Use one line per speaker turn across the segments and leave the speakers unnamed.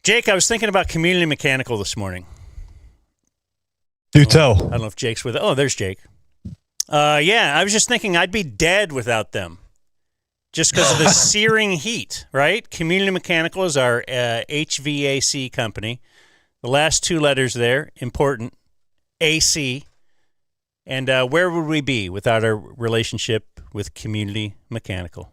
Jake, I was thinking about Community Mechanical this morning.
Do tell.
I don't know if Jake's with it. Oh, there's Jake. Yeah, I was just thinking I'd be dead without them. Just because of the searing heat, right? Community Mechanical is our HVAC company. The last two letters there, important, AC. And where would we be without our relationship with Community Mechanical?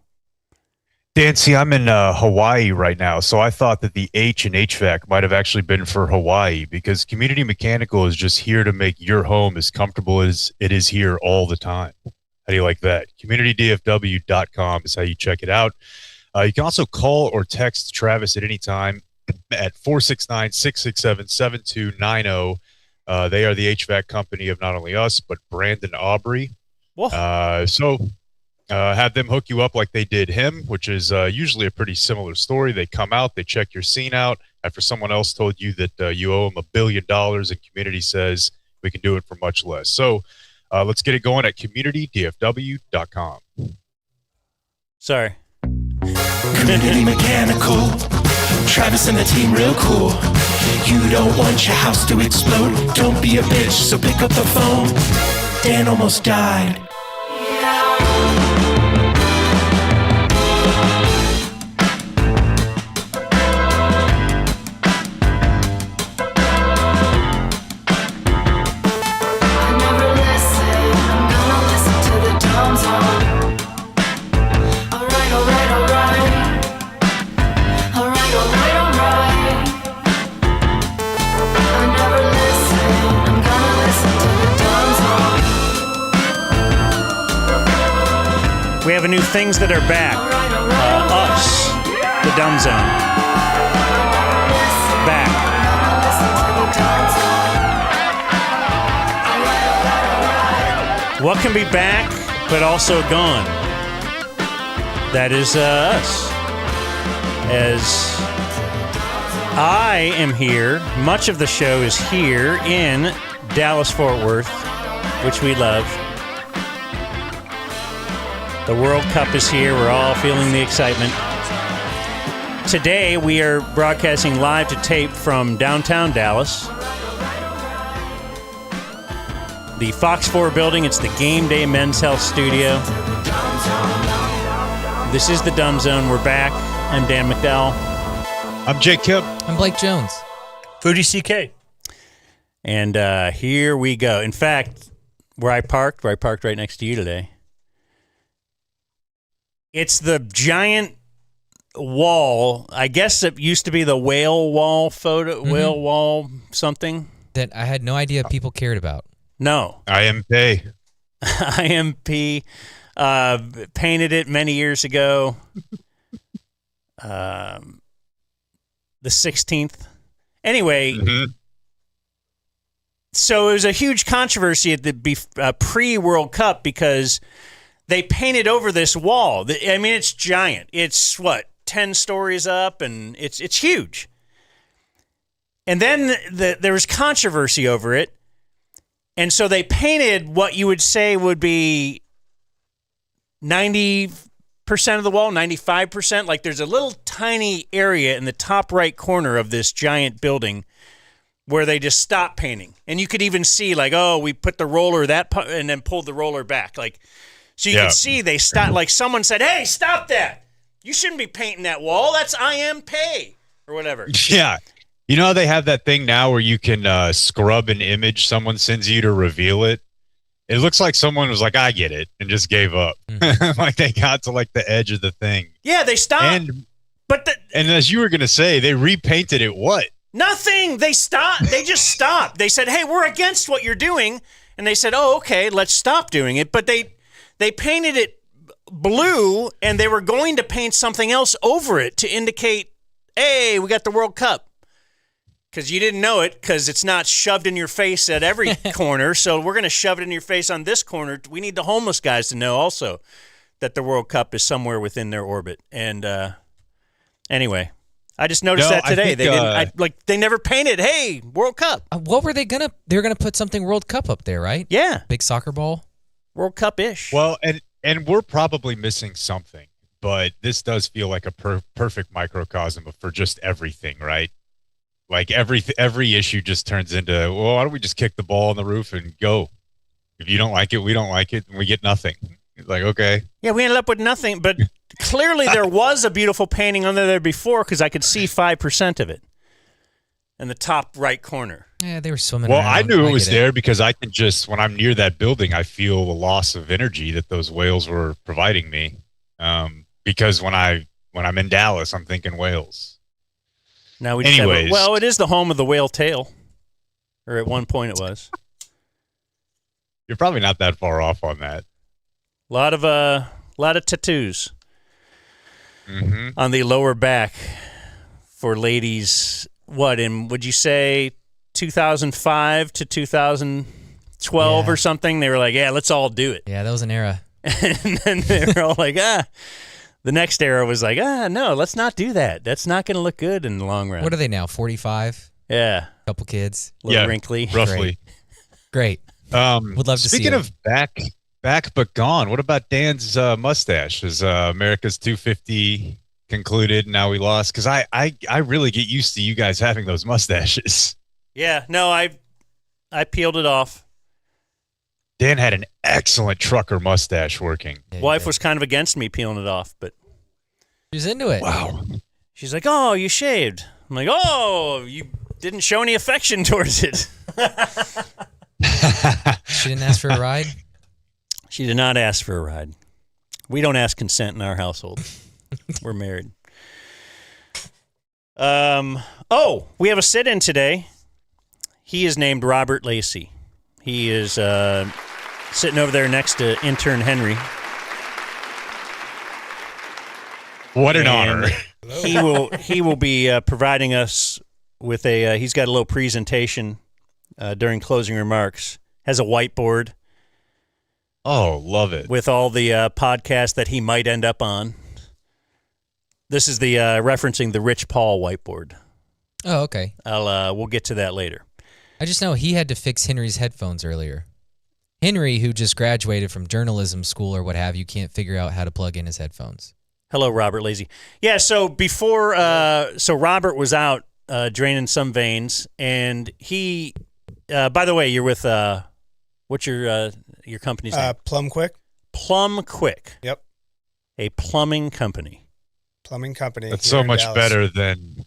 Dan, see, I'm in Hawaii right now, so I thought that the H in HVAC might have actually been for Hawaii because Community Mechanical is just here to make your home as comfortable as it is here all the time. How do you like that? CommunityDFW.com is how you check it out. You can also call or text Travis at any time at 469-667-7290. They are the HVAC company of not only us, but Brandon Aubrey. Have them hook you up like they did him, which is usually a pretty similar story. They come out, they check your scene out after someone else told you that you owe them $1 billion and Community says we can do it for much less. So let's get it going at CommunityDFW.com.
Sorry.
Community Mechanical, Travis and the team real cool. You don't want your house to explode. Don't be a bitch, so pick up the phone. Dan almost died.
We have a new Things That Are Back. Us, the Dumb Zone. Back. What can be back, but also gone? That is us. As I am here, much of the show is here in Dallas-Fort Worth, which we love. The World Cup is here. We're all feeling the excitement. Today, we are broadcasting live to tape from downtown Dallas. The Fox 4 building. It's the Game Day Men's Health Studio. This is the Dumb Zone. We're back. I'm Dan McDowell.
I'm Jake Kipp.
I'm Blake Jones.
Fuji CK.
And here we go. In fact, where I parked right next to you today, it's the giant wall. I guess it used to be the whale wall photo, whale wall something.
That I had no idea people cared about.
No.
IMP.
IMP. Painted it many years ago. The 16th. Anyway, so it was a huge controversy at the pre-World Cup because they painted over this wall. I mean, it's giant. It's, 10 stories up, and it's huge. And then there was controversy over it, and so they painted what you would say would be 90% of the wall, 95%. Like there's a little tiny area in the top right corner of this giant building where they just stopped painting. And you could even see, we put the roller and then pulled the roller back. So you can see they stopped, like someone said, hey, stop that. You shouldn't be painting that wall. That's IMP or whatever.
Yeah. You know how they have that thing now where you can scrub an image someone sends you to reveal it? It looks like someone was like, I get it, and just gave up. Like they got to the edge of the thing.
Yeah, they stopped.
And as you were going to say, they repainted it what?
Nothing. They stopped. They just stopped. They said, hey, we're against what you're doing. And they said, oh, okay, let's stop doing it. But they painted it blue, and they were going to paint something else over it to indicate, hey, we got the World Cup. Because you didn't know it, because it's not shoved in your face at every corner. So we're going to shove it in your face on this corner. We need the homeless guys to know also that the World Cup is somewhere within their orbit. And anyway, I just noticed that today. They didn't. They never painted. Hey, World Cup.
What were they gonna? They were gonna put something World Cup up there, right?
Yeah,
big soccer ball.
World Cup-ish.
Well, and we're probably missing something, but this does feel like a perfect microcosm for just everything, right? Like every issue just turns into, well, why don't we just kick the ball on the roof and go? If you don't like it, we don't like it, and we get nothing. It's like, okay.
Yeah, we ended up with nothing, but clearly there was a beautiful painting under there before because I could see 5% of it in the top right corner.
Yeah, they were swimming
Well,
around.
I knew it was
get
there because I can just, when I'm near that building, I feel the loss of energy that those whales were providing me. Because when I'm in Dallas, I'm thinking whales.
Now we just
Anyways.
well, it is the home of the whale tail, or at one point it was.
You're probably not that far off on that.
A lot of tattoos on the lower back for ladies. What would you say 2005 to 2012 or something? They were like, yeah, let's all do it.
Yeah, that was an era.
And then they were all like, The next era was like, no, let's not do that. That's not going to look good in the long run.
What are they now? 45?
Yeah,
Couple kids.
a little wrinkly.
Roughly.
Great. Would love to see
Speaking
it.
of back but gone, what about Dan's mustache? Is America's 250 concluded? Now we lost? Because I really get used to you guys having those mustaches.
Yeah, no, I peeled it off.
Dan had an excellent trucker mustache working.
Yeah,
Wife was kind of against me peeling it off, but
She's into it.
Wow.
she's like, oh, you shaved. I'm like, oh, you didn't show any affection towards it.
She didn't ask for a ride?
She did not ask for a ride. We don't ask consent in our household. We're married. We have a sit-in today. He is named Robert Lacey. He is sitting over there next to intern Henry.
What an
And
honor.
He will be providing us with he's got a little presentation during closing remarks. Has a whiteboard
Oh, love it.
with all the podcasts that he might end up on. This is the referencing the Rich Paul whiteboard.
Oh, okay.
We'll get to that later.
I just know he had to fix Henry's headphones earlier. Henry, who just graduated from journalism school or what have you, can't figure out how to plug in his headphones.
Hello, Robert Lazy. Yeah, so before, so Robert was out draining some veins, and he, by the way, you're with, what's your company's name?
Plum Quick.
Plum Quick.
Yep.
A plumbing company.
Plumbing company.
That's
here
so
in
much
Dallas.
better than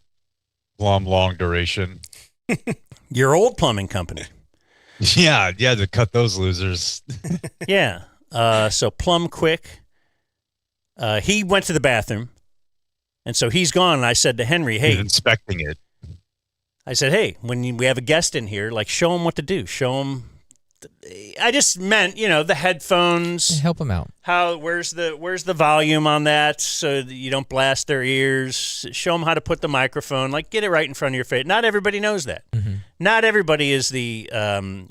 Plum Long Duration.
Your old plumbing company.
Yeah, to cut those losers.
Yeah. So Plum Quick. He went to the bathroom, and so he's gone. And I said to Henry,
He's
hey,
inspecting it.
I said, hey, when we have a guest in here, like, show him what to do. Show him. I just meant, the headphones.
Help him out.
Where's the volume on that so that you don't blast their ears? Show them how to put the microphone, like get it right in front of your face. Not everybody knows that.
Mm-hmm.
Not everybody is the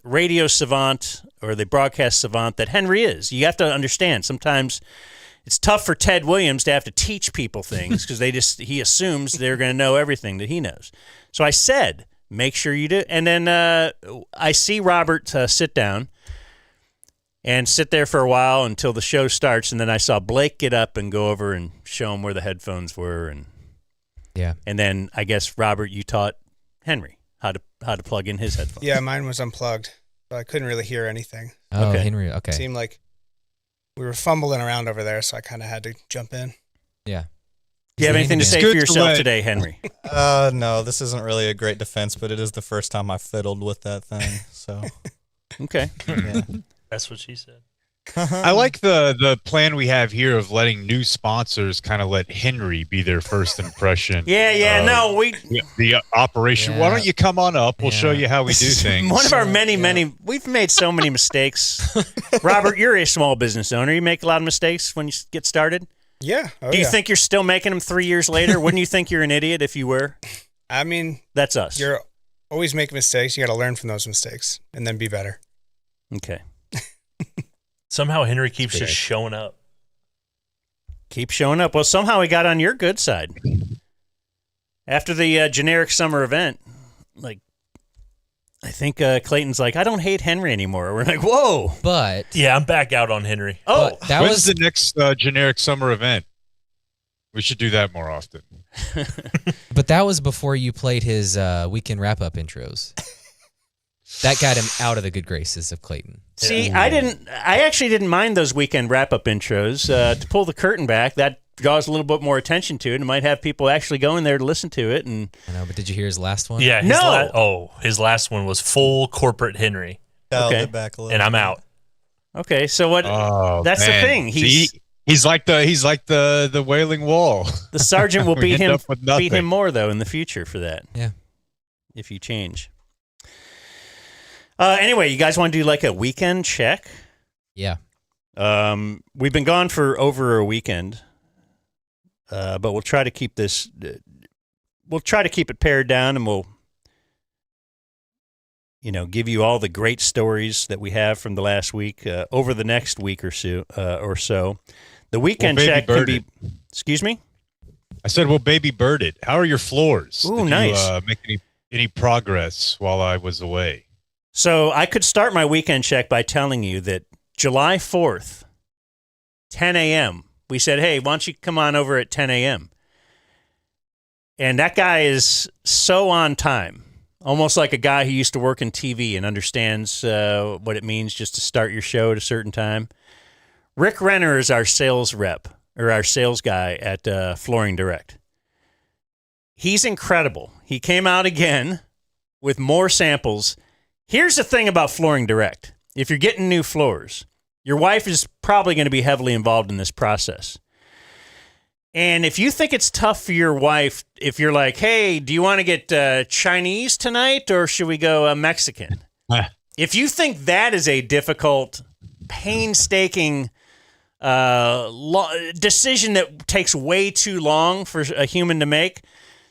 radio savant or the broadcast savant that Henry is. You have to understand. Sometimes it's tough for Ted Williams to have to teach people things because he assumes they're going to know everything that he knows. So I said, make sure you do. And then I see Robert sit down and sit there for a while until the show starts. And then I saw Blake get up and go over and show him where the headphones were. And then I guess, Robert, you taught Henry how to plug in his headphones.
Yeah, mine was unplugged, so I couldn't really hear anything.
Oh,
Okay.
Henry. Okay.
It seemed like we were fumbling around over there, so I kind of had to jump in.
Yeah.
Do you have anything to
It's
say
good
for
to
yourself
let-
today, Henry?
No, this isn't really a great defense, but it is the first time I fiddled with that thing. So,
Okay.
yeah.
That's what she said.
I like the plan we have here of letting new sponsors kind of let Henry be their first impression.
Yeah. No,
The operation.
Yeah.
Why don't you come on up? We'll show
Yeah.
you how we do things.
one of our many, we've made so many mistakes. Robert, you're a small business owner. You make a lot of mistakes when you get started.
Yeah. Oh,
Do you
yeah.
think you're still making them 3 years later? Wouldn't you think you're an idiot if you were?
I mean,
That's us.
you're always making mistakes. You got to learn from those mistakes and then be better.
Okay.
Somehow Henry keeps
That's
just showing up.
Keep showing up. Well, somehow he got on your good side. After the generic summer event, like, I think Clayton's like, I don't hate Henry anymore. We're like, whoa.
But
Yeah, I'm back out on Henry.
Oh,
but that
When's
was
the next generic summer event? We should do that more often.
But that was before you played his weekend wrap-up intros. That got him out of the good graces of Clayton.
See, I actually didn't mind those weekend wrap-up intros. To pull the curtain back, that draws a little bit more attention to it and might have people actually going there to listen to it. And
I know, but did you hear his last one?
Yeah.
No.
His last one was full corporate Henry,
Dialed
Okay.
it back a little.
and I'm out.
Okay, so what?
Oh,
that's
man.
the thing.
He's like the Wailing Wall.
The sergeant will
We
beat
end
him
up with nothing.
beat him more though in the future for that.
Yeah.
If you change. Anyway, you guys want to do like a weekend check?
Yeah.
We've been gone for over a weekend, but we'll try to keep this. We'll try to keep it pared down, and we'll, give you all the great stories that we have from the last week over the next week or so. The weekend
Well, baby
check can
bird
be. Excuse me.
I said, well, baby bird it. How are your floors?
Ooh,
Did
nice.
you make any progress while I was away?
So I could start my weekend check by telling you that July 4th, 10 a.m., we said, hey, why don't you come on over at 10 a.m.? And that guy is so on time, almost like a guy who used to work in TV and understands what it means just to start your show at a certain time. Rick Renner is our sales rep, or our sales guy at Flooring Direct. He's incredible. He came out again with more samples. Here's the thing about Flooring Direct. If you're getting new floors, your wife is probably going to be heavily involved in this process. And if you think it's tough for your wife, if you're like, hey, do you want to get Chinese tonight or should we go Mexican? If you think that is a difficult, painstaking decision that takes way too long for a human to make,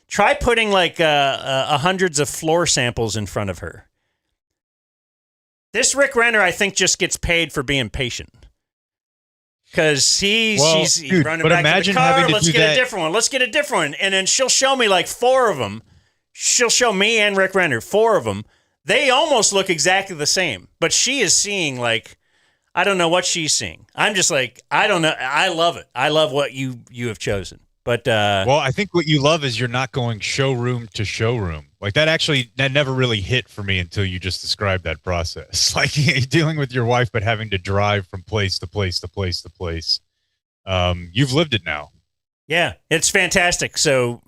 try putting like hundreds of floor samples in front of her. This Rick Renner, I think, just gets paid for being patient. Because she's running
but
back to the
imagine
car.
having to
Let's
do
get
that.
a different one. Let's get a different one. And then she'll show me like four of them. She'll show me and Rick Renner, four of them. They almost look exactly the same. But she is seeing like, I don't know what she's seeing. I'm just like, I don't know. I love it. I love what you have chosen. But
Well, I think what you love is you're not going showroom to showroom. Like that never really hit for me until you just described that process. Like dealing with your wife, but having to drive from place to place to place to place. You've lived it now.
yeah, it's fantastic. So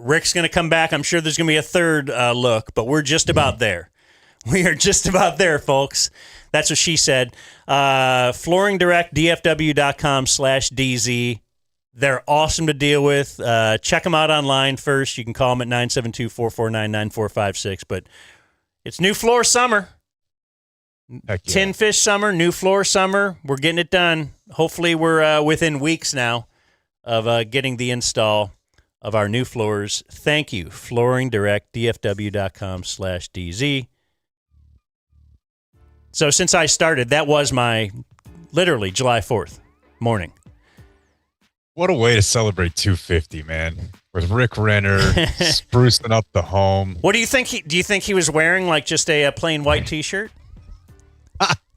Rick's going to come back. I'm sure there's going to be a third look, but we're just about there. We are just about there, folks. That's what she said. Flooring Direct, dfw.com/DZ. They're awesome to deal with. Check them out online first. You can call them at 972-449-9456. But it's new floor summer.
Heck yeah.
Tin fish summer, new floor summer. We're getting it done. Hopefully we're within weeks now of getting the install of our new floors. Thank you. Flooring Direct, dfw.com/DZ. So since I started, that was my literally July 4th morning.
What a way to celebrate 250, man. With Rick Renner sprucing up the home.
What do you think? Do you think he was wearing like just a plain white T-shirt?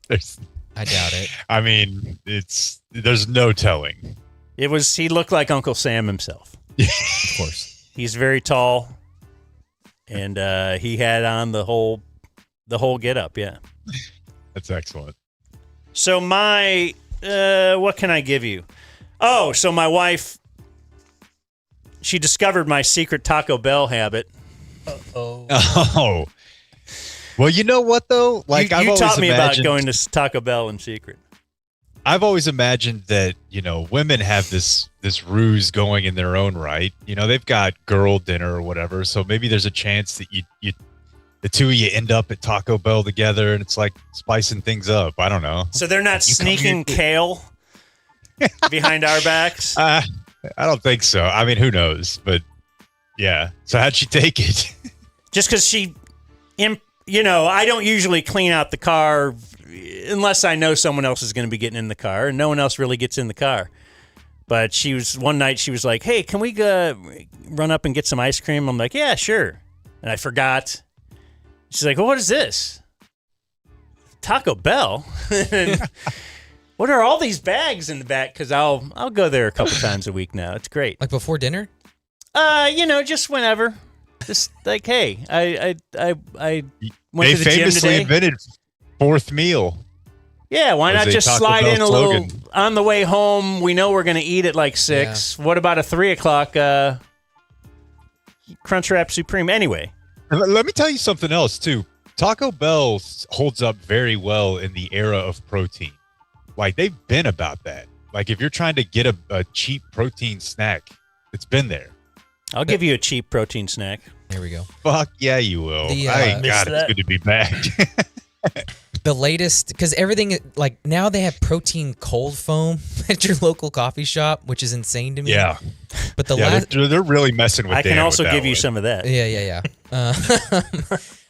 There's,
I doubt it.
I mean, there's no telling.
He looked like Uncle Sam himself.
Of course.
He's very tall, and he had on the whole get up. Yeah.
That's excellent.
So my what can I give you? Oh, so my wife, she discovered my secret Taco Bell habit.
Oh. Well, you know what though? Like
you taught me about
imagined-
going to Taco Bell in secret.
I've always imagined that, women have this ruse going in their own right. They've got girl dinner or whatever. So maybe there's a chance that you the two of you end up at Taco Bell together and it's like spicing things up. I don't know.
So they're not
You come
sneaking
here-
kale behind our backs.
I don't think so. I mean, who knows? But yeah. So how'd she take it?
Just because I don't usually clean out the car unless I know someone else is going to be getting in the car, and no one else really gets in the car. But one night she was like, hey, can we go run up and get some ice cream? I'm like, yeah, sure. And I forgot. She's like, well, what is this? Taco Bell? And what are all these bags in the back? Because I'll go there a couple times a week now. It's great.
Like before dinner?
Just whenever. Just like, hey, I went
They
to the gym
famously
today.
invented fourth meal.
Yeah, why
Was
not
a
just
Taco
slide
Bell
in a
slogan.
little on the way home? We know we're going to eat at like 6. What about a 3 o'clock Crunchwrap Supreme? Anyway.
And let me tell you something else, too. Taco Bell holds up very well in the era of protein. Like, they've been about that. Like, if you're trying to get a cheap protein snack, it's been there.
I'll give you a cheap protein snack.
Here we go.
Fuck yeah, you will.
The,
God,
Missed
it's
that.
good to be back.
The latest, because everything, like now they have protein cold foam at your local coffee shop, which is insane to me.
Yeah.
But the
Yeah,
last,
they're really messing with
I can
Dan
also
with that
give you
one.
some of that.
yeah.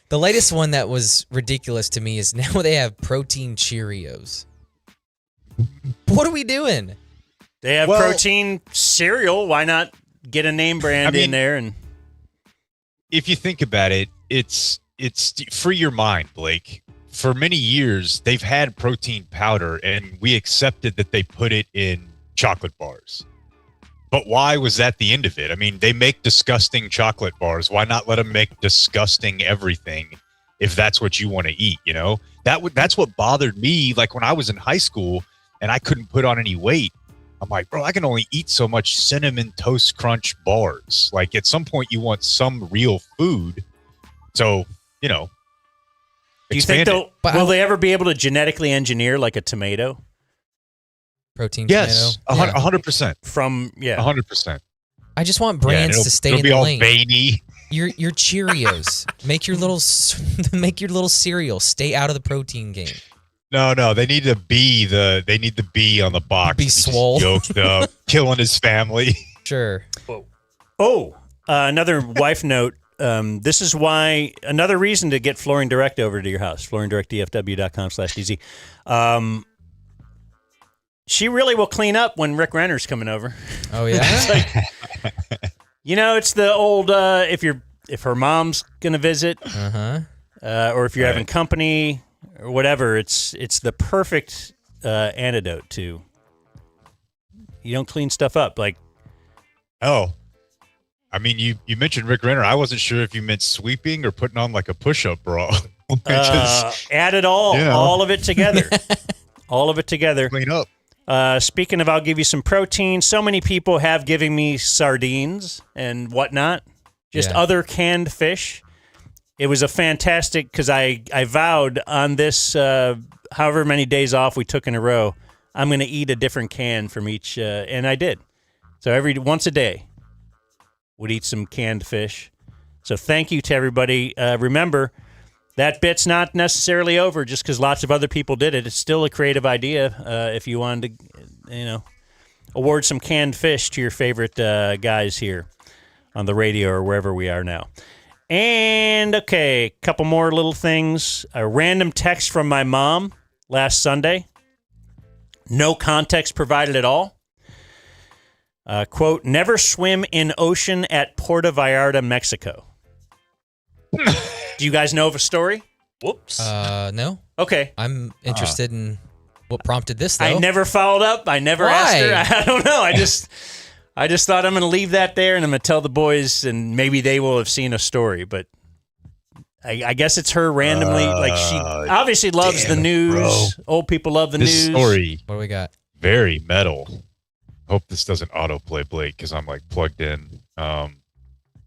The latest one that was ridiculous to me is now they have protein Cheerios. What are we doing?
They have
Well-
protein cereal. Why not get a name brand in there? And
If you think about it, it's free your mind, Blake. For many years, they've had protein powder, and we accepted that they put it in chocolate bars. But why was that the end of it? I mean, they make disgusting chocolate bars. Why not let them make disgusting everything if that's what you want to eat, you know? That's what bothered me, like when I was in high school and I couldn't put on any weight. I'm like, bro, I can only eat so much Cinnamon Toast Crunch bars. Like, at some point, you want some real food. So, you know,
do you think
expand it.
will they ever be able to genetically engineer like a tomato
Protein
Yes,
tomato.
100%.
from
100%.
I just want brands to stay
it'll
in
be
the
all
lane.
veiny.
Your Cheerios. make your little cereal. Stay out of the protein game.
No, they need the B on the box.
Be
He's just
swole.
yoked up, killing his family.
Sure.
Another wife note. This is why another reason to get Flooring Direct over to your house. FlooringDirectDFW.com/DZ. She really will clean up when Rick Renner's coming over.
Oh yeah.
It's the old if her mom's gonna visit, or if you're having company or whatever. It's the perfect antidote to. You don't clean stuff up like.
Oh, I mean, you mentioned Rick Renner. I wasn't sure if you meant sweeping or putting on like a push-up bra.
Add it all,
you know.
all of it together, all of it together.
Clean up.
Speaking of, I'll give you some protein. So many people have given me sardines and whatnot, just other canned fish. It was a fantastic, because I vowed on this, however many days off we took in a row, I'm going to eat a different can from each, and I did. So once a day, would eat some canned fish. So thank you to everybody. Remember, that bit's not necessarily over just because lots of other people did it. It's still a creative idea if you wanted to, award some canned fish to your favorite guys here on the radio or wherever we are now. And, okay, a couple more little things. A random text from my mom last Sunday. No context provided at all. Quote, never swim in ocean at Puerto Vallarta, Mexico. Do you guys know of a story?
Whoops.
No.
Okay.
I'm interested in what prompted this though.
I never followed up. I never asked her. I don't know. I just thought I'm going to leave that there and I'm going to tell the boys and maybe they will have seen a story. But I guess it's her randomly. Like she obviously loves the news.
Bro.
Old people love the
This
news.
story,
What do we got?
very metal. Hope this doesn't autoplay, Blake, because I'm like plugged in.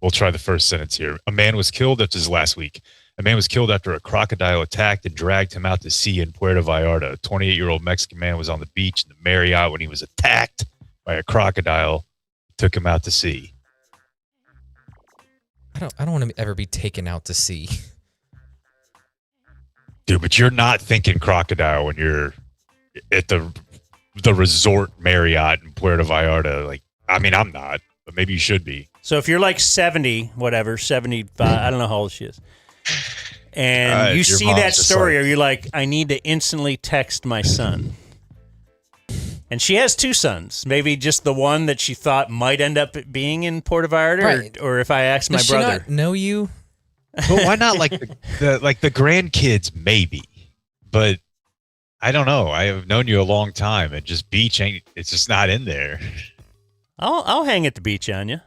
We'll try the first sentence here. A man was killed after his last week. A man was killed after a crocodile attacked and dragged him out to sea in Puerto Vallarta. A 28-year-old Mexican man was on the beach in the Marriott when he was attacked by a crocodile. Took him out to sea.
I don't want to ever be taken out to sea.
Dude, but you're not thinking crocodile when you're at the resort Marriott in Puerto Vallarta. Like, I mean, I'm not, but maybe you should be.
So if you're like 70, whatever, 75, I don't know how old she is, and you
your
see
mom's
that
just
story,
like-
or you're like, I need to instantly text my son. And she has two sons. Maybe just the one that she thought might end up being in Puerto Vallarta,
Right.
or if I asked my
Does she
brother.
not know you?
But why not like the grandkids? Maybe, but I don't know. I have known you a long time, and just beach ain't. It's just not in there.
I'll hang at the beach on you.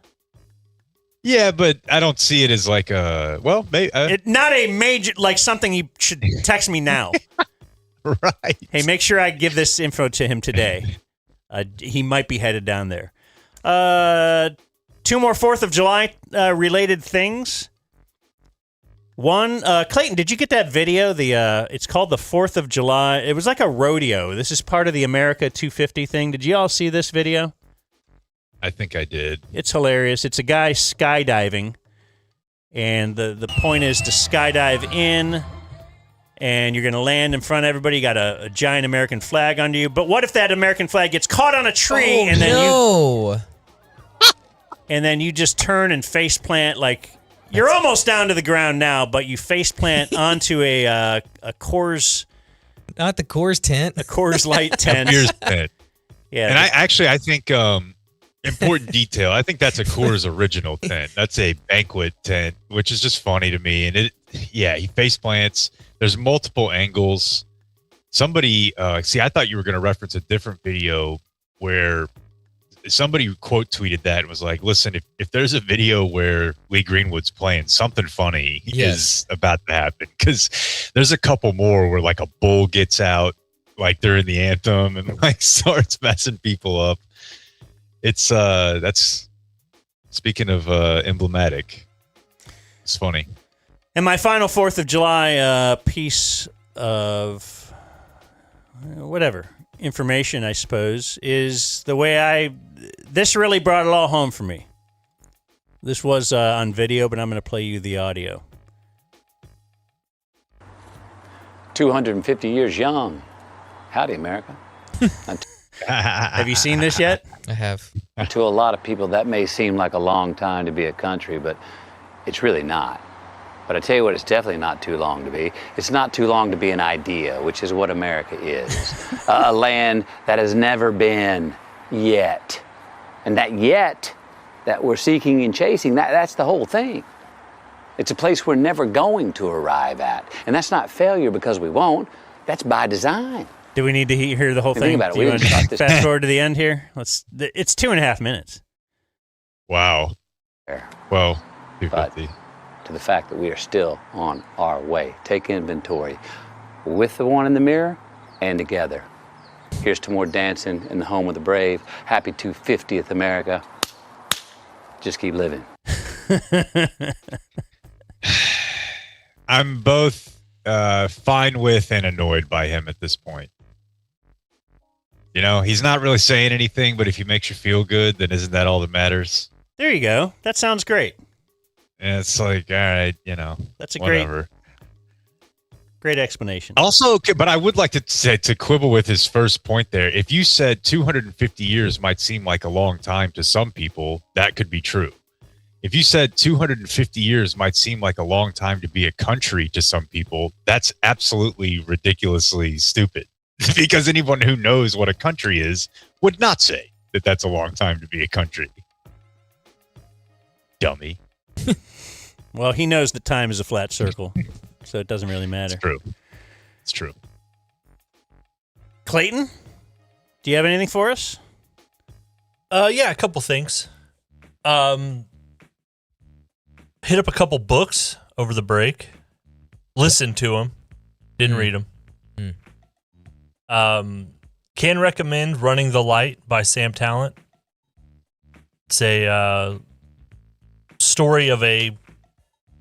Yeah, but I don't see it as like a maybe
Not a major, like something you should text me now.
right.
Hey, make sure I give this info to him today. He might be headed down there. 2 more 4th of July related things. One, Clayton, did you get that video? It's called the 4th of July. It was like a rodeo. This is part of the America 250 thing. Did you all see this video?
I think I did.
It's hilarious. It's a guy skydiving, and the point is to skydive in, and you're going to land in front of everybody. You got a giant American flag under you. But what if that American flag gets caught on a tree, and then you just turn and face plant like you're almost down to the ground now, but you face plant onto a Coors,
not the Coors tent,
a Coors Light tent.
Beer's tent.
Yeah,
and I think important detail. I think that's a Coors original tent. That's a banquet tent, which is just funny to me. And he face plants. There's multiple angles. Somebody, I thought you were going to reference a different video where somebody quote tweeted that and was like, listen, if there's a video where Lee Greenwood's playing, something funny is about to happen. Because there's a couple more where like a bull gets out, like during the anthem and like starts messing people up. It's that's speaking of emblematic. It's funny.
And my final 4th of July piece of whatever information, I suppose, is the way this really brought it all home for me. This was on video, but I'm going to play you the audio.
250 years young. Howdy, America.
Have you seen this yet?
I have.
To a lot of people, that may seem like a long time to be a country, but it's really not. But I tell you what, it's definitely not too long to be. It's not too long to be an idea, which is what America is. A land that has never been yet. And that yet that we're seeking and chasing, that's the whole thing. It's a place we're never going to arrive at. And that's not failure because we won't. That's by design.
Do we need to hear the whole thing?
Think about it.
Do you want to fast forward to the end here? It's 2.5 minutes.
Wow. Well, 250.
But to the fact that we are still on our way. Take inventory with the one in the mirror and together. Here's to more dancing in the home of the brave. Happy 250th America. Just keep living.
I'm both fine with and annoyed by him at this point. You know, he's not really saying anything, but if he makes you feel good, then isn't that all that matters?
There you go. That sounds great.
And it's like, all right, you know,
that's a
whatever.
Great explanation.
Also, but I would like to say, to quibble with his first point there. If you said 250 years might seem like a long time to some people, that could be true. If you said 250 years might seem like a long time to be a country to some people, that's absolutely ridiculously stupid. Because anyone who knows what a country is would not say that that's a long time to be a country. Dummy.
Well, he knows that time is a flat circle, so it doesn't really matter.
It's true. It's true.
Clayton, do you have anything for us?
Yeah, a couple things. Hit up a couple books over the break. Listened to them. Didn't read them. Can recommend Running the Light by Sam Talent. It's a story of a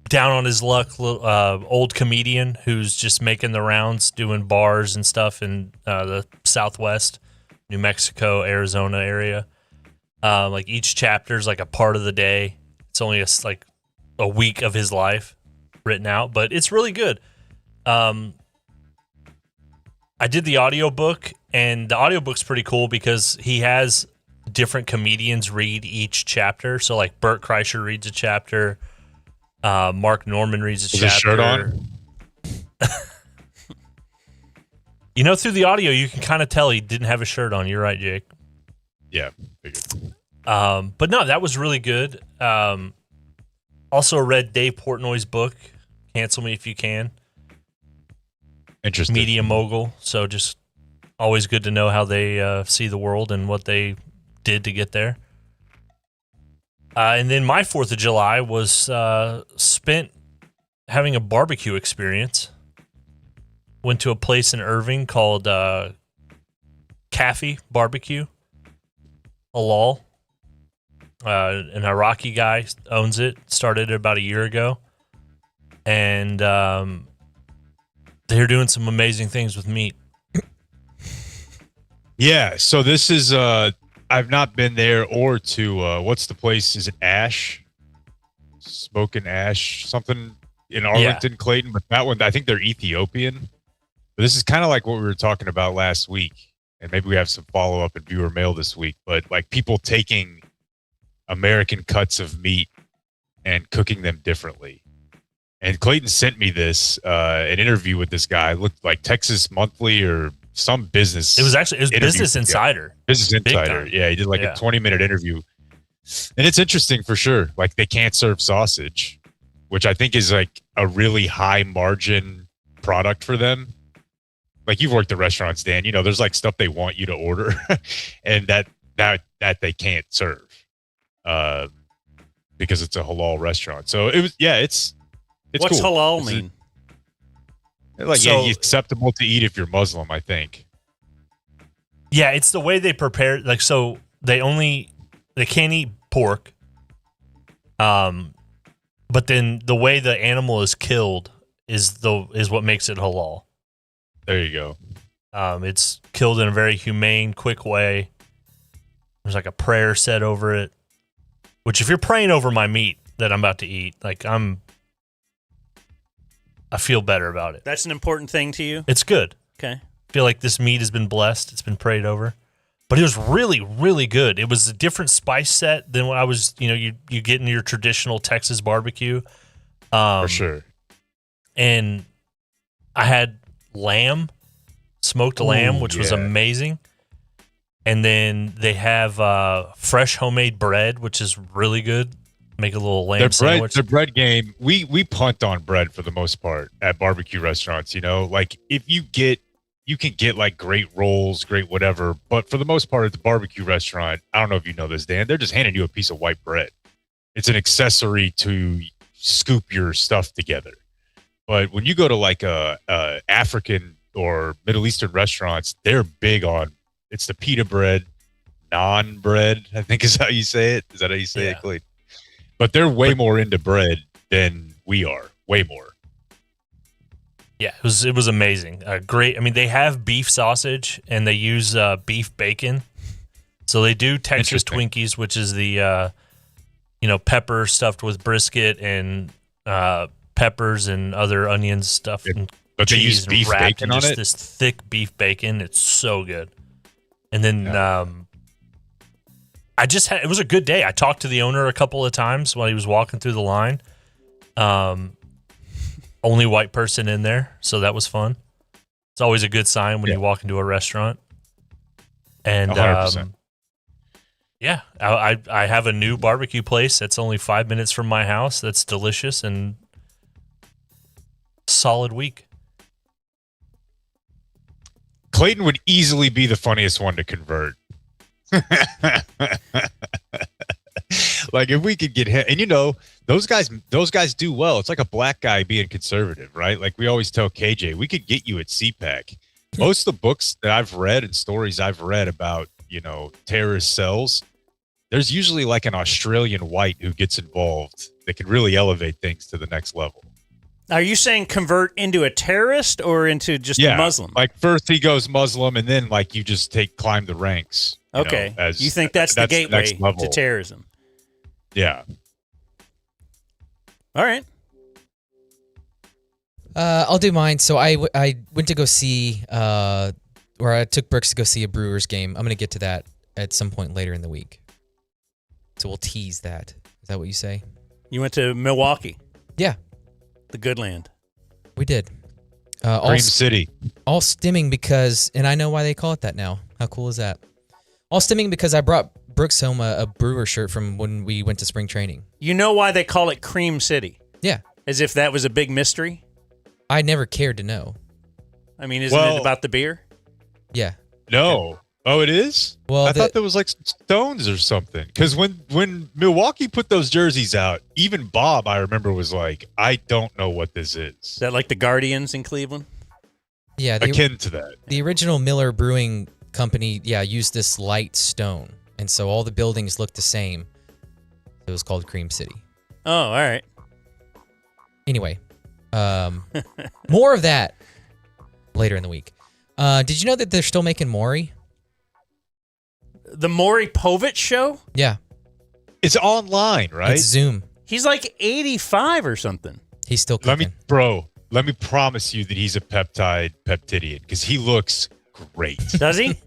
down on his luck old comedian who's just making the rounds, doing bars and stuff in the Southwest, New Mexico, Arizona area. Like each chapter is like a part of the day. It's only like a week of his life written out, but it's really good. I did the audiobook, and the audiobook's pretty cool because he has different comedians read each chapter. So like Bert Kreischer reads a chapter, Mark Norman reads a chapter.
His shirt on?
You know, through the audio, you can kind of tell he didn't have a shirt on. You're right, Jake.
Yeah. Figured.
But no, that was really good. Also read Dave Portnoy's book, Cancel Me If You Can.
Interesting.
Media mogul. So just always good to know how they see the world and what they did to get there. And then my 4th of July was spent having a barbecue experience. Went to a place in Irving called Cafe Barbecue. Halal. An Iraqi guy owns it. Started it about a year ago. And they're doing some amazing things with meat.
Yeah, so this is I've not been there or to what's the place? Is it Ash? Smoking Ash, something in Arlington, Clayton, but that one I think they're Ethiopian. But this is kind of like what we were talking about last week, and maybe we have some follow-up in viewer mail this week, but like people taking American cuts of meat and cooking them differently. And Clayton sent me this an interview with this guy. It looked like Texas Monthly or some business.
It was Business Insider.
Business Insider. Yeah, he did like a 20-minute interview. And it's interesting for sure. Like they can't serve sausage, which I think is like a really high margin product for them. Like you've worked at restaurants, Dan, you know, there's like stuff they want you to order and that they can't serve because it's a halal restaurant. So it was, it's
What's
cool.
halal mean?
Like, it's acceptable to eat if you're Muslim, I think.
Yeah, it's the way they prepare. Like, so they can't eat pork. But then the way the animal is killed is what makes it halal.
There you go.
It's killed in a very humane, quick way. There's like a prayer said over it. Which, if you're praying over my meat that I'm about to eat, like I feel better about it.
That's an important thing to you?
It's good.
Okay.
I feel like this meat has been blessed. It's been prayed over. But it was really, really good. It was a different spice set than what I was, you get in your traditional Texas barbecue.
For sure.
And I had smoked lamb, which was amazing. And then they have fresh homemade bread, which is really good. Make a little lamb sandwich.
Their bread game, we punt on bread for the most part at barbecue restaurants, like if you can get like great rolls, great whatever, but for the most part at the barbecue restaurant, I don't know if you know this, Dan, they're just handing you a piece of white bread. It's an accessory to scoop your stuff together. But when you go to like a African or Middle Eastern restaurants, they're big on, it's the pita bread, naan bread, I think is how you say it. Is that how you say it, Clayton? But they're way more into bread than we are. Way more.
Yeah, it was amazing. Great. I mean, they have beef sausage and they use beef bacon. So they do Texas Twinkies, which is the pepper stuffed with brisket and peppers and other onions stuff. And
but they use beef bacon on it.
This thick beef bacon. It's so good. And then it was a good day. I talked to the owner a couple of times while he was walking through the line. Only white person in there, so that was fun. It's always a good sign when you walk into a restaurant. And
100%.
I have a new barbecue place that's only 5 minutes from my house. That's delicious and solid week.
Clayton would easily be the funniest one to convert. Like if we could get him, and those guys do well. It's like a black guy being conservative, right? Like we always tell KJ, we could get you at CPAC. Most of the books that I've read and stories I've read about, terrorist cells, there's usually like an Australian white who gets involved that can really elevate things to the next level.
Are you saying convert into a terrorist or into just a Muslim?
Like first he goes Muslim and then like you just climb the ranks.
Okay. You think that's the gateway to terrorism?
Yeah.
All right.
I'll do mine. So I went to go see, or I took Brooks to go see a Brewers game. I'm going to get to that at some point later in the week. So we'll tease that. Is that what you say?
You went to Milwaukee.
Yeah.
The good land.
We did.
Dream City.
All stemming because, and I know why they call it that now. How cool is that? All stemming because I brought Brooks home a Brewer shirt from when we went to spring training.
You know why they call it Cream City?
Yeah.
As if that was a big mystery?
I never cared to know.
I mean, isn't it about the beer?
Yeah.
No. Oh, it is?
Well,
I thought there was like some stones or something. Because when Milwaukee put those jerseys out, even Bob, I remember, was like, I don't know what this is.
Is that like the Guardians in Cleveland?
Yeah,
Akin to that.
the original Miller Brewing Company, used this light stone, and so all the buildings looked the same. It was called Cream City.
Oh, all right.
Anyway, more of that later in the week. Did you know that they're still making Maury?
The Maury Povich show?
Yeah,
It's online, right?
it's Zoom.
He's like 85 or something.
He's still
Let
cooking.
me promise you that he's a peptidian because he looks great.
Does he?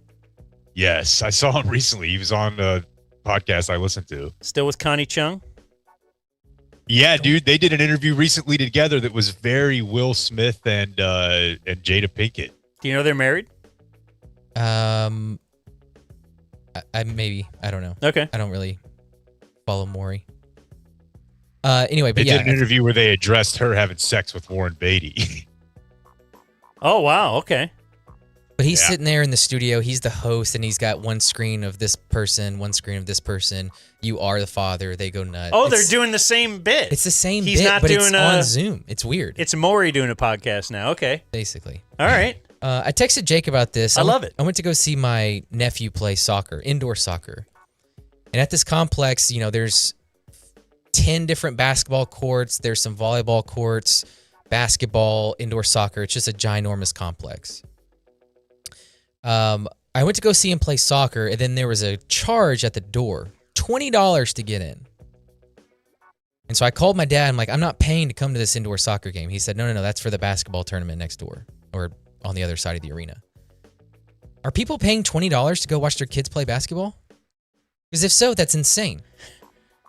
Yes, I saw him recently. He was on a podcast I listened to.
Still with Connie Chung?
Yeah, dude, they did an interview recently together that was very Will Smith and Jada Pinkett.
Do you know they're married?
I maybe, I don't know.
Okay.
I don't really follow Maury. Anyway,
They
but yeah,
did an interview where they addressed her having sex with Warren Beatty.
Oh, wow. Okay.
but he's
Yeah.
sitting there in the studio. He's the host, and he's got one screen of this person, one screen of this person. You are the father. They go nuts.
Oh, they're doing the same bit.
It's the same
He's
bit,
not
but it's
doing
on Zoom. It's weird.
It's Maury doing a podcast now. Okay.
Basically.
All right.
I texted Jake about this.
I love it.
I went to go see my nephew play soccer, indoor soccer. And at this complex, there's 10 different basketball courts. There's some volleyball courts, basketball, indoor soccer. It's just a ginormous complex. I went to go see him play soccer, and then there was a charge at the door, $20 to get in. And so I called my dad. I'm like, I'm not paying to come to this indoor soccer game. He said, no, that's for the basketball tournament next door or on the other side of the arena. Are people paying $20 to go watch their kids play basketball? Because if so, that's insane.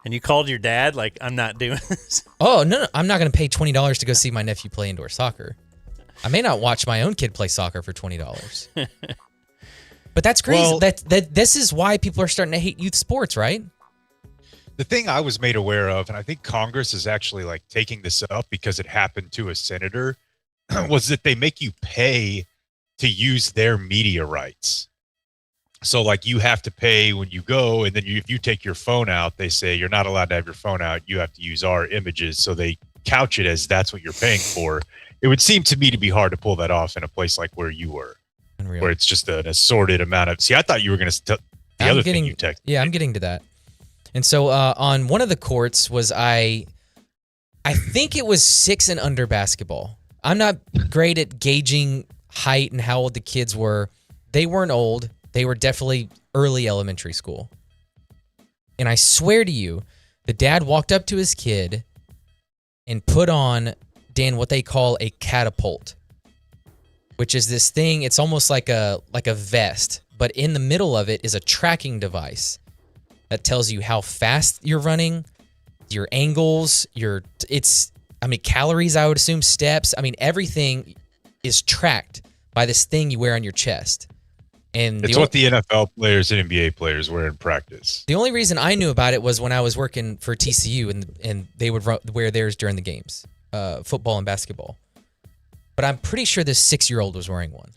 And you called your dad like, I'm not doing this.
Oh, no, I'm not going to pay $20 to go see my nephew play indoor soccer. I may not watch my own kid play soccer for $20. But that's crazy.
Well-
This is why people are starting to hate youth sports, right?
The thing I was made aware of, and I think Congress is actually like taking this up because it happened to a senator, was that they make you pay to use their media rights. So like you have to pay when you go, and then if you take your phone out, they say you're not allowed to have your phone out. You have to use our images. So they couch it as that's what you're paying for. It would seem to me to be hard to pull that off in a place like where you were,
Unreal.
where it's just an assorted amount of. See, I thought you were going to the other thing you texted.
Yeah, I'm getting to that. And so on one of the courts was I think it was 6 and under basketball. I'm not great at gauging height and how old the kids were. They weren't old. They were definitely early elementary school. And I swear to you, the dad walked up to his kid and put on, Dan, what they call a catapult, which is this thing. It's almost like a vest, but in the middle of it is a tracking device that tells you how fast you're running, your angles, calories, I would assume, steps. Everything is tracked by this thing you wear on your chest. And
It's what the NFL players and NBA players wear in practice.
the only reason I knew about it was when I was working for TCU and they would wear theirs during the games, football and basketball. But I'm pretty sure this 6-year-old was wearing one.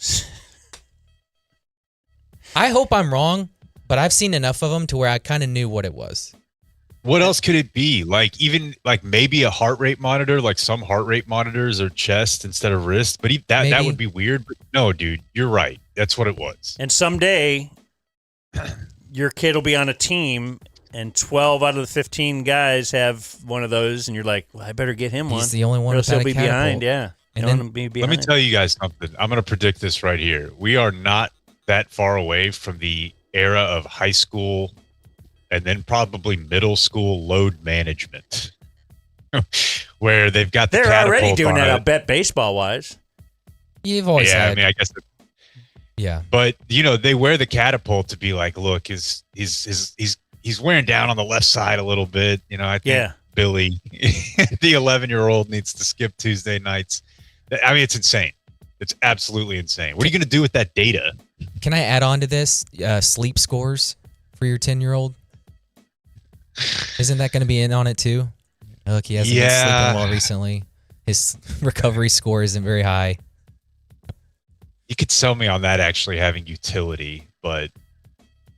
I hope I'm wrong, but I've seen enough of them to where I kind of knew what it was.
What else could it be? Like even like maybe a heart rate monitor, like some heart rate monitors are chest instead of wrist, but that
Maybe.
would be weird. But no, dude, you're right. That's what it was.
And someday, your kid will be on a team, and 12 out of the 15 guys have one of those, and you're like, well, I better get him one.
He's the only one
Or else
without
he'll
a
be behind,
catapult.
yeah.
And
You
then-
want him to be
Let
behind.
me tell you guys something. I'm going to predict this right here. We are not that far away from the era of high school and then probably middle school load management, where they've got the
They're already
catapult
doing
on
that,
it.
I bet, baseball-wise.
You've always
Yeah,
had.
I mean, I guess.
Yeah.
But they wear the catapult to be like, look, he's wearing down on the left side a little bit. I think
Yeah.
Billy, the 11-year-old, needs to skip Tuesday nights. I mean, it's insane. It's absolutely insane. What are you going to do with that data?
Can I add on to this? Sleep scores for your 10-year-old? Isn't that going to be in on it too? Look, he hasn't been sleeping well recently. His recovery score isn't very high.
You could sell me on that actually having utility, but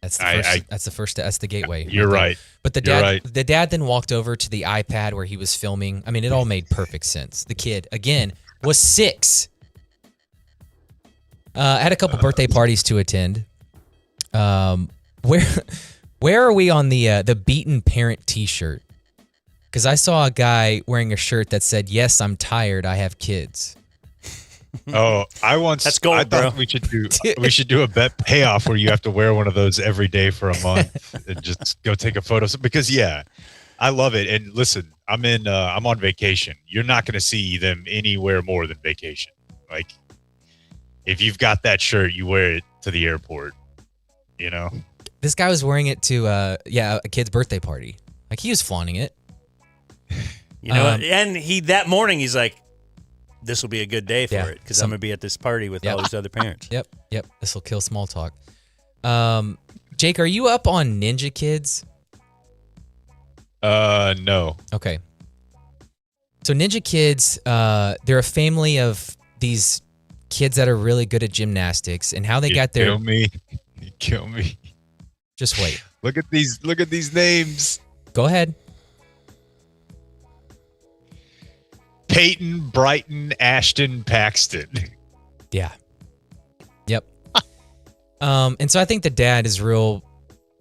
That's the first. That's the first. That's the gateway.
You're right.
But the dad then walked over to the iPad where he was filming. I mean, it all made perfect sense. The kid again was 6. I had a couple birthday parties to attend. Where are we on the beaten parent T-shirt? Because I saw a guy wearing a shirt that said, "Yes, I'm tired. I have kids."
Oh, that's gold, I thought we should do a bet payoff where you have to wear one of those every day for a month and just go take a photo. Because I love it. And listen, I'm on vacation. You're not going to see them anywhere more than vacation. Like, if you've got that shirt, you wear it to the airport. You know,
this guy was wearing it to a kid's birthday party. Like, he was flaunting it.
You know, and that morning he's like, this will be a good day for it because I'm going to be at this party with all these other parents.
Yep. This will kill small talk. Jake, are you up on Ninja Kids?
No.
Okay. So Ninja Kids, they're a family of these kids that are really good at gymnastics, and how they got their...
Kill me.
Just wait.
Look at these names.
Go ahead.
Peyton, Brighton, Ashton, Paxton.
Yeah. Yep. And so I think the dad is real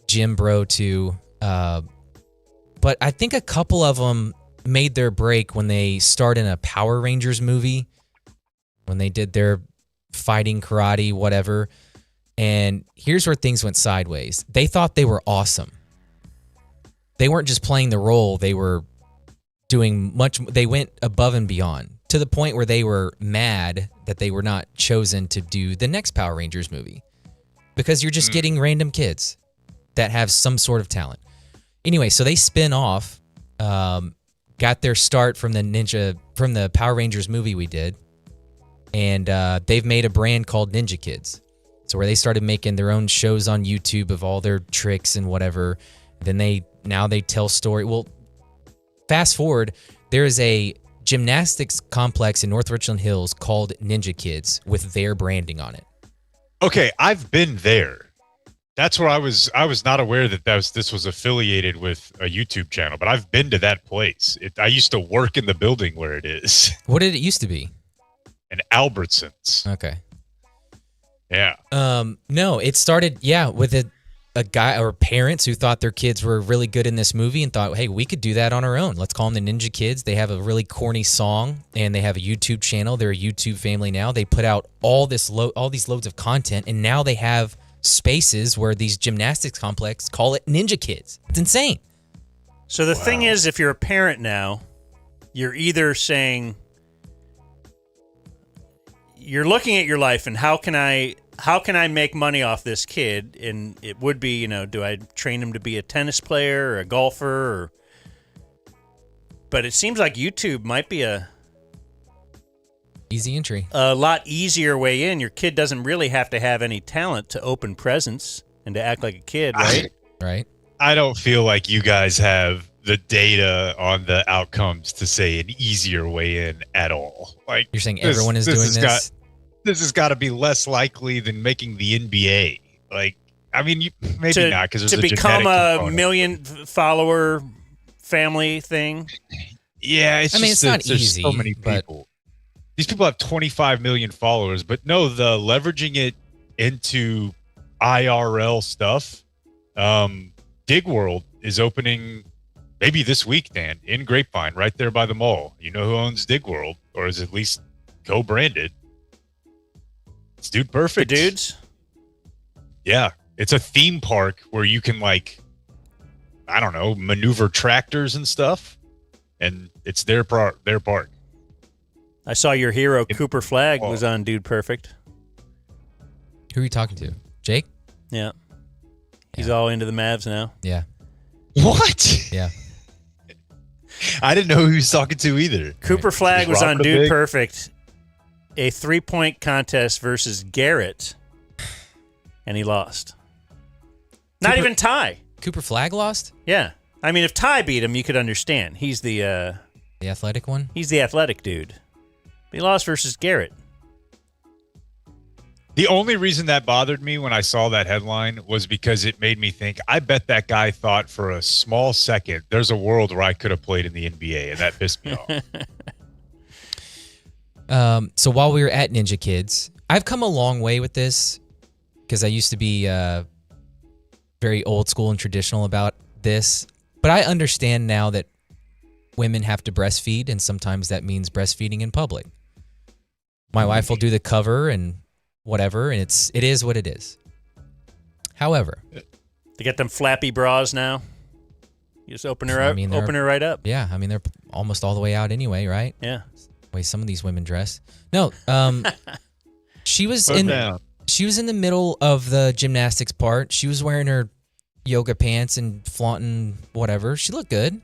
gym bro too. But I think a couple of them made their break when they starred in a Power Rangers movie, when they did their fighting, karate, whatever. And here's where things went sideways. They thought they were awesome. They weren't just playing the role. They were doing much. They went above and beyond to the point where they were mad that they were not chosen to do the next Power Rangers movie, because you're just getting random kids that have some sort of talent. Anyway, so they spin off, got their start from the Power Rangers movie we did, and they've made a brand called Ninja Kids. So where they started making their own shows on YouTube of all their tricks and whatever. Then now they tell story. Well, fast forward, there is a gymnastics complex in North Richland Hills called Ninja Kids with their branding on it.
Okay, I've been there. That's where I was not aware that this was affiliated with a YouTube channel, but I've been to that place. I used to work in the building where it is.
What did it used to be?
An Albertsons.
Okay.
Yeah.
No, it started, with a guy or parents who thought their kids were really good in this movie and thought, hey, we could do that on our own. Let's call them the Ninja Kids. They have a really corny song and they have a YouTube channel. They're a YouTube family now. They put out all these loads of content, and now they have spaces where these gymnastics complex call it Ninja Kids. It's insane.
So the thing is, if you're a parent now, you're either saying, you're looking at your life and how can I make money off this kid? And it would be, do I train him to be a tennis player or a golfer? But it seems like YouTube might be a
easy entry,
a lot easier way in. Your kid doesn't really have to have any talent to open presents and to act like a kid, right?
Right.
I don't feel like you guys have the data on the outcomes to say an easier way in at all. Like,
you're saying everyone is doing this?
This has got to be less likely than making the NBA. Like, I mean, maybe not, because
to become a million follower family thing.
Yeah, it's
not easy.
So many people. These people have 25 million followers, but no, the leveraging it into IRL stuff. Dig World is opening maybe this week, Dan, in Grapevine, right there by the mall. You know who owns Dig World, or is at least co-branded? It's Dude Perfect.
The dudes?
Yeah. It's a theme park where you can, maneuver tractors and stuff. And it's their park.
I saw your hero, Cooper Flagg, was on Dude Perfect.
Who are you talking to? Jake?
Yeah. He's all into the Mavs now.
Yeah.
What?
Yeah.
I didn't know who he was talking to either.
Cooper Flagg was on Dude Perfect, a 3-point contest versus Garrett, and he lost. Not even Ty.
Cooper Flagg lost?
Yeah. I mean, if Ty beat him, you could understand. He's the
athletic one?
He's the athletic dude. He lost versus Garrett.
The only reason that bothered me when I saw that headline was because it made me think, I bet that guy thought for a small second there's a world where I could have played in the NBA, and that pissed me off.
So while we were at Ninja Kids, I've come a long way with this because I used to be very old school and traditional about this. But I understand now that women have to breastfeed, and sometimes that means breastfeeding in public. My wife will do the cover and whatever, and it is what it is. However,
They get them flappy bras now. You just open her up, open her right up.
Yeah, I mean they're almost all the way out anyway, right?
Yeah.
The way some of these women dress. No, she was she was in the middle of the gymnastics part. She was wearing her yoga pants and flaunting whatever. She looked good.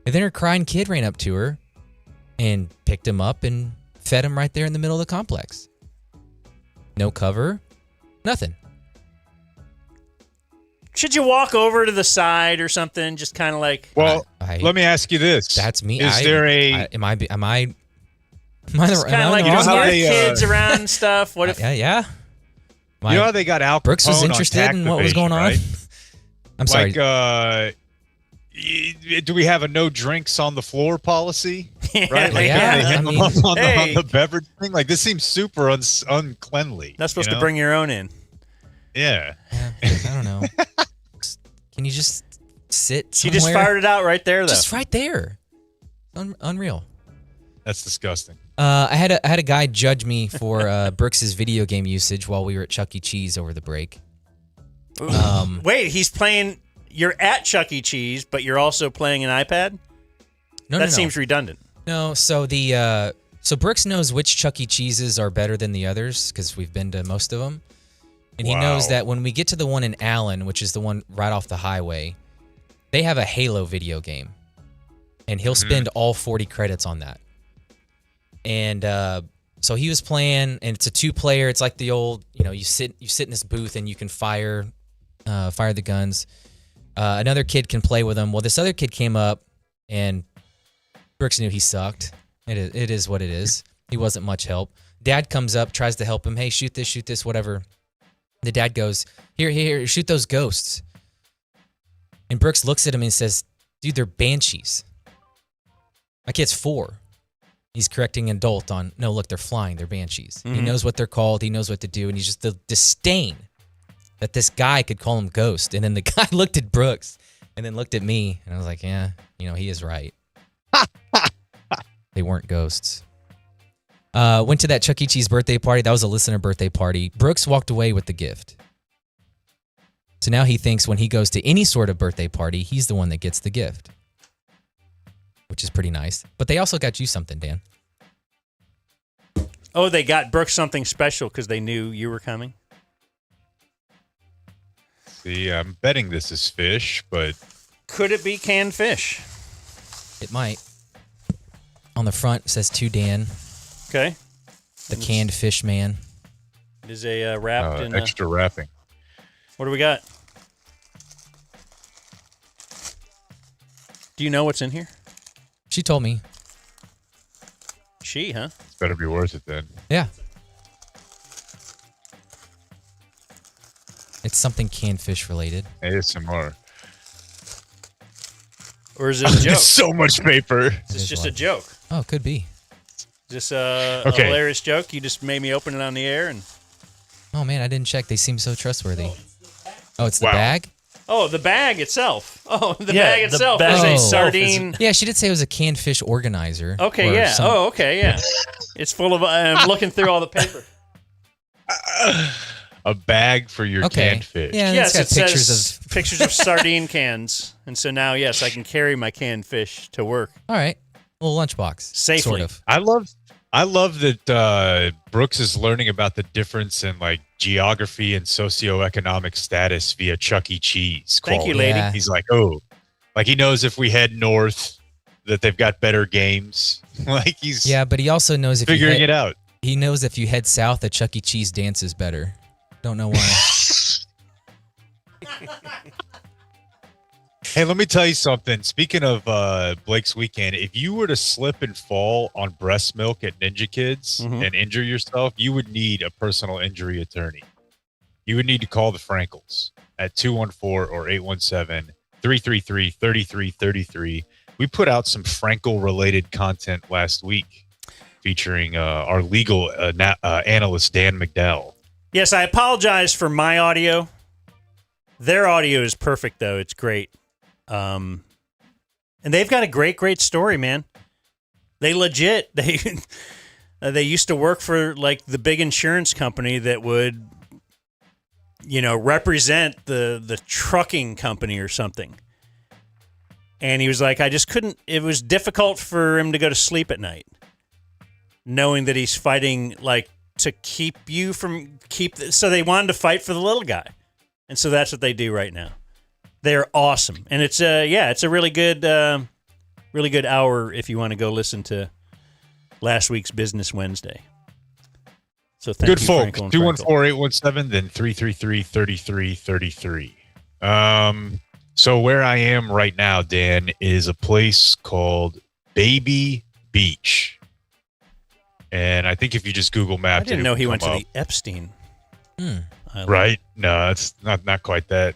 And then her crying kid ran up to her and picked him up and fed him right there in the middle of the complex. No cover, nothing.
Should you walk over to the side or something? Just kind of like.
Well, let me ask you this.
That's me.
Is there a?
Am I the
Kind of like kids around and stuff. What if?
Yeah.
You know how they got Al Capone
Brooks was interested in what was going on.
Right?
I'm sorry.
Do we have a no drinks on the floor policy? Right? Like,
yeah.
they hit
I
them
mean,
on the beverage thing. Like this seems super uncleanly.
Not supposed to bring your own in.
Yeah.
I don't know. Can you just sit somewhere?
She just fired it out right there, though.
Just right there. Unreal.
That's disgusting.
I had a guy judge me for Brooks's video game usage while we were at Chuck E. Cheese over the break.
Wait, he's playing. You're at Chuck E. Cheese, but you're also playing an iPad?
No,
seems redundant.
No, so so Brooks knows which Chuck E. Cheeses are better than the others because we've been to most of them. And he knows that when we get to the one in Allen, which is the one right off the highway, they have a Halo video game. And he'll spend all 40 credits on that. And so he was playing, and it's a 2-player. It's like the old, you sit in this booth and you can fire the guns. Another kid can play with him. Well, this other kid came up, and Brooks knew he sucked. It is what it is. He wasn't much help. Dad comes up, tries to help him. Hey, shoot this, whatever. The dad goes, here, shoot those ghosts. And Brooks looks at him and says, dude, they're banshees. My kid's 4. He's correcting an adult on, no, look, they're flying. They're banshees. He knows what they're called. He knows what to do. And he's just the disdain that this guy could call him ghost. And then the guy looked at Brooks and then looked at me. And I was like, yeah, he is right. They weren't ghosts. Went to that Chuck E. Cheese birthday party. That was a listener birthday party. Brooks walked away with the gift. So now he thinks when he goes to any sort of birthday party, he's the one that gets the gift, which is pretty nice. But they also got you something, Dan.
Oh, they got Brooks something special because they knew you were coming?
See, I'm betting this is fish, but...
Could it be canned fish?
It might. On the front, it says to Dan.
Okay.
The canned fish man.
It is a wrapped in...
extra wrapping.
What do we got? Do you know what's in here?
She told me.
She, huh?
It's better be worth it then.
Yeah. It's something canned fish related.
ASMR.
Or is it a joke?
So much paper.
Is this just a joke?
Oh, it could be.
Is this a hilarious joke? You just made me open it on the air and...
Oh, man, I didn't check. They seem so trustworthy. Oh, it's the bag?
Oh, the bag itself. Oh, the bag itself
bag
is a
itself
sardine.
Yeah, she did say it was a canned fish organizer.
Okay, yeah. Oh, okay, yeah. It's full of... I'm looking through all the paper.
A bag for your canned fish.
Yeah,
yes,
it's
it
got
says pictures of sardine cans. And so now, yes, I can carry my canned fish to work.
All right. Little lunchbox.
Safely.
Sort of.
I love that Brooks is learning about the difference in like geography and socioeconomic status via Chuck E. Cheese.
Thank you, lady.
Yeah.
He's like, oh, like he knows if we head north that they've got better games. Like he's
but he also knows if
figuring it out.
He knows if you head south, that Chuck E. Cheese dances better. Don't know why.
Hey, let me tell you something. Speaking of Blake's weekend, if you were to slip and fall on breast milk at Ninja Kids and injure yourself, you would need a personal injury attorney. You would need to call the Frankels at 214 or 817-333-3333. We put out some Frankel-related content last week featuring our legal analyst, Dan McDowell.
Yes, I apologize for my audio. Their audio is perfect, though. It's great. And they've got a great story, man. They used to work for like the big insurance company that would, represent the trucking company or something. And he was like, I just couldn't. It was difficult for him to go to sleep at night, knowing that he's fighting like to keep you from So they wanted to fight for the little guy, and so that's what they do right now. They're awesome, and it's a really good hour if you want to go listen to last week's Business Wednesday. So thank
good
you,
folk.
Frankel and
214-817, then 333-3333. So where I am right now, Dan, is a place called Baby Beach, and I think if you just Google Maps,
I didn't know he went to the Epstein.
Right? No, it's not quite that.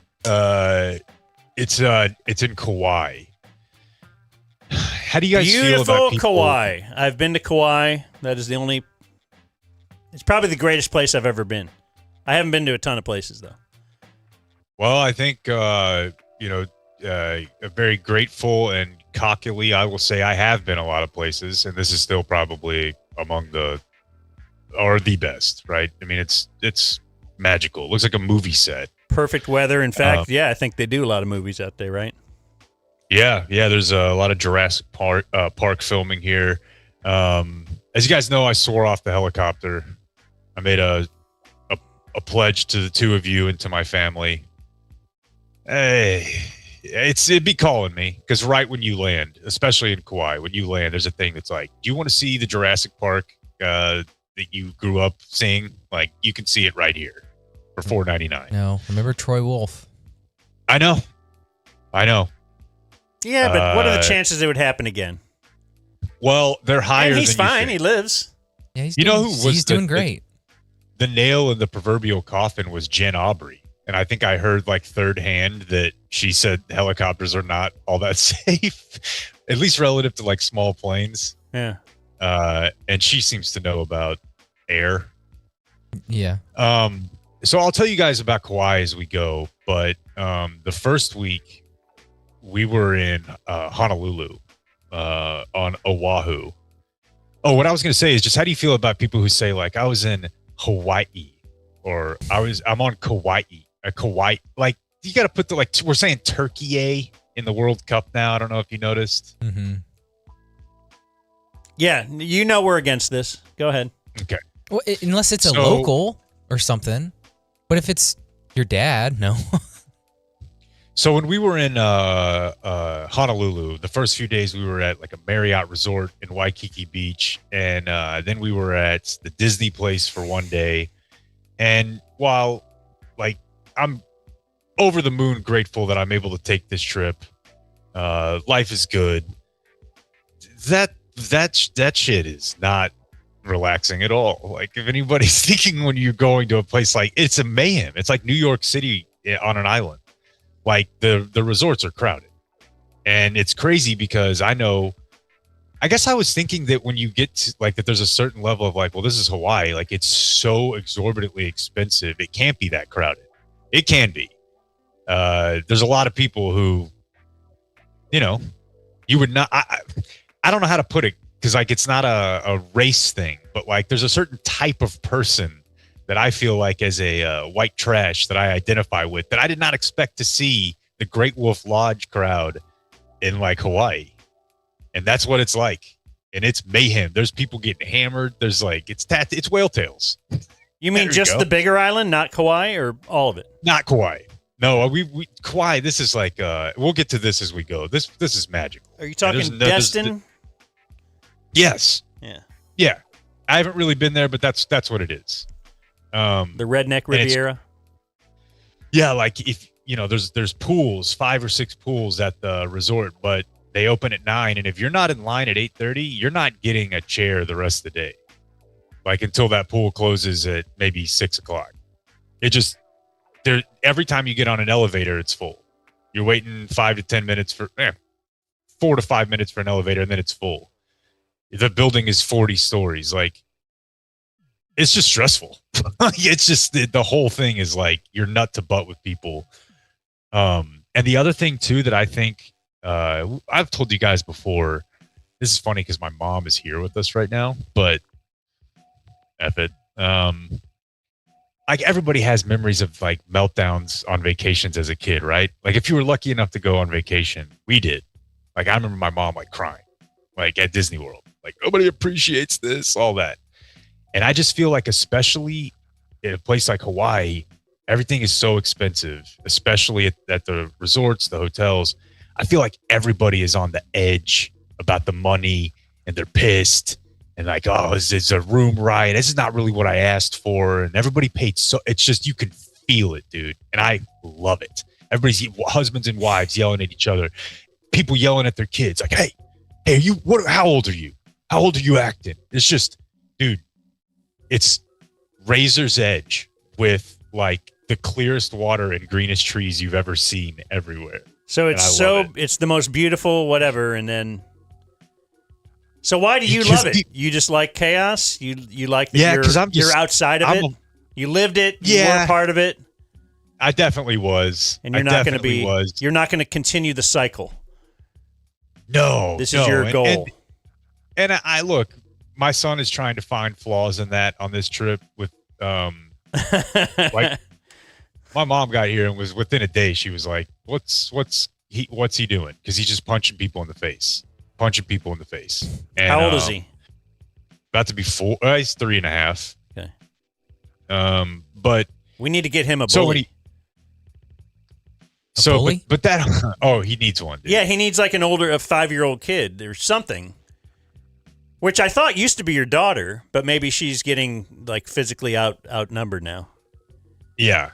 It's in Kauai. How do you guys feel about people?
Kauai. I've been to Kauai. That is it's probably the greatest place I've ever been. I haven't been to a ton of places though.
Well, I think very grateful and cockily, I will say I have been a lot of places, and this is still probably among the best, right? I mean, it's magical. It looks like a movie set.
Perfect weather. In fact, I think they do a lot of movies out there, right?
Yeah. There's a lot of Jurassic Park filming here. As you guys know, I swore off the helicopter. I made a pledge to the two of you and to my family. Hey, it'd be calling me because right when you land, especially in Kauai, when you land, there's a thing that's like, do you want to see the Jurassic Park that you grew up seeing? Like, you can see it right here for $4.99.
No, remember Troy Wolf?
I know.
Yeah, but what are the chances it would happen again?
Well, they're higher.
And he's
than
fine.
You
He lives.
Yeah, he's
doing
great.
The nail in the proverbial coffin was Jen Aubrey. And I think I heard like third hand that she said helicopters are not all that safe, at least relative to like small planes.
Yeah.
And she seems to know about air.
Yeah.
So I'll tell you guys about Kauai as we go. But the first week we were in Honolulu on Oahu. Oh, what I was going to say is just how do you feel about people who say like I was in Hawaii or I'm on Kauai? Kauai, like you got to put we're saying Turkey in the World Cup now. I don't know if you noticed.
Mm-hmm.
Yeah, we're against this. Go ahead.
Okay.
Well, unless it's a local or something. But if it's your dad, no.
So when we were in Honolulu, the first few days we were at like a Marriott resort in Waikiki Beach, and then we were at the Disney place for one day. And while like I'm over the moon grateful that I'm able to take this trip, life is good. That shit is not relaxing at all. Like if anybody's thinking when you're going to a place like it's a mayhem. It's like New York City on an island. Like the resorts are crowded, and it's crazy because I guess I was thinking that when you get to like that, there's a certain level of like, well, this is Hawaii. Like it's so exorbitantly expensive. It can't be that crowded. It can be. There's a lot of people who, you would not, I don't know how to put it. Cause like, it's not a race thing, but like there's a certain type of person that I feel like as a white trash that I identify with that I did not expect to see the Great Wolf Lodge crowd in like Hawaii. And that's what it's like. And it's mayhem. There's people getting hammered. There's like, it's whale tails.
You mean just the bigger island, not Kauai, or all of it?
Not Kauai. No, we Kauai, this is like, we'll get to this as we go. This is magical.
Are you talking Destin?
Yes.
Yeah.
Yeah. I haven't really been there, but that's what it is.
The Redneck Riviera.
Yeah, like if there's pools, 5 or 6 pools at the resort, but they open at 9. And if you're not in line at 8:30, you're not getting a chair the rest of the day. Like until that pool closes at maybe 6 o'clock. It just, every time you get on an elevator, it's full. You're waiting 5 to 10 minutes 4 to 5 minutes for an elevator, and then it's full. The building is 40 stories. Like, it's just stressful. It's just the whole thing is like you're nut to butt with people. And the other thing too that I think I've told you guys before. This is funny because my mom is here with us right now, but F it. Like everybody has memories of like meltdowns on vacations as a kid, right? Like if you were lucky enough to go on vacation, we did. Like I remember my mom like crying, like at Disney World, like nobody appreciates this, all that. And I just feel like, especially in a place like Hawaii, everything is so expensive, especially at the resorts, the hotels. I feel like everybody is on the edge about the money and they're pissed and like, oh, is a room right? This is not really what I asked for. And everybody paid so, it's just, you can feel it, dude. And I love it. Everybody's husbands and wives yelling at each other. People yelling at their kids like, hey, how old are you? How old are you acting? It's just, dude, it's razor's edge with like the clearest water and greenest trees you've ever seen everywhere.
So it's the most beautiful whatever. And then, so why do you love it? You just like chaos? You like that you're outside of it? You lived it? You were a part of it?
I definitely was.
And you're not going to continue the cycle.
No.
This is your goal.
And I look, my son is trying to find flaws in that on this trip with like my mom got here and was within a day she was like, what's he doing? Because he's just punching people in the face. And,
how old is he?
About to be 4. He's 3.5.
Okay.
But
we need to get him a bully.
Bully?
But that he needs one, dude.
Yeah, he needs like a 5-year-old kid or something. Which I thought used to be your daughter, but maybe she's getting like physically outnumbered now.
Yeah.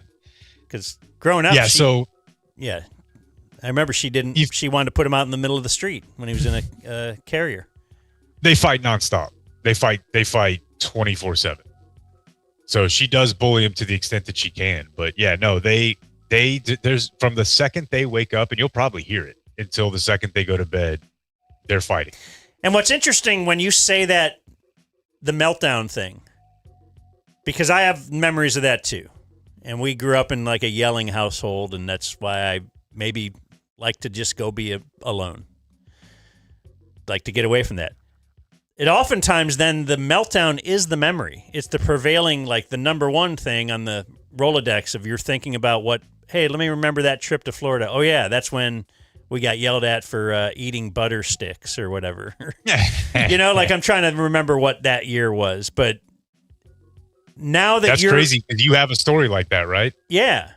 Because growing up, I remember she wanted to put him out in the middle of the street when he was in a carrier.
They fight nonstop. They fight 24/7. So she does bully him to the extent that she can. But yeah, no, there's from the second they wake up, and you'll probably hear it until the second they go to bed, they're fighting.
And what's interesting when you say that, the meltdown thing, because I have memories of that too. And we grew up in like a yelling household, and that's why I maybe like to just go be alone. Like to get away from that. It oftentimes then the meltdown is the memory. It's the prevailing, like the number one thing on the Rolodex of you're thinking about hey, let me remember that trip to Florida. Oh yeah, that's when we got yelled at for eating butter sticks or whatever. Like I'm trying to remember what that year was. But now that's
crazy because you have a story like that, right?
Yeah.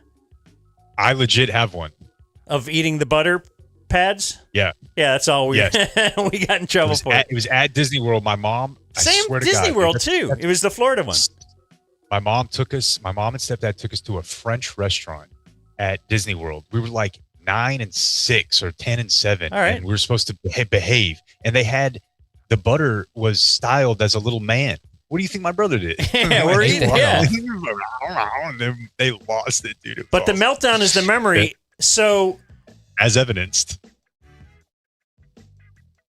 I legit have one.
Of eating the butter pads?
Yeah.
Yeah, that's all we got in trouble for.
It was at Disney World. My mom.
Same Disney World, too. It was the Florida one.
My mom and stepdad took us to a French restaurant at Disney World. We were like 9 and 6 or 10 and 7.
All right.
And we were supposed to behave. And the butter was styled as a little man. What do you think my brother did?
Yeah, we're eating. Yeah.
And then they lost it, dude.
But the meltdown is the memory. So,
as evidenced,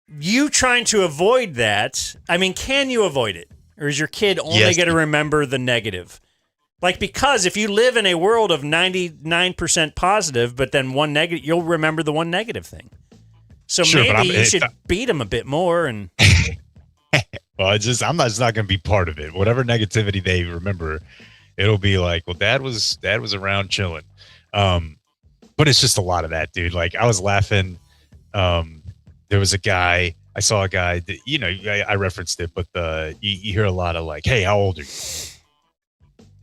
you trying to avoid that. I mean, can you avoid it? Or is your kid only going to remember the negative? Like, because if you live in a world of 99% positive, but then one negative, you'll remember the one negative thing. So maybe you should beat them a bit more. And
well, I'm just not going to be part of it. Whatever negativity they remember, it'll be like, well, dad was around chilling. But it's just a lot of that, dude. Like I was laughing. There was I saw a guy that, I referenced it, but you hear a lot of like, hey, how old are you?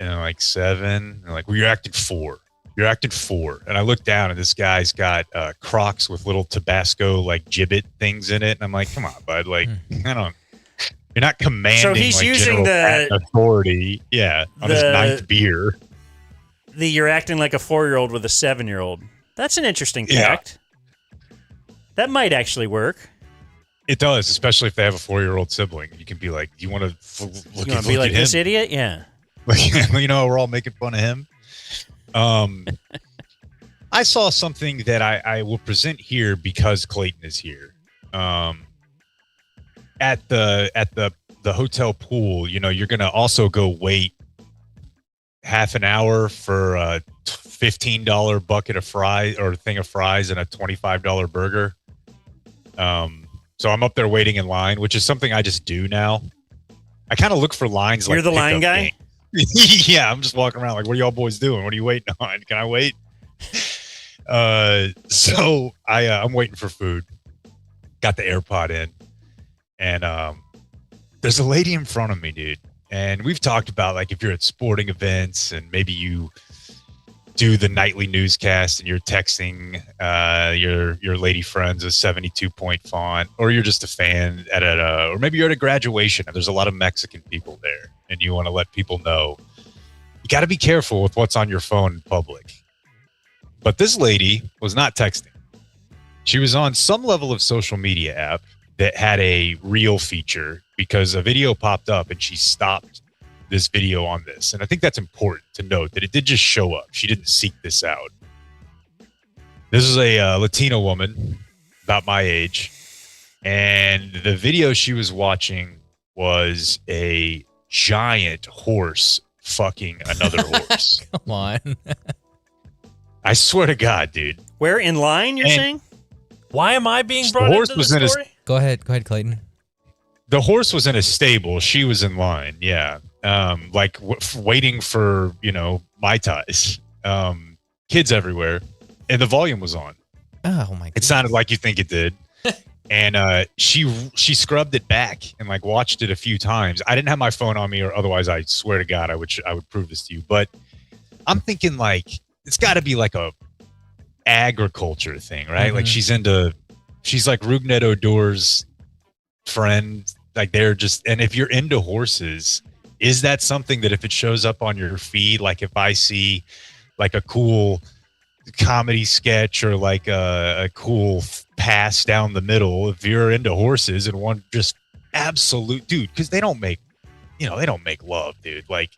And I'm like 7. And like, well, you're acting 4. You're acting 4. And I look down and this guy's got Crocs with little Tabasco like gibbet things in it. And I'm like, come on, bud. Like, you're not commanding.
So he's
like,
using
the authority. Yeah. On his 9th beer.
you're acting like a 4-year-old with a 7-year-old. That's an interesting
Yeah.
fact. That might actually work.
It does, especially if they have a 4-year-old sibling. You can be like, "Do you want to look,
You want
look
to be like
at him?
this idiot? Yeah.
You know, we're all making fun of him." I saw something that I will present here because Clayton is here. At the hotel pool, you know, you're gonna also go wait half an hour for a $15 bucket of fries or thing of fries and a $25 burger. So I'm up there waiting in line, which is something I just do now. I kind of look for lines.
You're
like
the line
pickup
guy?
games. Yeah, I'm just walking around like, what are y'all boys doing? What are you waiting on? Can I wait? So I'm waiting for food. Got the AirPod in, and there's a lady in front of me, dude. And we've talked about, like, if you're at sporting events and maybe you do the nightly newscast and you're texting your lady friends a 72-point font, or you're just a fan or maybe you're at a graduation and there's a lot of Mexican people there and you want to let people know. You got to be careful with what's on your phone in public. But this lady was not texting. She was on some level of social media app that had a reel feature because a video popped up and she stopped this video on this. And I think that's important to note that it did just show up. She didn't seek this out. This is a Latino woman about my age. And the video she was watching was a giant horse fucking another horse.
Come on.
I swear to God, dude.
Where in line, you're
And-
saying?
Why am I being
The
brought
horse
into
was
the
in his-
story?
Go ahead, Clayton.
The horse was in a stable. She was in line. Yeah. Like waiting for, Mai Tais. Kids everywhere. And the volume was on.
Oh my god.
It sounded like you think it did. And she scrubbed it back and like watched it a few times. I didn't have my phone on me, or otherwise I swear to God I would prove this to you. But I'm thinking like it's got to be like a agriculture thing, right?
Mm-hmm.
Like she's like Rugnet Odor's friend. Like they're just, and if you're into horses, is that something that if it shows up on your feed, like if I see like a cool comedy sketch or like a cool pass down the middle, if you're into horses and one just absolute dude, because they don't make love, dude. Like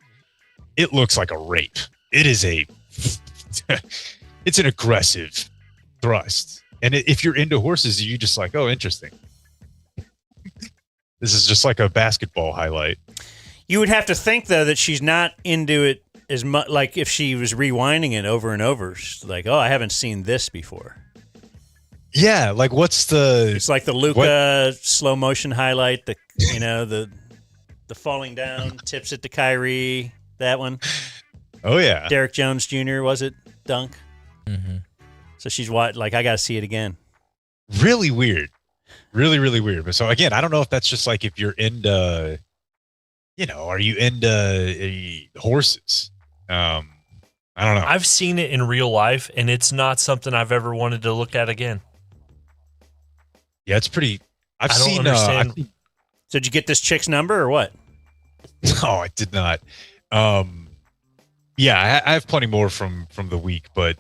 it looks like a rape. It is it's an aggressive thrust. And if you're into horses, you just like, oh, interesting. This is just like a basketball highlight.
You would have to think, though, that she's not into it as much. Like if she was rewinding it over and over, she's like, oh, I haven't seen this before.
Yeah, like what's the?
It's like the Luka slow motion highlight. The falling down, tips it to Kyrie. That one.
Oh yeah,
Derek Jones Jr. was it dunk?
Mm-hmm.
So she's like, I got to see it again.
really weird, really really weird. But so again, I don't know if that's just like if you're into, are you into horses? I don't know.
I've seen it in real life, and it's not something I've ever wanted to look at again.
Yeah, it's pretty.
I don't understand.
So did you get this chick's number or what?
No, I did not. Yeah, I have plenty more from the week, but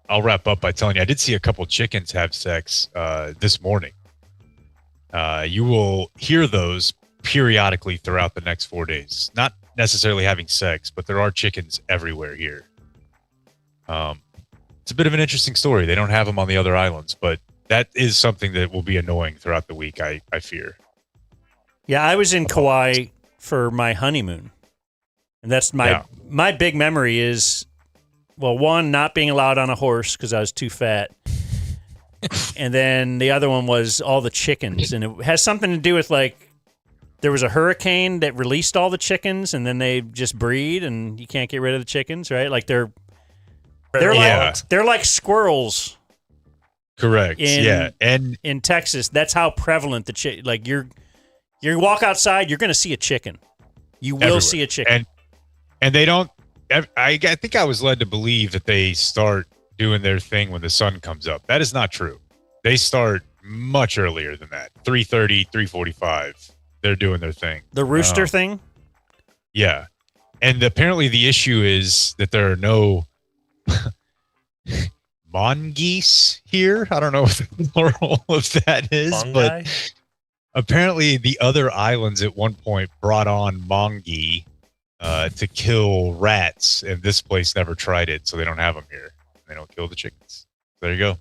I'll wrap up by telling you I did see a couple chickens have sex this morning. You will hear those periodically throughout the next 4 days. Not necessarily having sex, but there are chickens everywhere here. It's a bit of an interesting story. They don't have them on the other islands, but that is something that will be annoying throughout the week, I fear.
Yeah, I was in Kauai for my honeymoon. And that's my big memory is, well, one, not being allowed on a horse because I was too fat. And then the other one was all the chickens. And it has something to do with, like, there was a hurricane that released all the chickens, and then they just breed, and you can't get rid of the chickens, right? Like they're like squirrels.
Correct. And
in Texas, that's how prevalent the like you walk outside, you're going to see a chicken. You will
everywhere.
see a chicken.
And they don't. I think I was led to believe that they start doing their thing when the sun comes up. That is not true. They start much earlier than that. 3:30, 3:45. They're doing their thing.
The rooster thing?
Yeah. And apparently the issue is that there are no mongoose here. I don't know what the plural of that is,
Fungi?
but apparently the other islands at one point brought on mongi to kill rats, and this place never tried it, so they don't have them here. They don't kill the chickens. There you go. So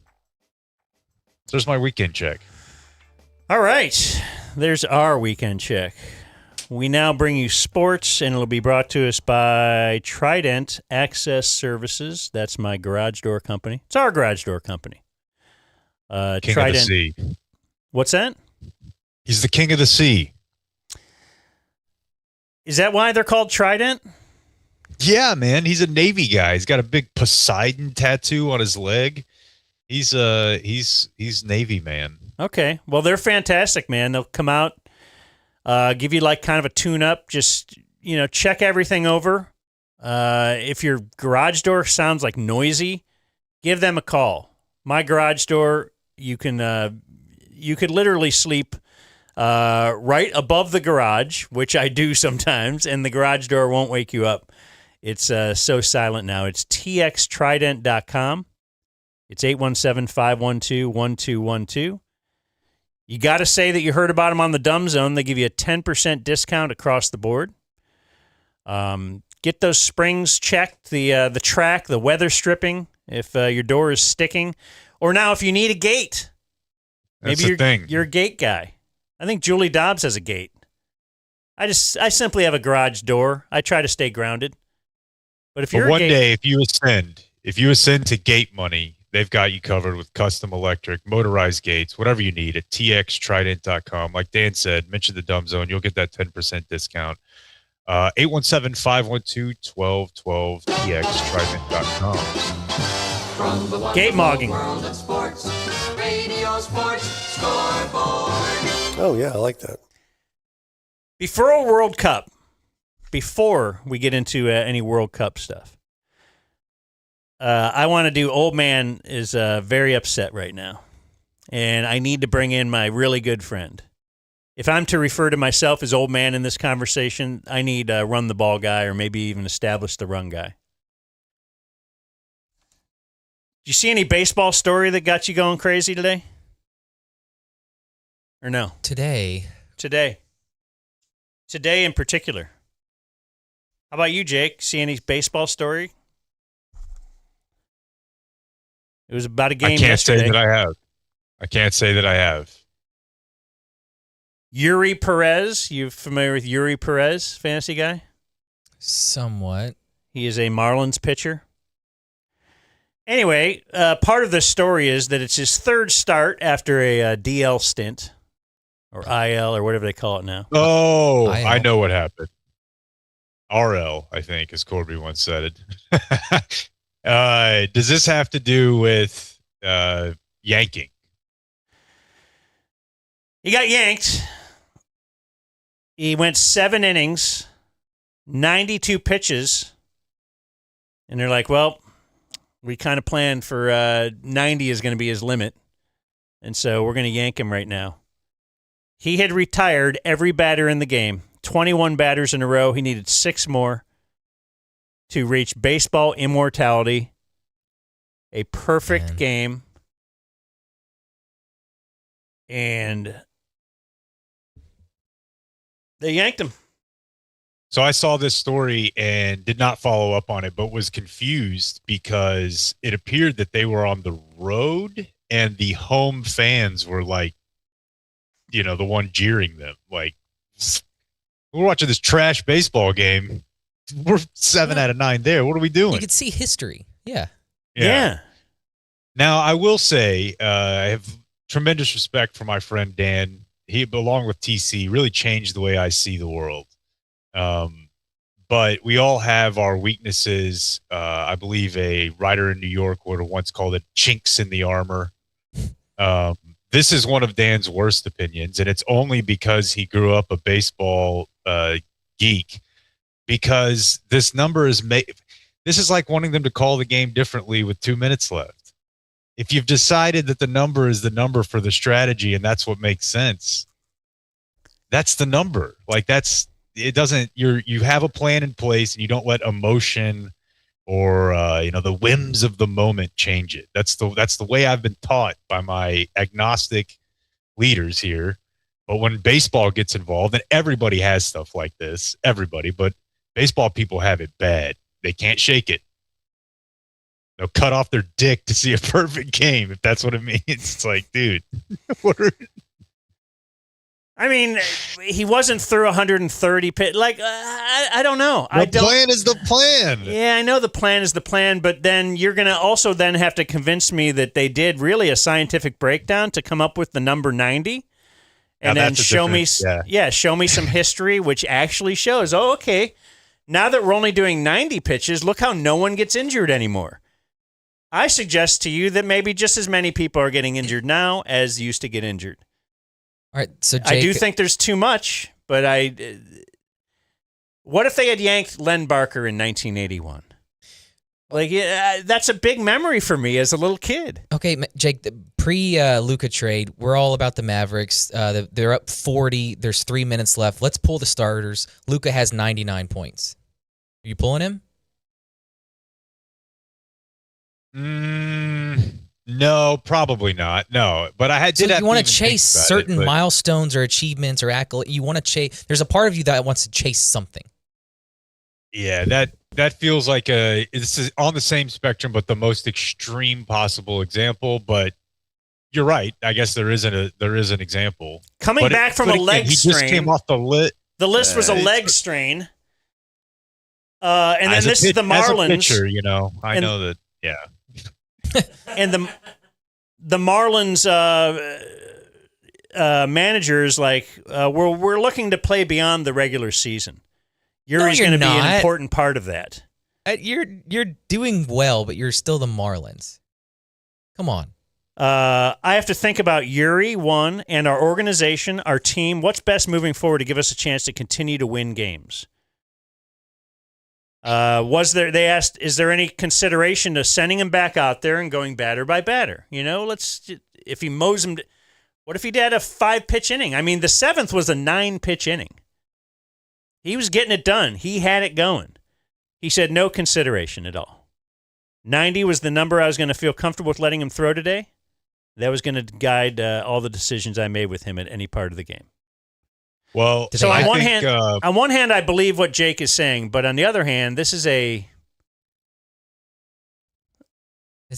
there's my weekend check.
All right. There's our weekend check. We now bring you sports, and it'll be brought to us by Trident Access Services. That's my garage door company. It's our garage door company.
King
Trident.
of the sea.
What's that?
He's the king of the sea.
Is that why they're called Trident?
Yeah, man. He's a Navy guy. He's got a big Poseidon tattoo on his leg. He's Navy, man.
Okay. Well, they're fantastic, man. They'll come out, give you like kind of a tune-up, just, check everything over. If your garage door sounds like noisy, give them a call. My garage door, you could literally sleep right above the garage, which I do sometimes, and the garage door won't wake you up. It's so silent now. It's txtrident.com. It's 817-512-1212. You got to say that you heard about them on the Dumb Zone. They give you a 10% discount across the board. Get those springs checked, the track, the weather stripping, if your door is sticking. Or now if you need a gate.
That's
Maybe
the thing.
you're a gate guy. I think Julie Dobbs has a gate. I simply have a garage door. I try to stay grounded. But if you're
one day, if you ascend to gate money, they've got you covered with custom electric, motorized gates, whatever you need at txtrident.com. Like Dan said, mention the Dumb Zone. You'll get that 10% discount. 817-512-1212, txtrident.com.
Gate mogging.
Oh, yeah, I like that.
Before World Cup, before we get into any World Cup stuff, I want to do Old Man is very upset right now, and I need to bring in my really good friend. If I'm to refer to myself as Old Man in this conversation, I need Run the Ball guy or maybe even Establish the Run guy. Did you see any baseball story that got you going crazy today? Or no?
Today
in particular. How about you, Jake? See any baseball story? It was about a game yesterday.
I can't say that I have.
Eury Perez. You familiar with Eury Perez, fantasy guy?
Somewhat.
He is a Marlins pitcher. Anyway, part of the story is that it's his third start after a DL stint, or IL, or whatever they call it now.
Oh,
IL.
I know what happened. RL, I think, as Corby once said it. Does this have to do with yanking?
He got yanked. He went 7 innings, 92 pitches, and they're like, well, we kind of planned for 90 is going to be his limit, and so we're going to yank him right now. He had retired every batter in the game, 21 batters in a row. He needed 6 more to reach baseball immortality, a perfect game, and they yanked him.
So I saw this story and did not follow up on it, but was confused because it appeared that they were on the road and the home fans were like, the one jeering them. Like, we're watching this trash baseball game. We're 7 out of 9 there. What are we doing?
You could see history. Yeah.
Now, I will say I have tremendous respect for my friend Dan. He, along with TC, really changed the way I see the world. But we all have our weaknesses. I believe a writer in New York would have once called it chinks in the armor. This is one of Dan's worst opinions, and it's only because he grew up a baseball geek. Because this number is this is like wanting them to call the game differently with 2 minutes left. If you've decided that the number is the number for the strategy and that's what makes sense, that's the number. Like you have a plan in place and you don't let emotion or the whims of the moment change it. That's the way I've been taught by my agnostic leaders here. But when baseball gets involved, and everybody has stuff like this, everybody, but baseball people have it bad. They can't shake it. They'll cut off their dick to see a perfect game, if that's what it means. It's like, dude,
I mean, he wasn't through 130 pitch. Like, I don't know.
The plan is the plan.
Yeah, I know the plan is the plan, but then you're going to also then have to convince me that they did really a scientific breakdown to come up with the number 90. And
Now
then
that's a
show me,
different-
show me some history, which actually shows, oh, okay, now that we're only doing 90 pitches, look how no one gets injured anymore. I suggest to you that maybe just as many people are getting injured now as used to get injured.
All right, so Jake,
I do think there's too much, but what if they had yanked Len Barker in 1981? Like, that's a big memory for me as a little kid.
Okay, Jake, the pre-Luka trade, we're all about the Mavericks. They're up 40. There's 3 minutes left. Let's pull the starters. Luka has 99 points. Are you pulling him?
No, probably not. No, but I did.
So
have
you want
to
to
even think
chase
about
certain
it, but-
milestones or achievements or accolades. You want to chase. There's a part of you that wants to chase something.
Yeah, that feels like this is on the same spectrum, but the most extreme possible example. But you're right. I guess there is an example.
Coming back from a leg
he
strain.
just came off the lit.
The list was a leg strain. And then this is the Marlins.
As a pitcher, I know that. Yeah.
And the Marlins managers we're looking to play beyond the regular season. Eury's going to be an important part of that.
You're doing well, but you're still the Marlins. Come on.
I have to think about Eury, one, and our organization, our team. What's best moving forward to give us a chance to continue to win games? They asked, is there any consideration to sending him back out there and going batter by batter? If he mows him, what if he had a 5-pitch inning? I mean, the 7th was a 9-pitch inning. He was getting it done. He had it going. He said no consideration at all. 90 was the number I was going to feel comfortable with letting him throw today. That was going to guide all the decisions I made with him at any part of the game.
Well,
so on one hand, I believe what Jake is saying, but on the other hand, this is
it's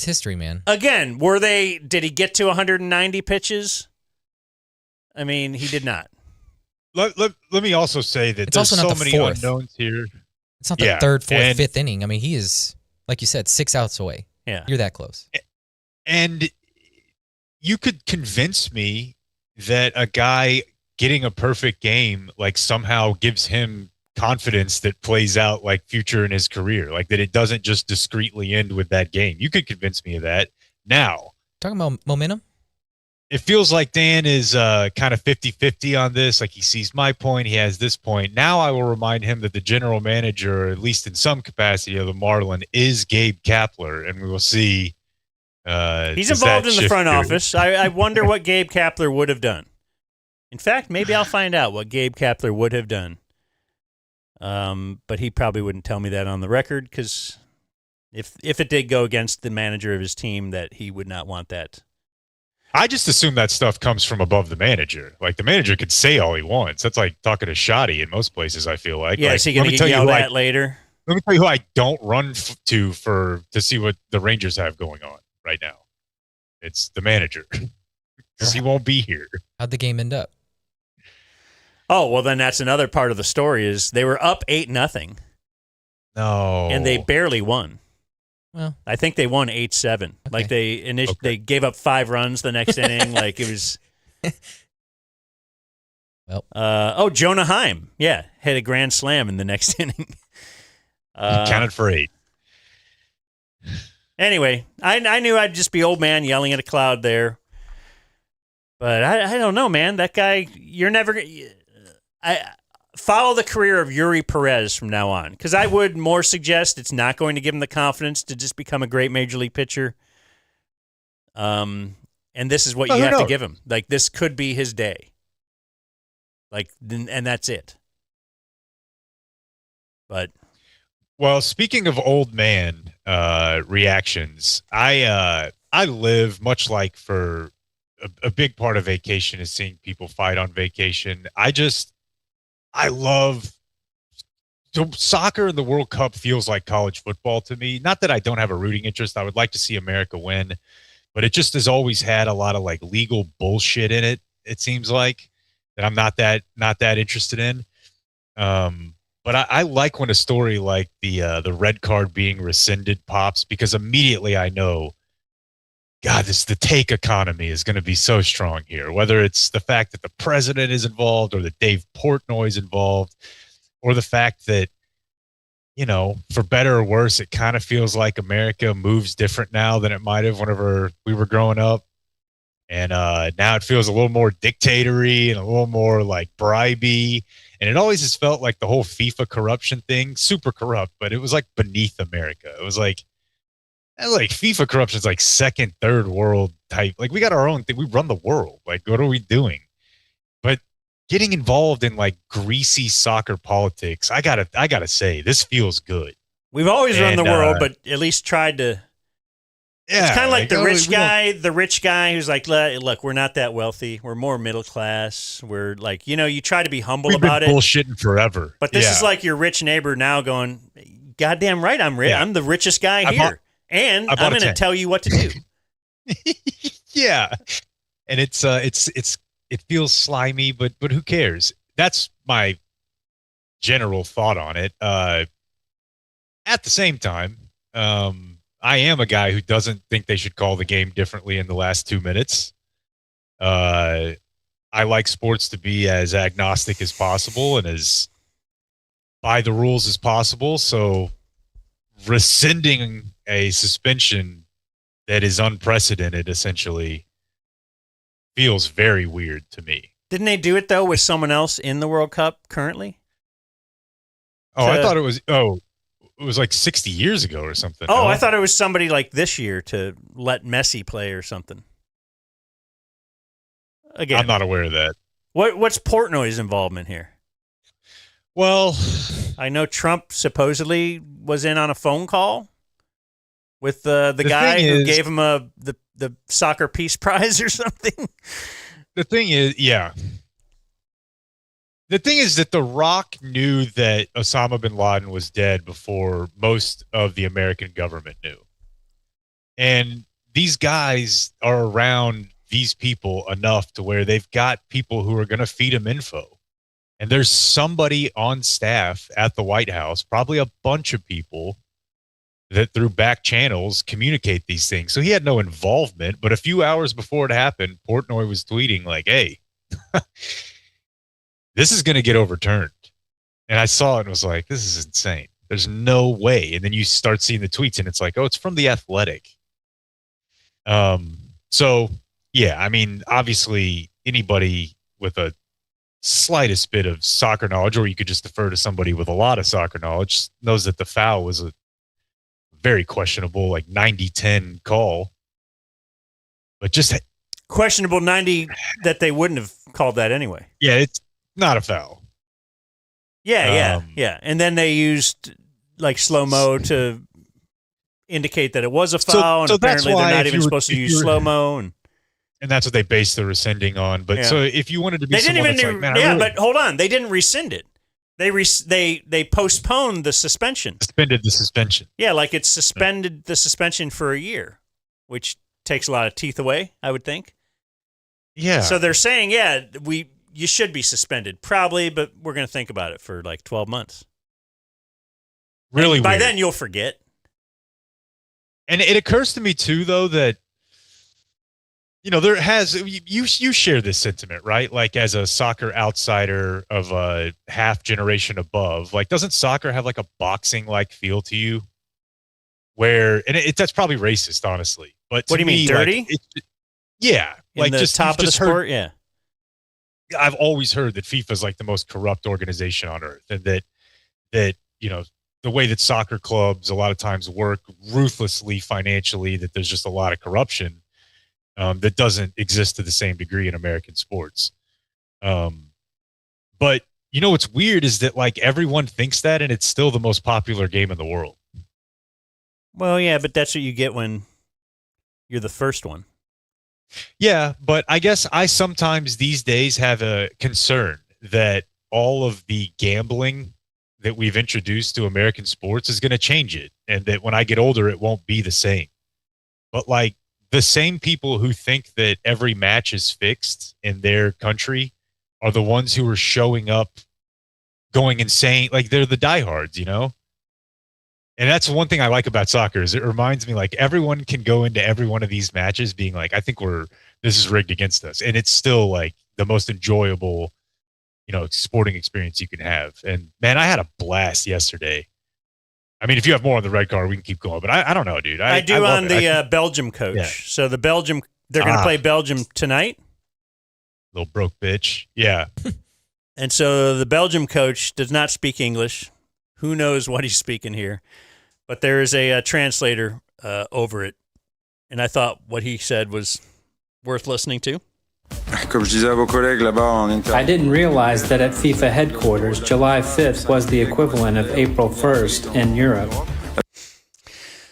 history, man.
Again, did he get to 190 pitches? I mean, he did not.
Let me also say that
It's
there's
also not
so
the
many
fourth.
unknowns here.
It's not the third, fourth, fifth inning. I mean, he is, like you said, 6 outs away.
Yeah.
You're that close.
And you could convince me that a guy getting a perfect game somehow gives him confidence that plays out future in his career, that it doesn't just discreetly end with that game. You could convince me of that. Now,
talking about momentum,
it feels like Dan is kind of 50-50 on this. He sees my point, he has this point. Now I will remind him that the general manager, at least in some capacity of the Marlin, is Gabe Kapler, and we will see.
He's involved in the front office. I wonder what Gabe Kapler would have done. In fact, maybe I'll find out what Gabe Kapler would have done. But he probably wouldn't tell me that on the record, because if it did go against the manager of his team, that he would not want that.
I just assume that stuff comes from above the manager. The manager could say all he wants. That's like talking to Shoddy in most places, I feel like.
Yeah, is he going to get yelled at later?
Let me tell you who I don't run to see what the Rangers have going on right now. It's the manager. Because he won't be here.
How'd the game end up?
Oh, well, then that's another part of the story is they were up 8-0.
No.
And they barely won.
Well,
I think they won 8-7.
Okay.
They gave up 5 runs the next inning. It was.
Well.
Jonah Heim. Yeah, hit a grand slam in the next inning.
He counted for 8.
Anyway, I knew I'd just be old man yelling at a cloud there. But I don't know, man. That guy, you're never. I follow the career of Eury Perez from now on, because I would more suggest it's not going to give him the confidence to just become a great major league pitcher. And this is what you have to give him. This could be his day. And that's it. But
well, speaking of old man, reactions. I live much like for a big part of vacation is seeing people fight on vacation. I love so soccer and the World Cup feels like college football to me. Not that I don't have a rooting interest. I would like to see America win, but it just has always had a lot of like legal bullshit in it. It seems like that I'm not that interested in. But I like when a story like the red card being rescinded pops because immediately I know, God, the take economy is going to be so strong here. Whether it's the fact that the president is involved or that Dave Portnoy is involved or the fact that, for better or worse, it kind of feels like America moves different now than it might have whenever we were growing up. And now it feels a little more dictatory and a little more like bribey. And it always has felt like the whole FIFA corruption thing, super corrupt, but it was like beneath America. It was like FIFA corruption is like second, third world type. Like we got our own thing. We run the world. Like what are we doing? But getting involved in like greasy soccer politics, I gotta say, this feels good.
We've always run the world, but at least tried to.
Yeah,
it's kind of like the rich guy who's like, look, we're not that wealthy. We're more middle class. We're like, you try to be humble about it.
Bullshitting forever.
But this is like your rich neighbor now going, goddamn right, I'm rich. Yeah. I'm the richest guy here. And I'm going to tell you what to do.
Yeah. And it feels slimy, but who cares? That's my general thought on it. At the same time, I am a guy who doesn't think they should call the game differently in the last 2 minutes. I like sports to be as agnostic as possible and as by the rules as possible. So rescinding a suspension that is unprecedented essentially feels very weird to me.
Didn't they do it, though, with someone else in the World Cup currently?
I thought it was like 60 years ago or something.
Oh, no? I thought it was somebody like this year to let Messi play or something. Again,
I'm not aware of that.
What's Portnoy's involvement here?
Well,
I know Trump supposedly was in on a phone call with the guy who gave him the soccer peace prize or something.
The thing is, yeah. The thing is that The Rock knew that Osama bin Laden was dead before most of the American government knew. And these guys are around these people enough to where they've got people who are going to feed them info. And there's somebody on staff at the White House, probably a bunch of people that through back channels communicate these things. So he had no involvement, but a few hours before it happened, Portnoy was tweeting like, hey, this is going to get overturned. And I saw it and was like, this is insane. There's no way. And then you start seeing the tweets and it's like, oh, it's from The Athletic. So, yeah, I mean, obviously anybody with a slightest bit of soccer knowledge, or you could just defer to somebody with a lot of soccer knowledge, knows that the foul was a very questionable, like 90-10 call. But just
questionable 90 that they wouldn't have called that anyway.
Yeah, it's not a foul.
Yeah. And then they used like slow-mo to indicate that it was a foul, and apparently they're not even supposed to use slow-mo.
And that's what they based the rescinding on. But so if you wanted to be
but hold on. They didn't rescind it. They postponed the suspension.
Suspended the suspension.
Yeah, like it suspended the suspension for a year, which takes a lot of teeth away, I would think.
Yeah.
So they're saying, you should be suspended, probably, but we're going to think about it for like 12 months.
Really
and by
weird.
then you'll forget.
And it occurs to me too, though, that there has you share this sentiment, right? Like as a soccer outsider of a half generation above, like doesn't soccer have like a boxing like feel to you? Where that's probably racist, honestly. But
what do you mean, dirty?
Like, yeah,
in like the just top of the sport. Yeah,
I've always heard that FIFA is like the most corrupt organization on earth, and that the way that soccer clubs a lot of times work ruthlessly financially, that there's just a lot of corruption. That doesn't exist to the same degree in American sports. But what's weird is that like everyone thinks that, and it's still the most popular game in the world.
Well, yeah, but that's what you get when you're the first one.
Yeah, but I guess I sometimes these days have a concern that all of the gambling that we've introduced to American sports is going to change it, and that when I get older, it won't be the same. But like the same people who think that every match is fixed in their country are the ones who are showing up going insane. Like they're the diehards, you know? And that's one thing I like about soccer is it reminds me like everyone can go into every one of these matches being like, I think this is rigged against us. And it's still like the most enjoyable, sporting experience you can have. And man, I had a blast yesterday. I mean, if you have more on the red card, we can keep going. But I don't know, dude.
I do on the Belgium coach. Yeah. So the Belgium, they're going to play Belgium tonight.
Little broke bitch. Yeah.
And so the Belgium coach does not speak English. Who knows what he's speaking here? But there is a translator over it. And I thought what he said was worth listening to.
I didn't realize that at FIFA headquarters, July 5th was the equivalent of April 1st in Europe.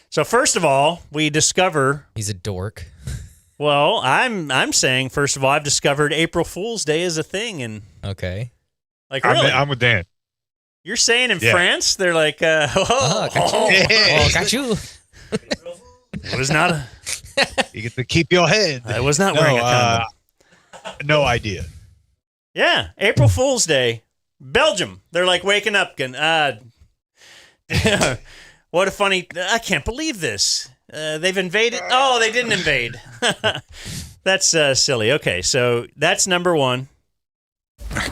So first of all, we discover...
He's a dork.
Well, I'm saying, first of all, I've discovered April Fool's Day is a thing. And
okay.
Like, really?
I'm with Dan.
You're saying in France, they're like, got you. It was not a...
You get to keep your head.
I was not wearing a condom.
No idea.
Yeah, April Fool's Day. Belgium. They're like waking up again. What a funny... I can't believe this. They've invaded... Oh, they didn't invade. That's silly. Okay, so that's number one.
I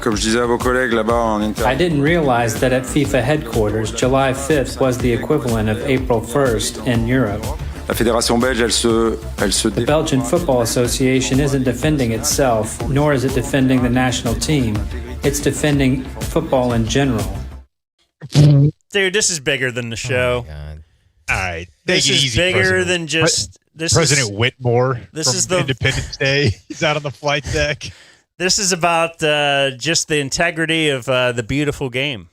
didn't realize that at FIFA headquarters, July 5th was the equivalent of April 1st in Europe. The Belgian Football Association isn't defending itself, nor is it defending the national team. It's defending football in general.
Dude, this is bigger than the show.
Oh my God.
All right.
This is bigger than just...
President Whitmore
this
from
is the
Independence Day. He's out on the flight deck.
This is about just the integrity of the beautiful game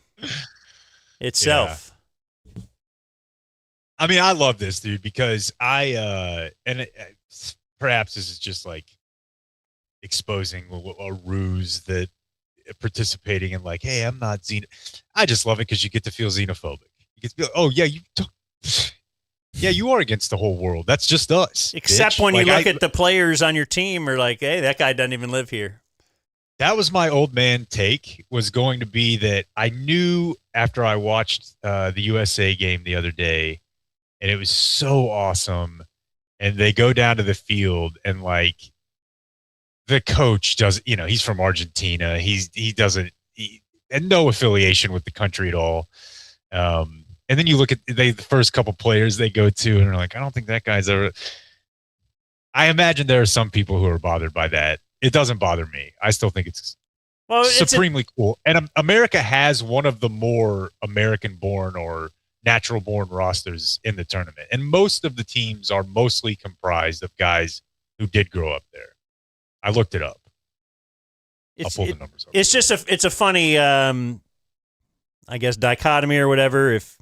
itself.
Yeah. I mean, I love this, dude, because perhaps this is just like exposing a ruse that participating in like, hey, I'm not I just love it because you get to feel xenophobic. You get to be like, oh, yeah, you are against the whole world. That's just us.
Except
bitch.
when you look at the players on your team are like, hey, that guy doesn't even live here.
That was my old man take, was going to be that I knew after I watched the USA game the other day, and it was so awesome, and they go down to the field, and like the coach does, he's from Argentina. And no affiliation with the country at all. And then you look at the first couple players they go to, and they're like, I don't think that guy's ever. I imagine there are some people who are bothered by that. It doesn't bother me. I still think it's supremely cool. And America has one of the more American-born or natural-born rosters in the tournament. And most of the teams are mostly comprised of guys who did grow up there. I looked it up. I'll pull the numbers up.
It's just it's a funny, I guess, dichotomy or whatever. If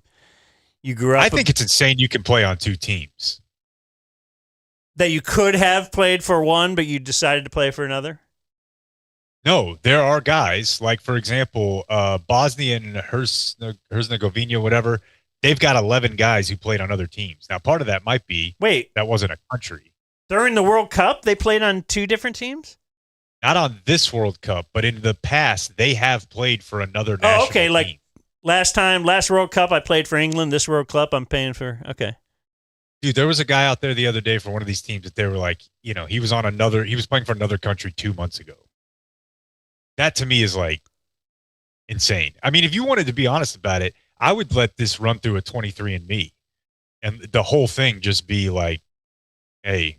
you grew up...
I think it's insane you can play on two teams.
That you could have played for one, but you decided to play for another?
No, there are guys, like, for example, Bosnia and Herzegovina, whatever, they've got 11 guys who played on other teams. Now, part of that might be that wasn't a country.
During the World Cup, they played on two different teams?
Not on this World Cup, but in the past, they have played for another national team.
Like last World Cup, I played for England. This World Cup, I'm paying for, okay.
Dude, there was a guy out there the other day for one of these teams that they were like, he was playing for another country 2 months ago. That to me is like insane. I mean, if you wanted to be honest about it, I would let this run through a 23andMe and the whole thing just be like, hey,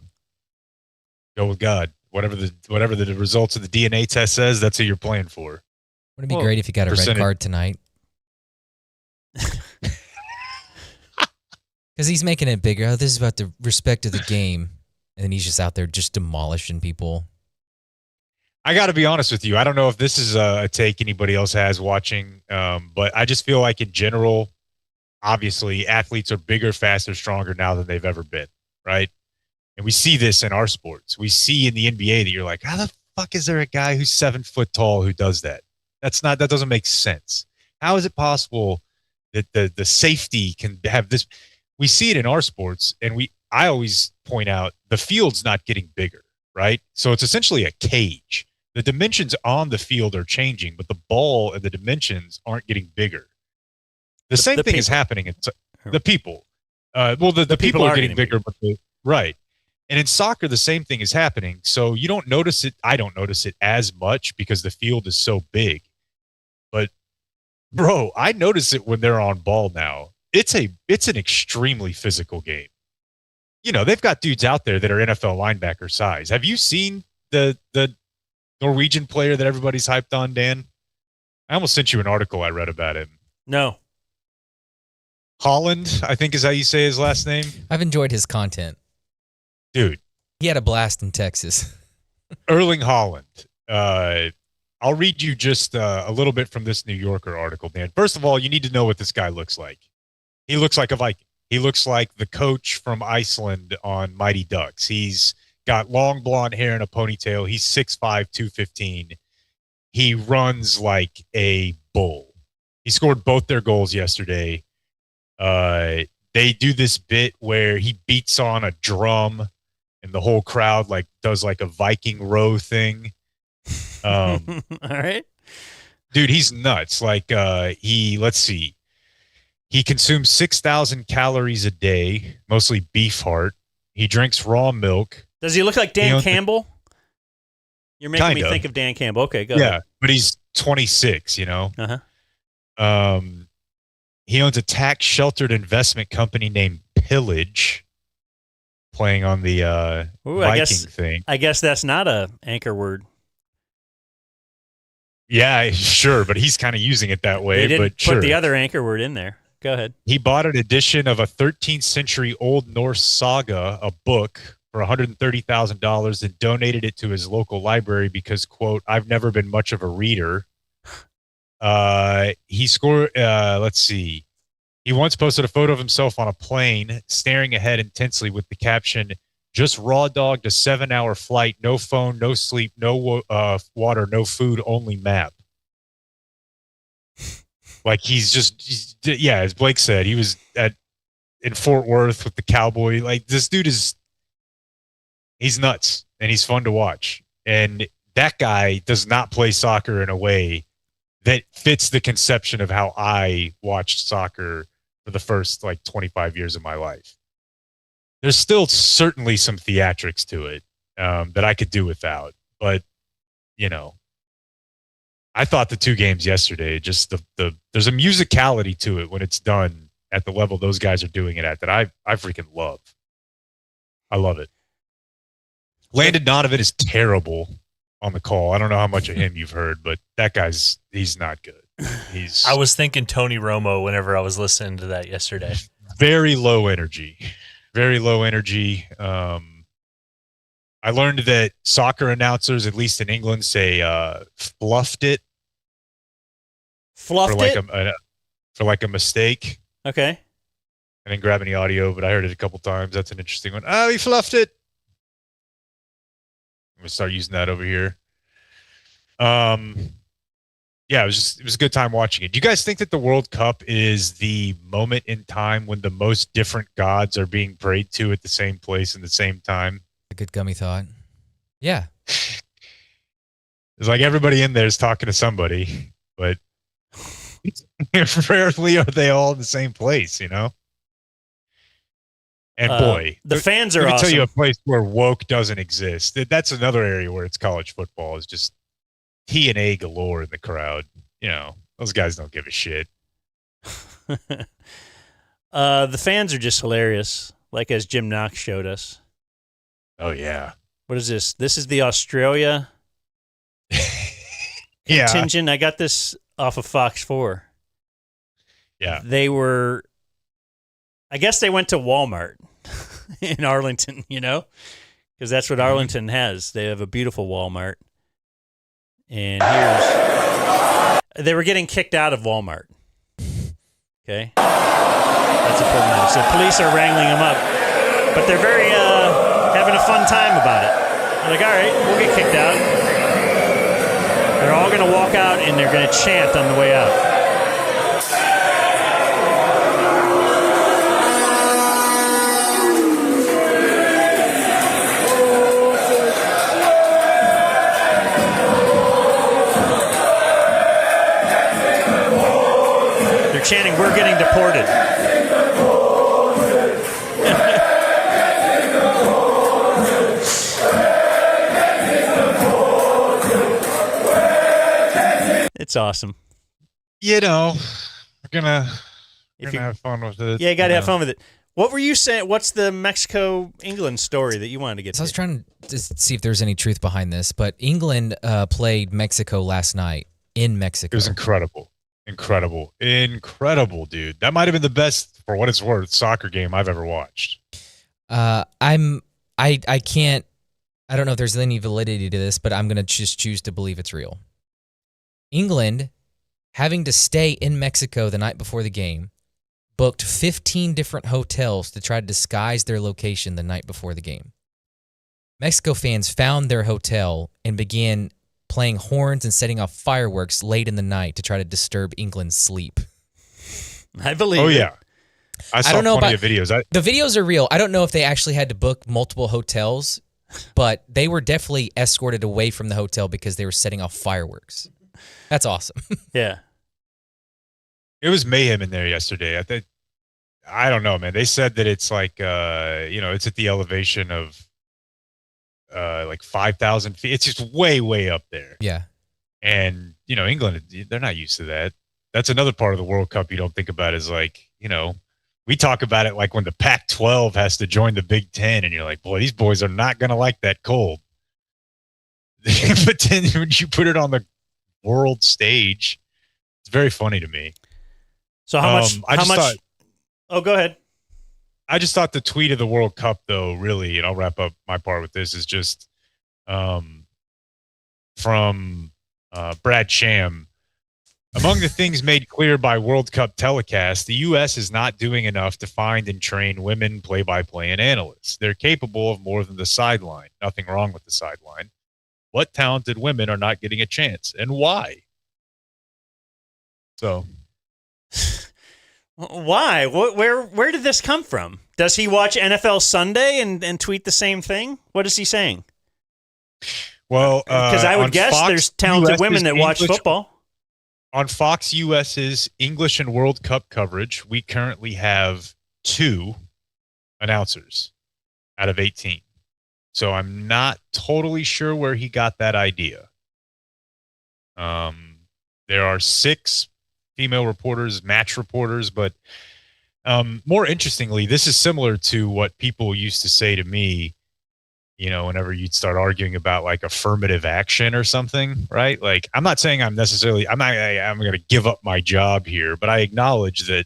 go with God. Whatever the results of the DNA test says, that's who you're playing for.
Wouldn't it be great if you got a red card tonight? Because he's making it bigger. Oh, this is about the respect of the game. And then he's just out there just demolishing people.
I got to be honest with you. I don't know if this is a take anybody else has watching, but I just feel like in general, obviously athletes are bigger, faster, stronger now than they've ever been, right? And we see this in our sports. We see in the NBA that you're like, how the fuck is there a guy who's 7 foot tall who does that? That doesn't make sense. How is it possible that the safety can have this? We see it in our sports, and I always point out the field's not getting bigger, right? So it's essentially a cage. The dimensions on the field are changing, but the ball and the dimensions aren't getting bigger. The same thing is happening in the people. The people are getting bigger, but right. And in soccer, the same thing is happening. So you don't notice it. I don't notice it as much because the field is so big. But, bro, I notice it when they're on ball now. It's an extremely physical game. You know, they've got dudes out there that are NFL linebacker size. Have you seen the Norwegian player that everybody's hyped on, Dan? I almost sent you an article I read about him.
No.
Holland, I think is how you say his last name.
I've enjoyed his content.
Dude.
He had a blast in Texas.
Erling Haaland. I'll read you just a little bit from this New Yorker article, Dan. First of all, you need to know what this guy looks like. He looks like a Viking. He looks like the coach from Iceland on Mighty Ducks. He's got long blonde hair and a ponytail. He's 6'5", 215. He runs like a bull. He scored both their goals yesterday. They do this bit where he beats on a drum and the whole crowd like does like a Viking row thing.
All right.
Dude, he's nuts. Like let's see. He consumes 6,000 calories a day, mostly beef heart. He drinks raw milk.
Does he look like Dan Campbell? You're making me think of Dan Campbell. Okay, go ahead.
Yeah, but he's 26, you know?
Uh-huh.
He owns a tax-sheltered investment company named Pillage, playing on the Viking thing.
I guess that's not a anchor word.
Yeah, sure, but he's kind of using it that way.
They didn't
put
the other anchor word in there. Go ahead.
He bought an edition of a 13th century Old Norse saga, a book, for $130,000 and donated it to his local library because, quote, I've never been much of a reader. He scored, let's see. He once posted a photo of himself on a plane, staring ahead intensely with the caption, just raw dogged a 7-hour flight, no phone, no sleep, no water, no food, only map. Like he's as Blake said, he was in Fort Worth with the Cowboy. Like this dude he's nuts and he's fun to watch. And that guy does not play soccer in a way that fits the conception of how I watched soccer for the first 25 years of my life. There's still certainly some theatrics to it that I could do without. But, you know, I thought the 2 games yesterday, just there's a musicality to it when it's done at the level those guys are doing it at that I freaking love. I love it. Landon Donovan is terrible on the call. I don't know how much of him you've heard, but that he's not good.
I was thinking Tony Romo whenever I was listening to that yesterday.
Very low energy. Very low energy. I learned that soccer announcers, at least in England, say fluffed it.
Fluffed it?
For like a mistake.
Okay.
I didn't grab any audio, but I heard it a couple times. That's an interesting one. Oh, he fluffed it. I'm going to start using that over here. Yeah, it was a good time watching it. Do you guys think that the World Cup is the moment in time when the most different gods are being prayed to at the same place and the same time?
A good gummy thought. Yeah.
It's like everybody in there is talking to somebody, but rarely are they all in the same place, you know? And boy,
the fans are
awesome. I can tell you a place where woke doesn't exist. That's another area where it's college football is just T&A galore in the crowd. You know, those guys don't give a shit.
The fans are just hilarious, like as Jim Knox showed us.
Oh, yeah.
What is this? This is the Australia
yeah.
contingent. I got this off of Fox 4.
Yeah.
I guess they went to Walmart in Arlington, you know, because that's what Arlington has. They have a beautiful Walmart. And they were getting kicked out of Walmart. Okay. That's important to know. So police are wrangling them up, but they're very having a fun time about it. They're like, all right, we'll get kicked out. They're all going to walk out and they're going to chant on the way out. They're chanting, "We're getting deported." It's awesome.
We're gonna have fun with it.
Yeah, you got to have fun with it. What were you saying? What's the Mexico-England story that you wanted to get to?
I was trying to see if there's any truth behind this, but England played Mexico last night in Mexico.
It was incredible, dude. That might have been the best, for what it's worth, soccer game I've ever watched.
I can't. I don't know if there's any validity to this, but I'm gonna just choose to believe it's real. England, having to stay in Mexico the night before the game, booked 15 different hotels to try to disguise their location the night before the game. Mexico fans found their hotel and began playing horns and setting off fireworks late in the night to try to disturb England's sleep.
I believe it.
Oh, yeah. I saw plenty of videos.
The videos are real. I don't know if they actually had to book multiple hotels, but they were definitely escorted away from the hotel because they were setting off fireworks. That's awesome.
Yeah.
It was mayhem in there yesterday. I don't know, man. They said that it's like, it's at the elevation of like 5,000 feet. It's just way, way up there.
Yeah.
And, England, they're not used to that. That's another part of the World Cup you don't think about is like, we talk about it like when the Pac-12 has to join the Big Ten, and you're like, boy, these boys are not going to like that cold. But then when you put it on the world stage, it's very funny to me.
So how much? Oh, go ahead.
I just thought the tweet of the World Cup, though, really, and I'll wrap up my part with this, is just from Brad Sham. Among the things made clear by World Cup telecast, the U.S. is not doing enough to find and train women play-by-play and analysts. They're capable of more than the sideline. Nothing wrong with the sideline. What talented women are not getting a chance, and why? So,
why? Where did this come from? Does he watch NFL Sunday and tweet the same thing? What is he saying?
Well,
because I would guess
Fox,
there's talented women that watch football.
On Fox US's English and World Cup coverage, we currently have 2 announcers out of 18. So I'm not totally sure where he got that idea. There are 6 female reporters, match reporters, but more interestingly, this is similar to what people used to say to me, whenever you'd start arguing about like affirmative action or something, right? Like, I'm not saying I'm going to give up my job here, but I acknowledge that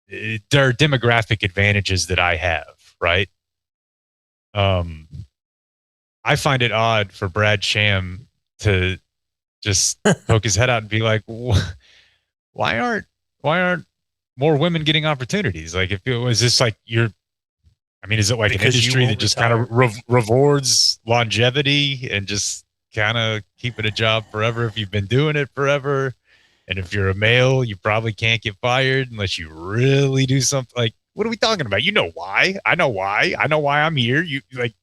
there are demographic advantages that I have, right? I find it odd for Brad Sham to just poke his head out and be like, why aren't more women getting opportunities? Like, if it was this like is it like an industry that just kind of rewards longevity and just kind of keeping a job forever if you've been doing it forever? And if you're a male, you probably can't get fired unless you really do something. Like, what are we talking about? You know why? I know why. I know why I'm here. You like,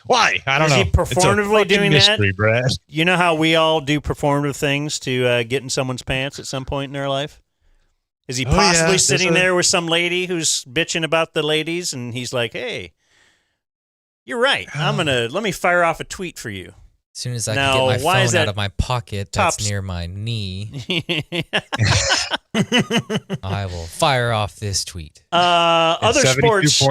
why? I don't know.
Is he performatively doing
mystery,
that?
Brad.
You know how we all do performative things to get in someone's pants at some point in their life? Is he possibly sitting there with some lady who's bitching about the ladies, and he's like, "Hey, you're right. Let me fire off a tweet for you."
As soon as I can get my phone out of my pocket that's near my knee, I will fire off this tweet.
Other sports.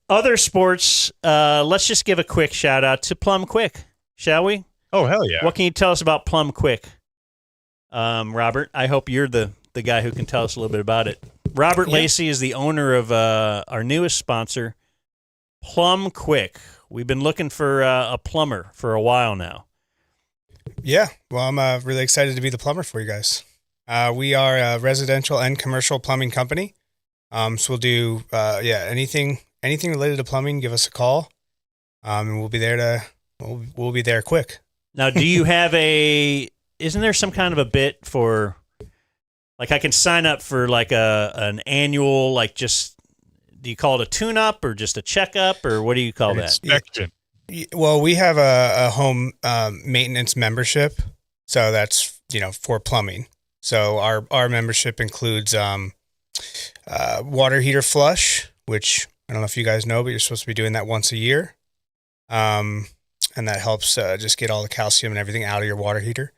Other sports. Let's just give a quick shout out to Plum Quick, shall we?
Oh, hell yeah!
What can you tell us about Plum Quick, Robert? I hope you're the guy who can tell us a little bit about it. Robert Lacey is the owner of our newest sponsor, Plum Quick. We've been looking for a plumber for a while now.
Yeah, well, I'm really excited to be the plumber for you guys. We are a residential and commercial plumbing company. So we'll do anything related to plumbing. Give us a call, and we'll be there we'll be there quick.
Now, do you have isn't there some kind of a bit for, like, I can sign up for like an annual, like, just, do you call it a tune-up or just a checkup, or what do you call that?
Inspection.
Well, we have a home maintenance membership, so that's for plumbing. So our membership includes water heater flush, which I don't know if you guys know, but you're supposed to be doing that once a year. And that helps just get all the calcium and everything out of your water heater.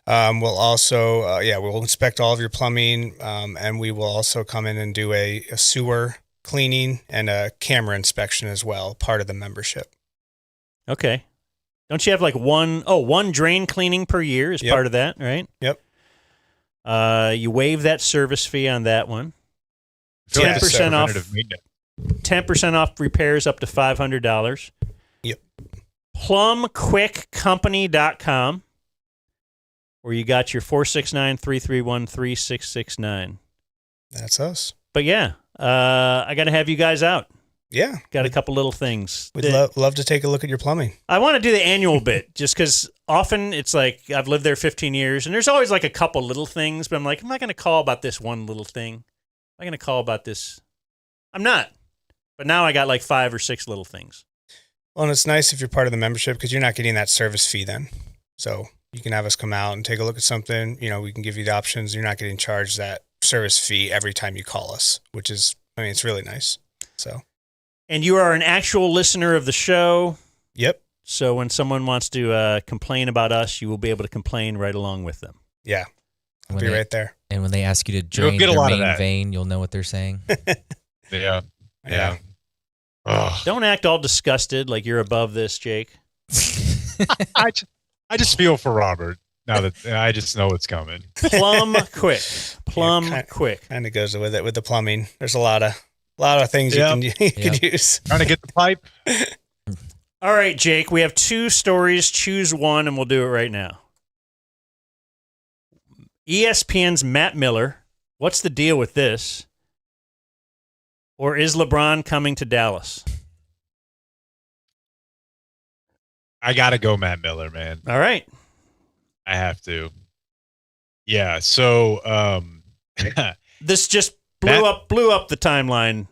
We'll also, we'll inspect all of your plumbing, and we will also come in and do a sewer cleaning and a camera inspection as well, part of the membership.
Okay. Don't you have like one drain cleaning per year is part of that, right?
Yep.
You waive that service fee on that one.
10%
off.
Maintenance.
10% off repairs up to $500.
Yep.
PlumQuickCompany.com, where you got your 469-331-3669.
That's us.
But yeah, I got to have you guys out.
Yeah.
Got a couple little things.
We'd love to take a look at your plumbing.
I want to do the annual bit just because often it's like I've lived there 15 years and there's always like a couple little things, but I'm like, I'm not going to call about this one little thing. I'm going to call about this. I'm not. But now I got like 5 or 6 little things.
Well, and it's nice if you're part of the membership because you're not getting that service fee then. So you can have us come out and take a look at something. We can give you the options. You're not getting charged that service fee every time you call us, which is, it's really nice. So.
And you are an actual listener of the show.
Yep.
So when someone wants to complain about us, you will be able to complain right along with them.
Yeah. I'll be right there.
And when they ask you to drain their main vein, you'll know what they're saying.
Yeah.
Don't act all disgusted like you're above this, Jake.
I just feel for Robert now that I just know it's coming.
Plum Quick. Quick.
Kind of goes with it with the plumbing. There's a lot of things you can use.
Trying to get the pipe.
All right, Jake, we have 2 stories. Choose one, and we'll do it right now. ESPN's Matt Miller. What's the deal with this? Or is LeBron coming to Dallas?
I got to go Matt Miller, man.
All right.
I have to. Yeah, so
this just blew up the timeline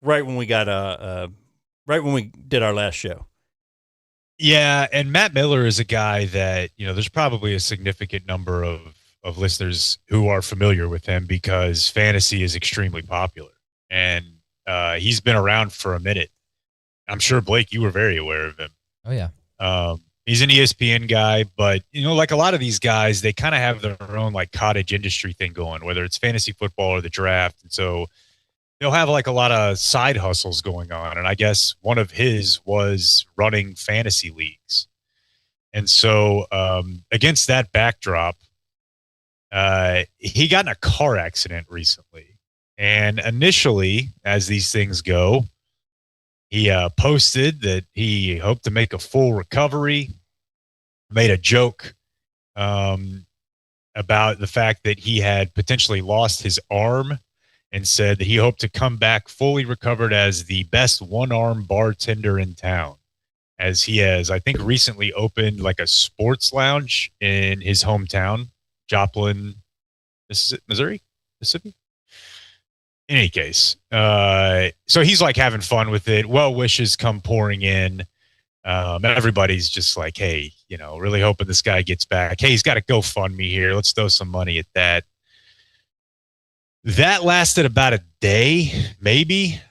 right when we got right when we did our last show.
Yeah, and Matt Miller is a guy that, there's probably a significant number of listeners who are familiar with him because fantasy is extremely popular. And he's been around for a minute. I'm sure, Blake, you were very aware of him.
Oh, yeah.
He's an ESPN guy, but, like a lot of these guys, they kind of have their own, like, cottage industry thing going, whether it's fantasy football or the draft. And so they'll have, like, a lot of side hustles going on. And I guess one of his was running fantasy leagues. And so against that backdrop, he got in a car accident recently. And initially, as these things go, he posted that he hoped to make a full recovery, made a joke about the fact that he had potentially lost his arm and said that he hoped to come back fully recovered as the best one-arm bartender in town, as he has, I think, recently opened like a sports lounge in his hometown, Joplin, Mississippi. In any case, so he's like having fun with it. Well wishes come pouring in. Everybody's just like, hey, really hoping this guy gets back. Hey, he's got a GoFundMe here. Let's throw some money at that. That lasted about a day, maybe,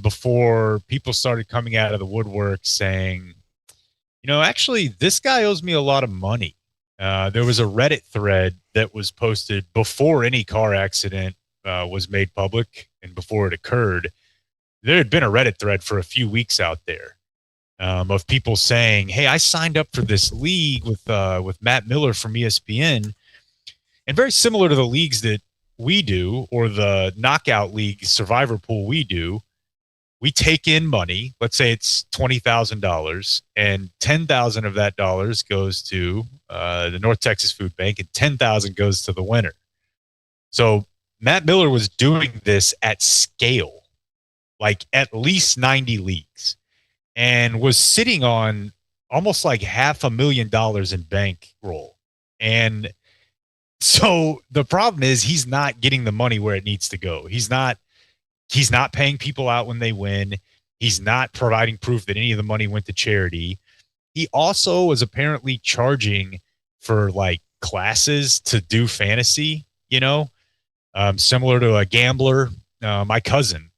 before people started coming out of the woodwork saying, actually, this guy owes me a lot of money. There was a Reddit thread that was posted before any car accident was made public and before it occurred. There had been a Reddit thread for a few weeks out there of people saying, hey, I signed up for this league with Matt Miller from ESPN, and very similar to the leagues that we do, or the knockout league survivor pool we do, we take in money. Let's say it's $20,000, and $10,000 of that dollars goes to the North Texas Food Bank, and $10,000 goes to the winner. So Matt Miller was doing this at scale, like at least 90 leagues, and was sitting on almost like $500,000 in bankroll. And so the problem is he's not getting the money where it needs to go. He's not paying people out when they win. He's not providing proof that any of the money went to charity. He also was apparently charging for like classes to do fantasy, similar to a gambler. My cousin,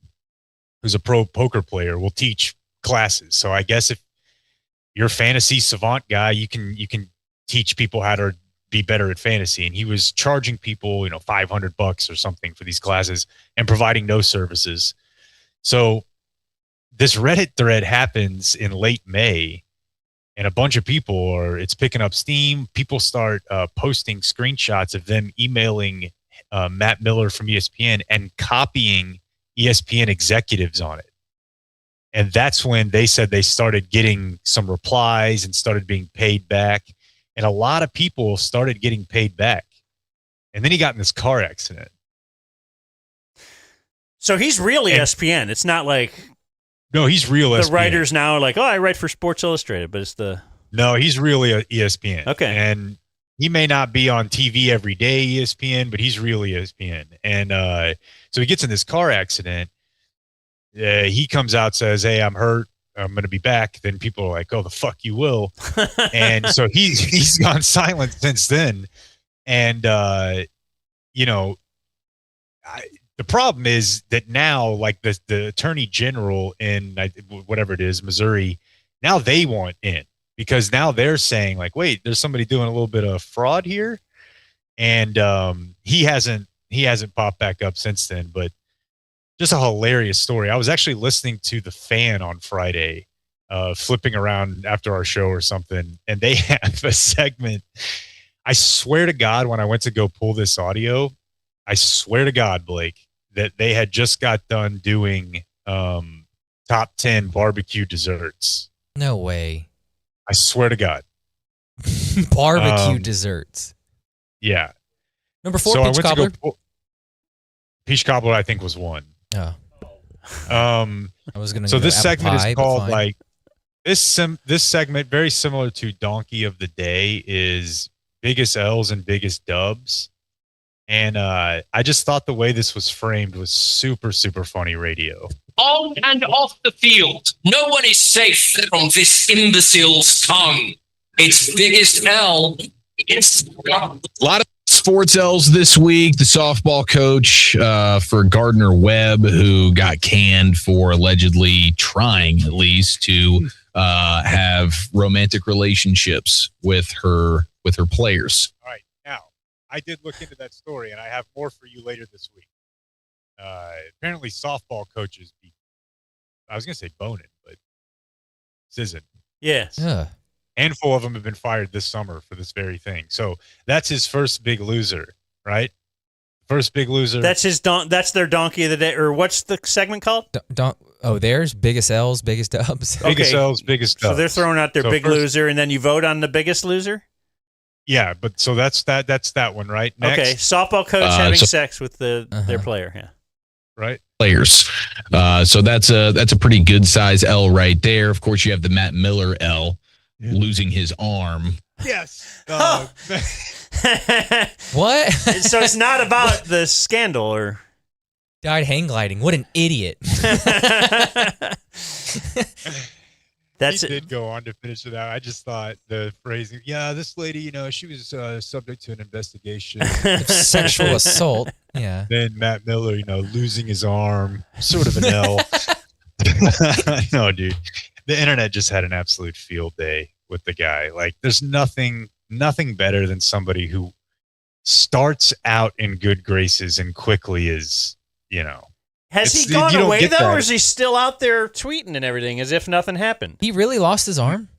who's a pro poker player, will teach classes. So I guess if you're a fantasy savant guy, you can teach people how to be better at fantasy. And he was charging people, $500 or something for these classes and providing no services. So this Reddit thread happens in late May, and a bunch of people it's picking up steam. People start posting screenshots of them emailing Matt Miller from ESPN and copying ESPN executives on it. And that's when they said they started getting some replies and started being paid back. And a lot of people started getting paid back. And then he got in this car accident.
So he's really ESPN. It's not like...
No, he's real
the
ESPN.
writers now are like, I write for Sports Illustrated, but it's the...
No, he's really a ESPN.
Okay.
And he may not be on TV every day, ESPN, but he's really ESPN. And so he gets in this car accident. He comes out, says, hey, I'm hurt. I'm going to be back. Then people are like, oh, the fuck you will. And so he's gone silent since then. And, the problem is that now, like the attorney general in whatever it is, Missouri, now they want in, because now they're saying like, wait, there's somebody doing a little bit of fraud here. And he hasn't popped back up since then, but just a hilarious story. I was actually listening to The Fan on Friday, flipping around after our show or something, and they have a segment. I swear to God, when I went to go pull this audio, I swear to God, Blake, that they had just got done doing top 10 barbecue desserts.
No way.
I swear to God.
Barbecue desserts.
Yeah.
Number 4,
so
peach cobbler.
Peach cobbler, I think, was one.
Oh. I was gonna.
So
go
this
apple
segment
pie,
is
but
called
fine.
like this segment, very similar to Donkey of the Day, is biggest L's and biggest dubs. And I just thought the way this was framed was super, super funny radio.
On and off the field, no one is safe from this imbecile's tongue. Its biggest L. It's
a lot of sports L's this week. The softball coach for Gardner Webb, who got canned for allegedly trying, at least, to have romantic relationships with her players.
All right, now I did look into that story, and I have more for you later this week. Apparently, softball coaches I was going to say boning, but this isn't.
Yes.
Yeah.
Handful of them have been fired this summer for this very thing. So that's his first big loser, right? First big loser.
That's that's their donkey of the day, or what's the segment called?
There's biggest L's, biggest dubs.
Biggest L's, biggest dubs.
So they're throwing out their big
first,
loser, and then you vote on the biggest loser?
Yeah, but so that's that one, right? Next.
Okay, softball coach having sex with their player, yeah.
Right.
Players. So that's a pretty good size L right there. Of course, you have the Matt Miller L, losing his arm.
Yes.
What?
So it's not about the scandal or
died hang gliding. What an idiot.
He did go on to finish it out. I just thought the phrasing, this lady, she was subject to an investigation.
Sexual assault. Yeah.
Then Matt Miller, losing his arm, sort of an L. No, dude. The internet just had an absolute field day with the guy. Like, there's nothing better than somebody who starts out in good graces and quickly is,
Has he gone away, though, or is he still out there tweeting and everything as if nothing happened?
He really lost his arm?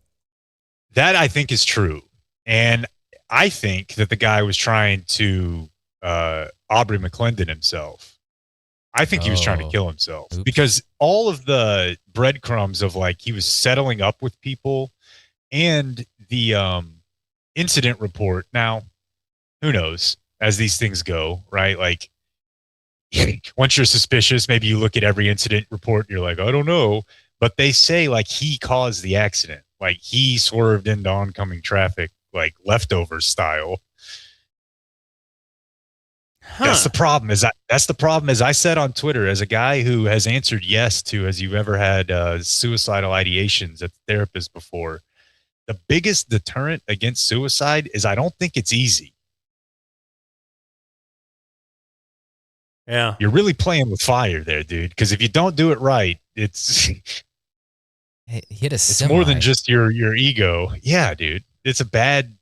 That, I think, is true. And I think that the guy was trying to Aubrey McClendon himself. I think he was trying to kill himself because all of the breadcrumbs of like he was settling up with people and the incident report. Now, who knows as these things go, right? Like once you're suspicious, maybe you look at every incident report and you're like, I don't know. But they say like he caused the accident. Like he swerved into oncoming traffic, like leftovers style. That's the problem. That's the problem. As I said on Twitter, as a guy who has answered yes to, has you ever had suicidal ideations at the therapist before? The biggest deterrent against suicide is I don't think it's easy.
Yeah,
you're really playing with fire there, dude. Because if you don't do it right, it's it's more than just your ego. Yeah, dude. It's a bad.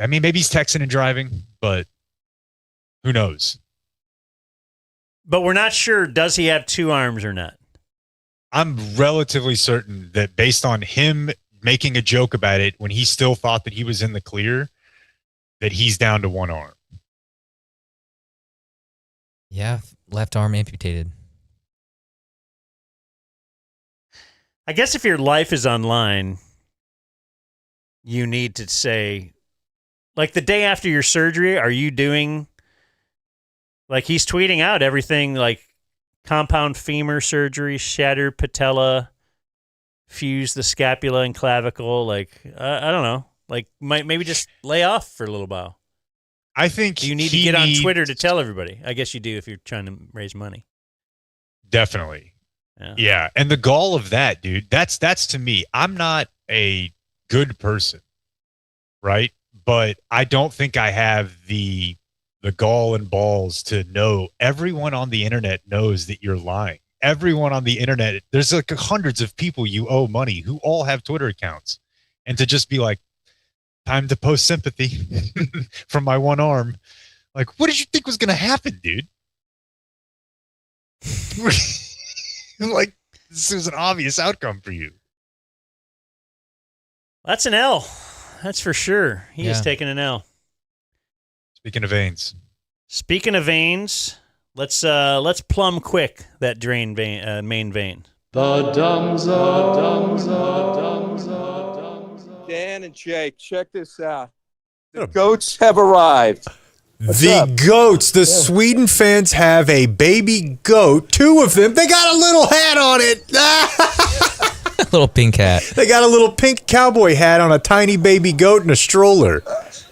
I mean, maybe he's texting and driving, but. Who knows?
But we're not sure, does he have 2 arms or not?
I'm relatively certain that based on him making a joke about it when he still thought that he was in the clear, that he's down to 1 arm.
Yeah, left arm amputated.
I guess if your life is online, you need to say, like the day after your surgery, are you doing... Like he's tweeting out everything like compound femur surgery, shattered patella, fuse the scapula and clavicle. Like, I don't know. Like maybe just lay off for a little while.
I think
you need to get on Twitter to tell everybody. I guess you do if you're trying to raise money.
Definitely. Yeah. And the gall of that, dude, that's to me. I'm not a good person, right? But I don't think I have the gall and balls to know. Everyone on the internet knows that you're lying. Everyone on the internet, there's like hundreds of people you owe money who all have Twitter accounts. And to just be like, time to post sympathy from my 1 arm. Like, what did you think was going to happen, dude? Like, this is an obvious outcome for you.
That's an L. That's for sure. He is taking an L.
Speaking of veins.
Speaking of veins, let's plumb quick that main vein.
The dumb zone. Dan and Jake, check this out. The goats have arrived.
The goats. The Sweden fans have a baby goat. 2 of them. They got a little hat on it.
A little pink hat.
They got a little pink cowboy hat on a tiny baby goat in a stroller.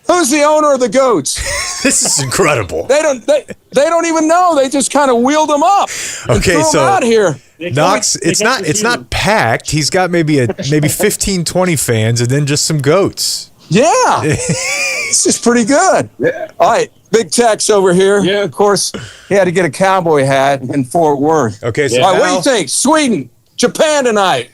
Who's the owner of the goats?
This is incredible.
They don't even know. They just kind of wheeled them up.
Okay,
so
out
here.
Knox, it's not packed. He's got maybe 15, 20 fans and then just some goats.
Yeah. This is pretty good. Yeah. All right, Big Tex over here. Yeah. Of course, he had to get a cowboy hat in Fort Worth.
Okay, so
all right, what do you think? Sweden, Japan tonight.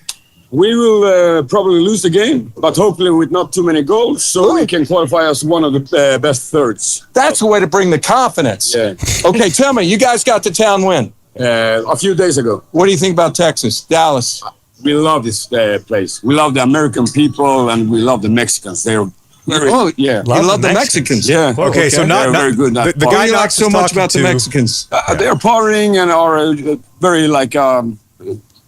We will probably lose the game, but hopefully with not too many goals, so we can qualify as one of the best thirds.
That's a way to bring the confidence.
Yeah.
Okay, tell me, you guys got the town win.
A few days ago.
What do you think about Texas, Dallas?
We love this place. We love the American people, and we love the Mexicans. They're very,
you love the Mexicans.
Yeah.
Okay, so not
very good.
The guy
you like so much about the Mexicans.
They're partying and are very like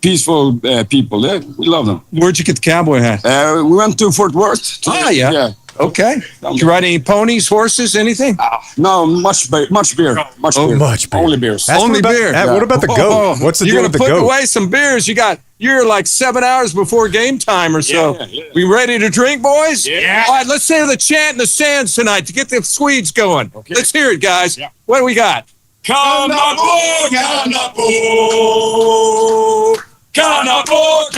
peaceful people. We love them.
Where'd you get the cowboy hat?
We went to Fort Worth.
Yeah. Okay. Did you ride any ponies, horses, anything?
No, much beer. Much beer. Only beers.
Only beer.
What about the goat? What's the deal with the goat?
You're going to put away some beers. You're like 7 hours before game time or so.
Yeah.
We ready to drink, boys?
Yeah.
All right, let's hear the chant in the stands tonight to get the Swedes going. Okay. Let's hear it, guys. Yeah. What do we got?
Kanabo, Kanabo. Kanabo.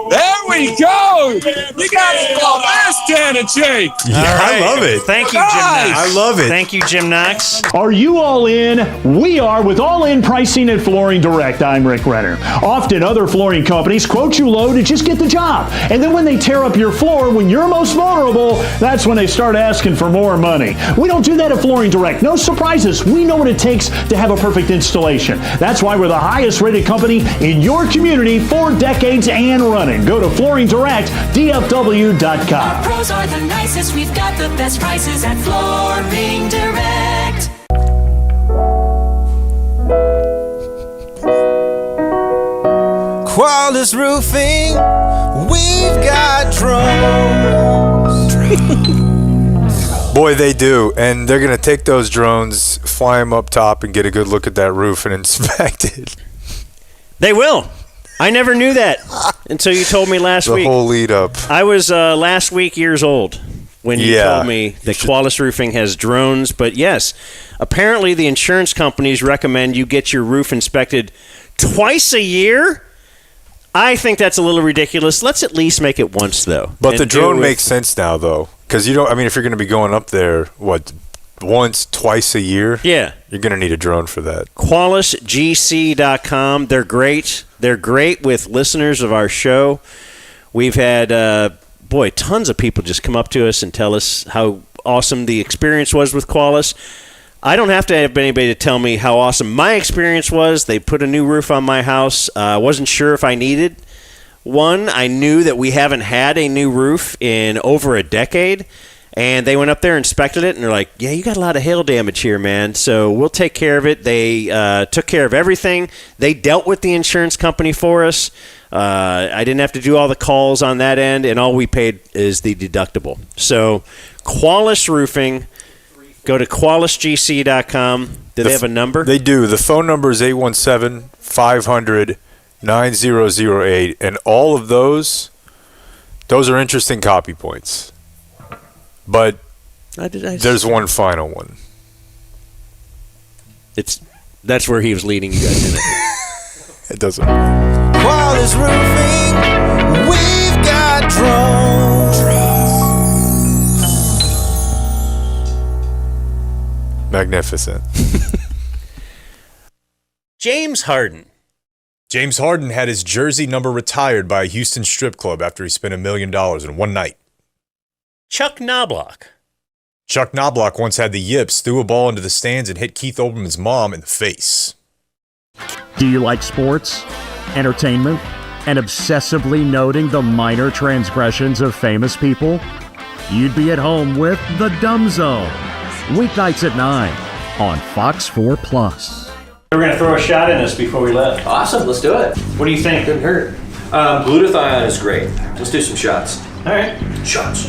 There we go. You got it all. There's Dan and Jake.
Yeah, I love it.
Thank you, Jim Knox.
I love it.
Thank you, Jim Knox.
Are you all in? We are with all-in pricing at Flooring Direct. I'm Rick Renner. Often other flooring companies quote you low to just get the job. And then when they tear up your floor, when you're most vulnerable, that's when they start asking for more money. We don't do that at Flooring Direct. No surprises. We know what it takes to have a perfect installation. That's why we're the highest rated company in your community for decades and running. Go to flooringdirect.dfw.com.
Our pros are the nicest. We've got the best prices at Flooring Direct.
Quality Roofing, we've got drones.
Boy, they do. And they're going to take those drones, fly them up top, and get a good look at that roof and inspect it.
They will. I never knew that until you told me last week.
The whole lead up.
I was last week years old when you told me that Quality Roofing has drones. But yes, apparently the insurance companies recommend you get your roof inspected twice a year. I think that's a little ridiculous. Let's at least make it once, though.
But the drone makes sense now, though. Because if you're going to be going up there, once, twice a year?
Yeah.
You're going to need a drone for that.
QualisGC.com. They're great. They're great with listeners of our show. We've had, tons of people just come up to us and tell us how awesome the experience was with Qualis. I don't have to have anybody to tell me how awesome my experience was. They put a new roof on my house. I wasn't sure if I needed one. I knew that we haven't had a new roof in over a decade. And they went up there, inspected it, and they're like, yeah, you got a lot of hail damage here, man. So we'll take care of it. They took care of everything. They dealt with the insurance company for us. I didn't have to do all the calls on that end, and all we paid is the deductible. So Qualis Roofing, go to QualisGC.com. Do they have a number?
They do. The phone number is 817-500-9008. And all of those are interesting copy points. But there's one final one.
That's where he was leading you guys in it.
It doesn't.
Quality Roofing, we've got drones.
Magnificent.
James Harden.
James Harden had his jersey number retired by a Houston strip club after he spent $1 million in one night.
Chuck Knobloch.
Chuck Knobloch once had the yips, threw a ball into the stands, and hit Keith Olbermann's mom in the face.
Do you like sports, entertainment, and obsessively noting the minor transgressions of famous people? You'd be at home with The Dumb Zone, weeknights at 9 on Fox 4 Plus.
We're going to throw a shot in us before we left.
Awesome, let's do it.
What do you think?
Couldn't hurt. Glutathione is great. Let's do some shots.
All right.
Shots.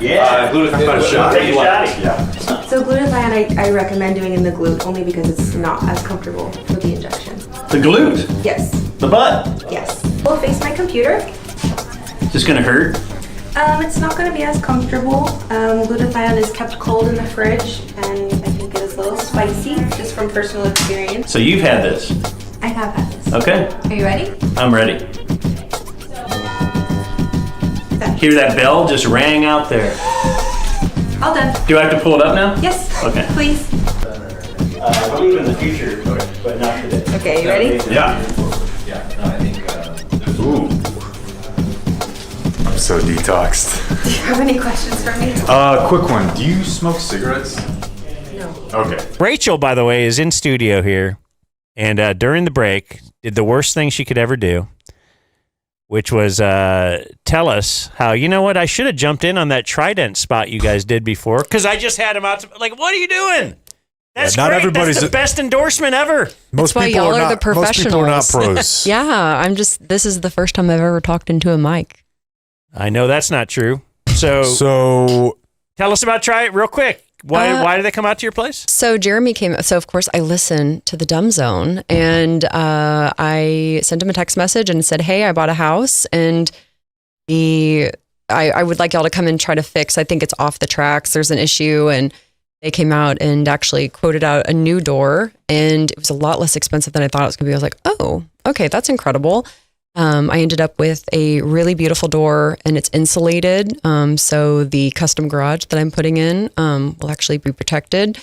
Yeah.
Glutathione shot.
Take a shot.
Yeah.
So glutathione, I recommend doing in the glute only because it's not as comfortable with the injection.
The glute?
Yes.
The butt?
Yes. We'll face my computer.
Is this going to hurt?
It's not going to be as comfortable. Glutathione is kept cold in the fridge, and I think it is a little spicy, just from personal experience.
So you've had this?
I have had this.
Okay.
Are you ready?
I'm ready. Hear that bell just rang out there.
All done.
Do I have to pull it up now?
Yes.
Okay.
Please.
I believe in the future, but not today.
Okay, you ready?
Yeah.
Ooh. I'm so detoxed.
Do you have any questions for me?
Quick one. Do you smoke cigarettes?
No.
Okay.
Rachel, by the way, is in studio here, and during the break, did the worst thing she could ever do, which was tell us how, you know what, I should have jumped in on that Trident spot you guys did before, because I just had him out to, like, what are you doing? That's
not
great.
everybody's
That's the best endorsement ever.
Most
That's why
people
y'all
are
are
not,
the professionals.
Most people are not pros.
Yeah, this is the first time I've ever talked into a mic.
I know that's not true. So tell us about Try It real quick. Why did they come out to your place?
So Jeremy came. So of course I listened to the Dumb Zone, and I sent him a text message and said, "Hey, I bought a house, and I would like y'all to come and try to fix. I think it's off the tracks. There's an issue." And they came out and actually quoted out a new door, and it was a lot less expensive than I thought it was going to be. I was like, "Oh, okay, that's incredible." I ended up with a really beautiful door, and it's insulated. So the custom garage that I'm putting in will actually be protected.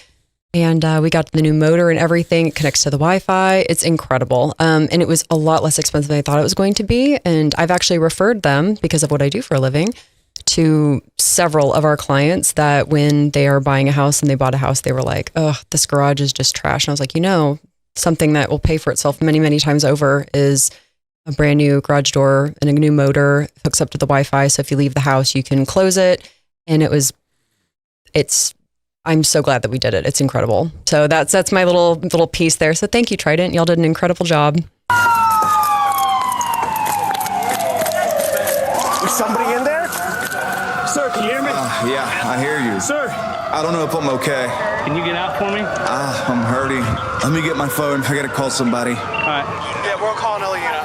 And we got the new motor and everything. It connects to the Wi-Fi. It's incredible. And it was a lot less expensive than I thought it was going to be. And I've actually referred them, because of what I do for a living, to several of our clients that when they are buying a house and they bought a house, they were like, "Oh, this garage is just trash." And I was like, something that will pay for itself many, many times over is a brand new garage door and a new motor, hooks up to the Wi-Fi. So if you leave the house, you can close it. And I'm so glad that we did it. It's incredible. So that's my little piece there. So thank you, Trident. Y'all did an incredible job.
somebody in there? Sir, can you hear me?
Yeah, I hear you.
Sir.
I don't know if I'm okay.
Can you get out for me?
I'm hurting. Let me get my phone. I gotta call somebody.
All right. Yeah, we're calling another unit.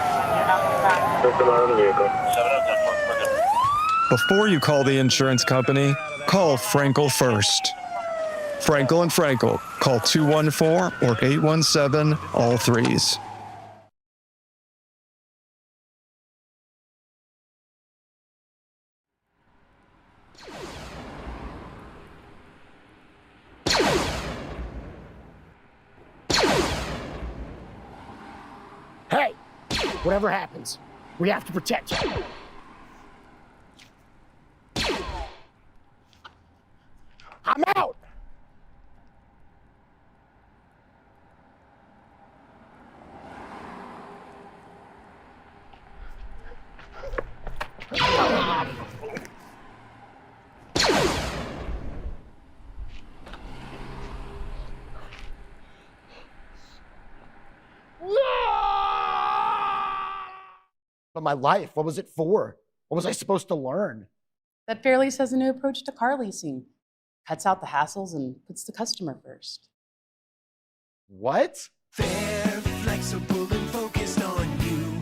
Before you call the insurance company, call Frankel first. Frankel and Frankel. Call 214 or 817 all threes.
Hey, whatever happens, we have to protect you. I'm out. But my life, what was it for? What was I supposed to learn?
That Fairlease has a new approach to car leasing. Cuts out the hassles and puts the customer first.
What?
Fair, flexible, and focused on you.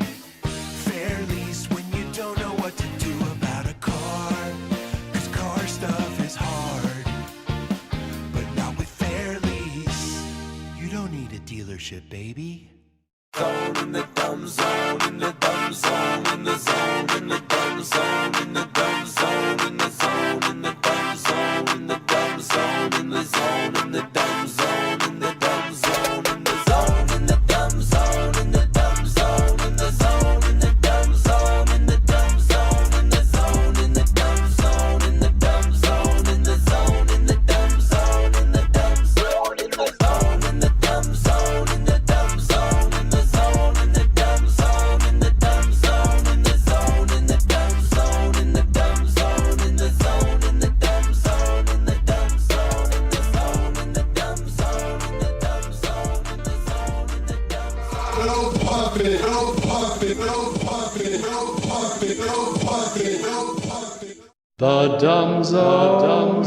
Fairlease when you don't know what to do about a car. 'Cause car stuff is hard. But not with Fairlease. You don't need a dealership, baby. Zone in the dumb zone, in the dumb zone, in the zone, in the dumb zone, in the dumb zone, in the zone, in the dumb zone, in the dumb zone, in the zone, in the dumb zone, in the dumb zone, in the zone, in the dumb zone, in the dumb zone, in the zone, in the dumb zone, in the dumb zone, in the zone, in the dumb zone, in the dumb zone, in the zone, in the dumb zone, in the dumb zone, in the zone, in the dumb zone, in the dumb zone, in the zone, in the dumb zone, in the dumb zone, in the zone, in the dumb zone, in the dumb zone, in the zone, in the dumb zone, in the dumb zone, in the zone, in the dumb zone, in the dumb zone, in the zone, in the dumb zone.
No puppet, no puppet, no puppet, no puppet, no puppet, no puppet.
The Dumb Zone.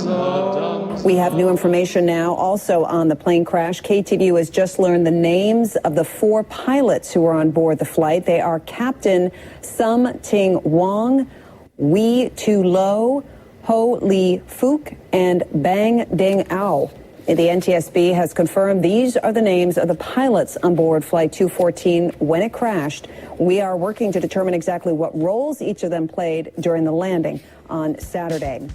We have new information now also on the plane crash. KTVU has just learned the names of the 4 pilots who were on board the flight. They are Captain Sum Ting Wong, Wee Tu Lo, Ho Lee Fook, and Bang Ding Ao. The NTSB has confirmed these are the names of the pilots on board Flight 214 when it crashed. We are working to determine exactly what roles each of them played during the landing on Saturday.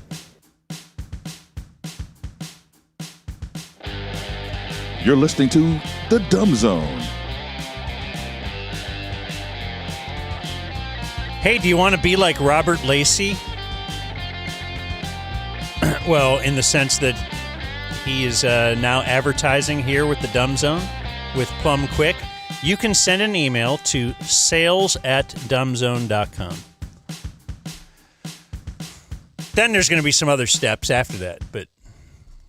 You're listening to The Dumb Zone.
Hey, do you want to be like Robert Lacey? Well, in the sense that he is now advertising here with the Dumb Zone with Plum Quick. You can send an email to sales@dumbzone.com. Then there's going to be some other steps after that, but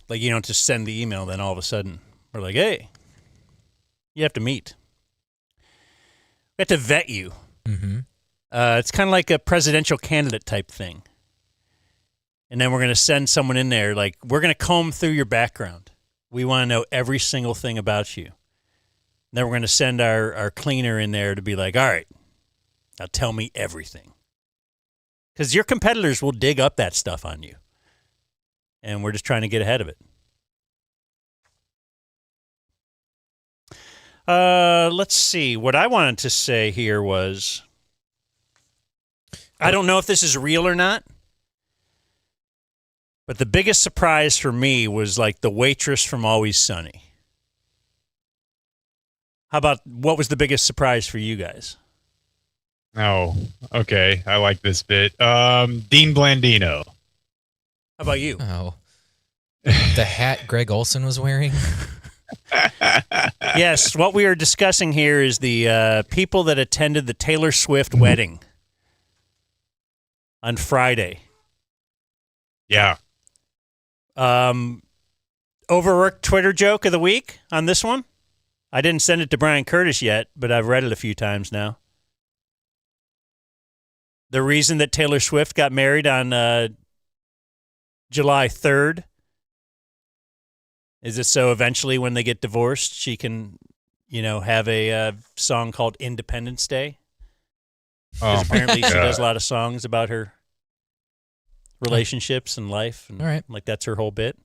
like you don't just send the email, then all of a sudden we're like, hey, you have to meet. We have to vet you.
Mm-hmm.
It's kind of like a presidential candidate type thing. And then we're going to send someone in there, like, we're going to comb through your background. We want to know every single thing about you. And then we're going to send our cleaner in there to be like, all right, now tell me everything. Because your competitors will dig up that stuff on you. And we're just trying to get ahead of it. Let's see. What I wanted to say here was, I don't know if this is real or not. But the biggest surprise for me was like the waitress from Always Sunny. How about, what was the biggest surprise for you guys?
Oh, okay. I like this bit. Dean Blandino.
How about you?
Oh. The hat Greg Olson was wearing?
Yes, what we are discussing here is the people that attended the Taylor Swift wedding on Friday.
Yeah.
Overworked Twitter joke of the week on this one. I didn't send it to Brian Curtis yet, but I've read it a few times now. The reason that Taylor Swift got married on July 3rd is it so eventually when they get divorced, she can, have a song called Independence Day? Because apparently she does a lot of songs about her relationships and life. And
all right.
Like that's her whole bit.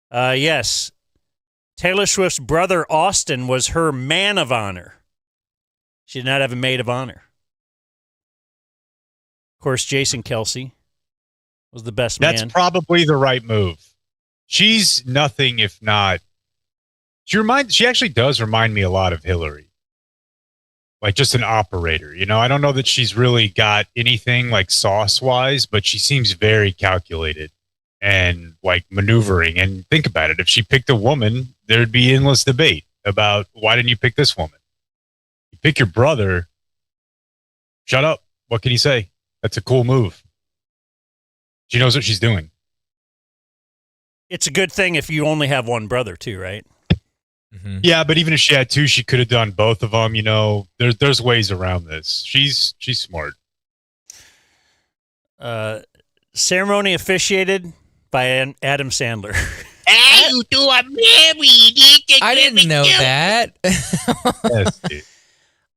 Yes. Taylor Swift's brother, Austin, was her man of honor. She did not have a maid of honor. Of course, Jason Kelce was the best man.
That's probably the right move. She's nothing if not. She actually does remind me a lot of Hillary. Like just an operator. I don't know that she's really got anything like sauce-wise, but she seems very calculated and like maneuvering. And think about it. If she picked a woman, there'd be endless debate about why didn't you pick this woman? You pick your brother. Shut up. What can you say? That's a cool move. She knows what she's doing.
It's a good thing if you only have one brother, too, right?
Mm-hmm. Yeah, but even if she had two, she could have done both of them. There's ways around this. She's smart.
Ceremony officiated by Adam Sandler.
Hey, you two are married.
I didn't know that.
Yes, dude.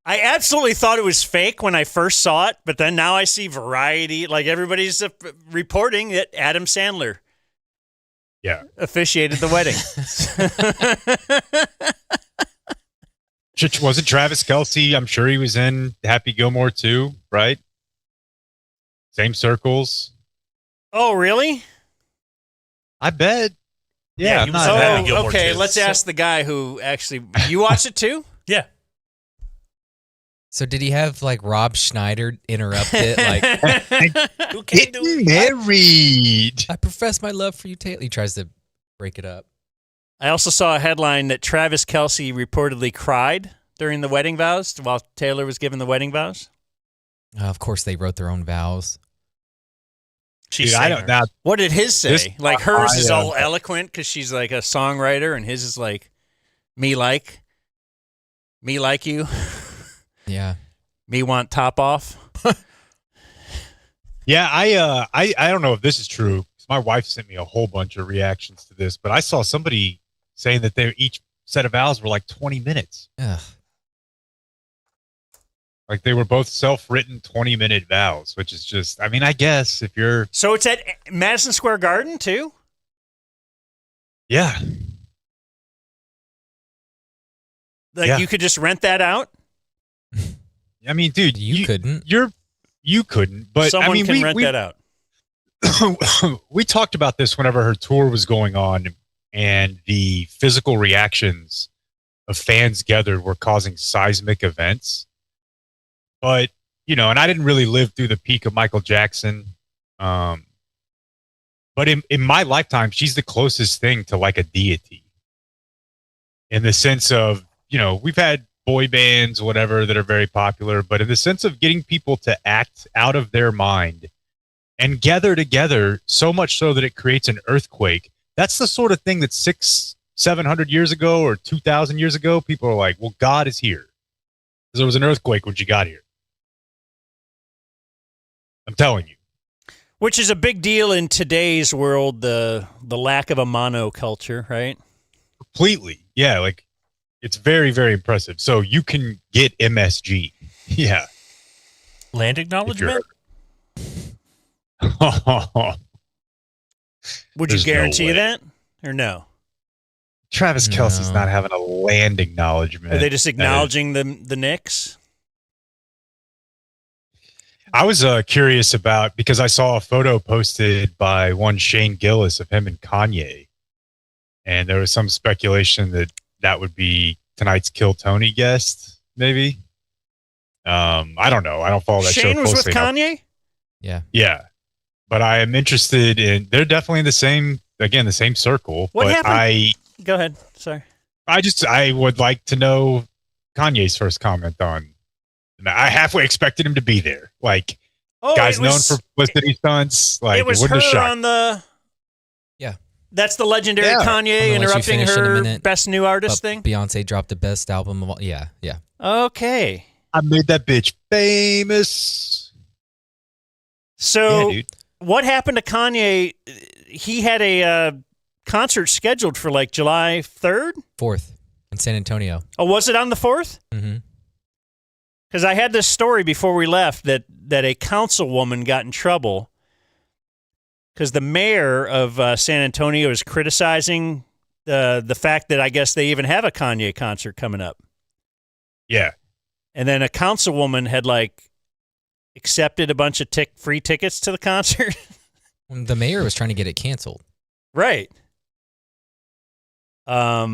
I absolutely thought it was fake when I first saw it, but then now I see Variety, like everybody's reporting that Adam Sandler officiated the wedding.
Wasn't Travis Kelce? I'm sure he was in Happy Gilmore too, right? Same circles.
Oh, really?
I bet. Yeah.
He was in Happy Gilmore okay, too. Let's ask the guy who actually... You watched it too?
Yeah.
So did he have like Rob Schneider interrupt it? Like,
getting married.
I profess my love for you, Taylor. He tries to break it up.
I also saw a headline that Travis Kelce reportedly cried during the wedding vows while Taylor was giving the wedding vows.
Of course, they wrote their own vows.
What did his say? Like hers is all eloquent because she's like a songwriter, and his is like me like you.
Yeah.
Me want top off.
Yeah, I don't know if this is true. My wife sent me a whole bunch of reactions to this, but I saw somebody saying that each set of vows were like 20 minutes.
Ugh.
Like they were both self-written 20-minute vows, which is just, I mean, I guess if you're...
So it's at Madison Square Garden too?
Yeah.
Like you could just rent that out?
I mean, dude,
you couldn't.
You couldn't, but
someone
I mean,
can rent that out.
We talked about this whenever her tour was going on, and the physical reactions of fans gathered were causing seismic events. But and I didn't really live through the peak of Michael Jackson. But in my lifetime, she's the closest thing to like a deity, in the sense of we've had boy bands, whatever, that are very popular, but in the sense of getting people to act out of their mind and gather together so much so that it creates an earthquake. That's the sort of thing that 600-700 years ago or 2,000 years ago, people are like, well, God is here. Because there was an earthquake when she got here. I'm telling you.
Which is a big deal in today's world, the lack of a monoculture, right?
Completely. Yeah, like it's very, very impressive. So you can get MSG. Yeah.
Land acknowledgement?
Would you guarantee that or no?
Travis Kelce's not having a land acknowledgement.
Are they just acknowledging the Knicks?
I was curious about, because I saw a photo posted by one Shane Gillis of him and Kanye. And there was some speculation that would be tonight's Kill Tony guest, maybe. I don't know. I don't follow that show closely.
Shane was with Kanye?
Yeah.
Yeah. But I am interested in, they're definitely in the same circle.
What
but
happened? Go ahead. Sorry.
I would like to know Kanye's first comment on, I halfway expected him to be there. Like, guys known for publicity stunts. Like,
it was her on the...
Yeah.
That's the legendary Kanye interrupting her best new artist thing?
Beyonce dropped the best album of all. Yeah, yeah.
Okay.
I made that bitch famous.
So,
Yeah, dude.
what happened to Kanye? He had a concert scheduled for like July 3rd?
4th in San Antonio.
Oh, was it on the 4th?
Mm-hmm.
Because I had this story before we left that a councilwoman got in trouble because the mayor of San Antonio is criticizing the fact that I guess they even have a Kanye concert coming up.
Yeah.
And then a councilwoman had like accepted a bunch of free tickets to the concert.
The mayor was trying to get it canceled.
Right. At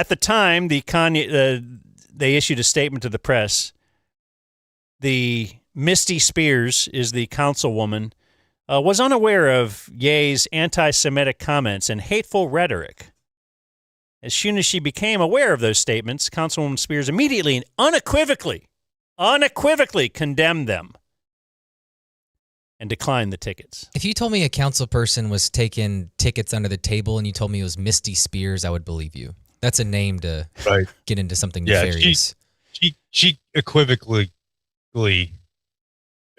the time, they issued a statement to the press. The Misty Spears is the councilwoman, was unaware of Ye's anti-Semitic comments and hateful rhetoric. As soon as she became aware of those statements, Councilwoman Spears immediately and unequivocally condemned them and declined the tickets.
If you told me a council person was taking tickets under the table and you told me it was Misty Spears, I would believe you. That's a name to get into something nefarious.
She equivocally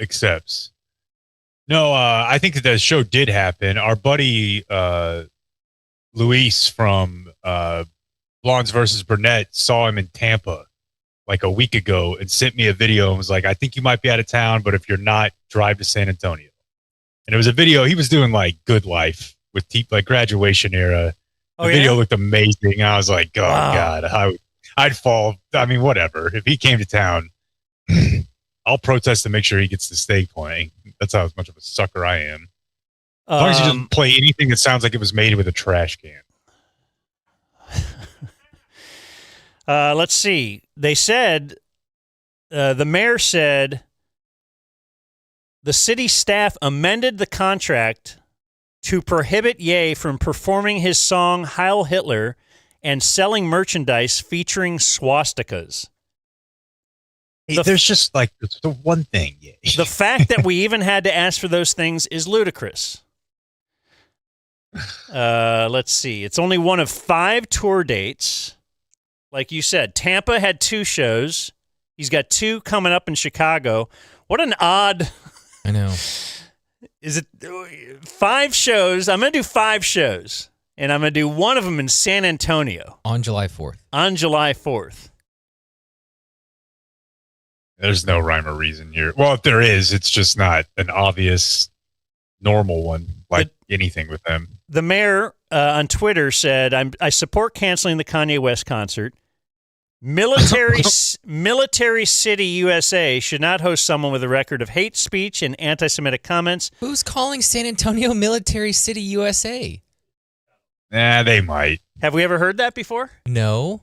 accepts. No, I think that the show did happen. Our buddy Luis from Blondes versus Burnett saw him in Tampa like a week ago and sent me a video and was like, I think you might be out of town, but if you're not, drive to San Antonio. And it was a video. He was doing like Good Life with like graduation era. The video looked amazing. I was like, oh, wow. God, I'd fall. I mean, whatever. If he came to town, I'll protest to make sure he gets to stay playing. That's how much of a sucker I am. As long as he doesn't play anything that sounds like it was made with a trash can.
Let's see. They said, the mayor said, the city staff amended the contract to prohibit Ye from performing his song Heil Hitler and selling merchandise featuring swastikas.
Hey, there's just like the one thing.
The fact that we even had to ask for those things is ludicrous. Let's see. It's only one of 5 tour dates. Like you said, Tampa had 2 shows. He's got 2 coming up in Chicago. What an odd...
I know.
Is it 5 shows? I'm going to do 5 shows. And I'm going to do one of them in San Antonio.
On July 4th.
On July 4th.
There's no rhyme or reason here. Well, if there is, it's just not an obvious, normal one, like anything with them.
The mayor on Twitter said, I support canceling the Kanye West concert. Military City, USA should not host someone with a record of hate speech and anti-Semitic comments.
Who's calling San Antonio Military City, USA?
They might.
Have we ever heard that before?
No.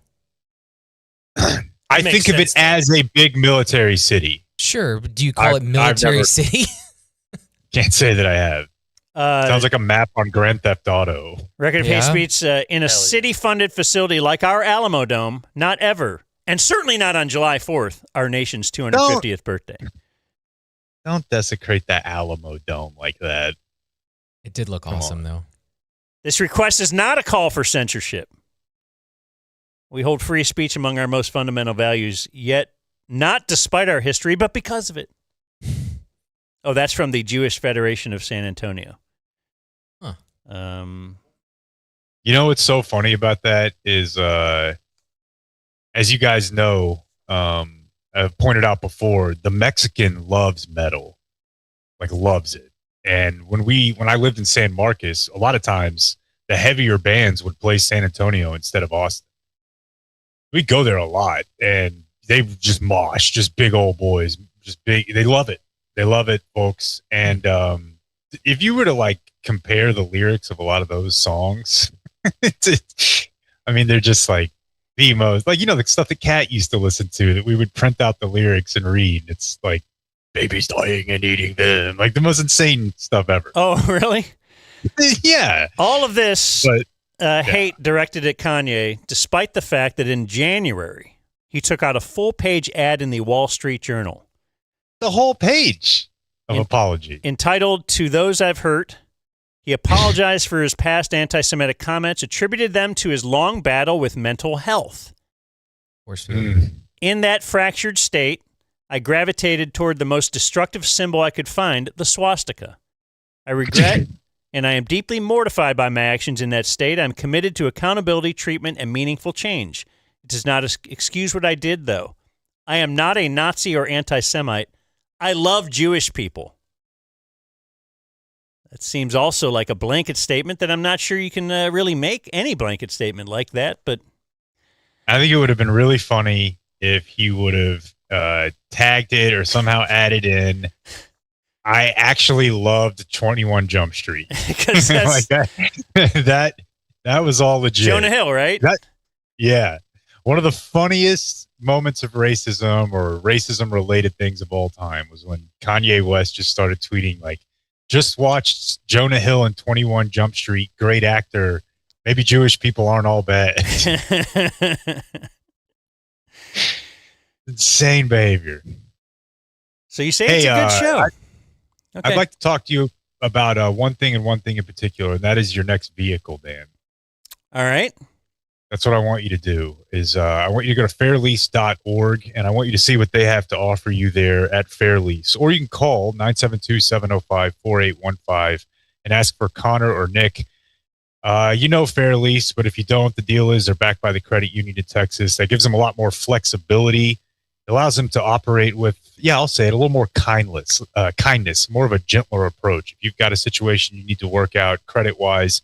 I think of it as a big military city.
Sure, but do you call it Military City?
Can't say that I have. Sounds like a map on Grand Theft Auto.
Record of hate speech in a city-funded facility like our Alamo Dome, not ever, and certainly not on July 4th, our nation's 250th birthday.
Don't desecrate that Alamo Dome like that.
It did look awesome, though.
This request is not a call for censorship. We hold free speech among our most fundamental values, yet not despite our history, but because of it. Oh, that's from the Jewish Federation of San Antonio.
Huh.
You know what's so funny about that is, as you guys know, I've pointed out before, the Mexican loves metal, like loves it. And when I lived in San Marcos, a lot of times the heavier bands would play San Antonio instead of Austin. We'd go there a lot, and they just mosh, just big old boys, just big. They love it. They love it, folks. And if you were to like compare the lyrics of a lot of those songs, I mean, they're just like the most, like, you know, the stuff that Kat used to listen to that we would print out the lyrics and read. It's like babies dying and eating them, like the most insane stuff ever.
Oh, really?
Yeah.
All of this hate directed at Kanye, despite the fact that in January, he took out a full-page ad in the Wall Street Journal.
The whole page of apology.
Entitled, "To Those I've Hurt." He apologized for his past anti-Semitic comments, attributed them to his long battle with mental health. In that fractured state, I gravitated toward the most destructive symbol I could find, the swastika. I regret and I am deeply mortified by my actions in that state. I'm committed to accountability, treatment, and meaningful change. It does not excuse what I did, though. I am not a Nazi or anti-Semite. I love Jewish people. That seems also like a blanket statement that I'm not sure you can really make any blanket statement like that, but
I think it would have been really funny if he would have tagged it or somehow added in, I actually loved 21 Jump Street.
Because
like that was all legit.
Jonah Hill, right?
Yeah. One of the funniest moments of racism or racism-related things of all time was when Kanye West just started tweeting, like, just watched Jonah Hill in 21 Jump Street, great actor. Maybe Jewish people aren't all bad. Insane behavior.
So you say it's a good show.
I'd like to talk to you about one thing and one thing in particular, and that is your next vehicle, Dan.
All right.
That's what I want you to do is I want you to go to fairlease.org, and I want you to see what they have to offer you there at Fairlease. Or you can call 972-705-4815 and ask for Connor or Nick. You know Fairlease, but if you don't, the deal is they're backed by the credit union in Texas. That gives them a lot more flexibility. It allows them to operate with, I'll say it, a little more kindness, more of a gentler approach. If you've got a situation you need to work out credit-wise,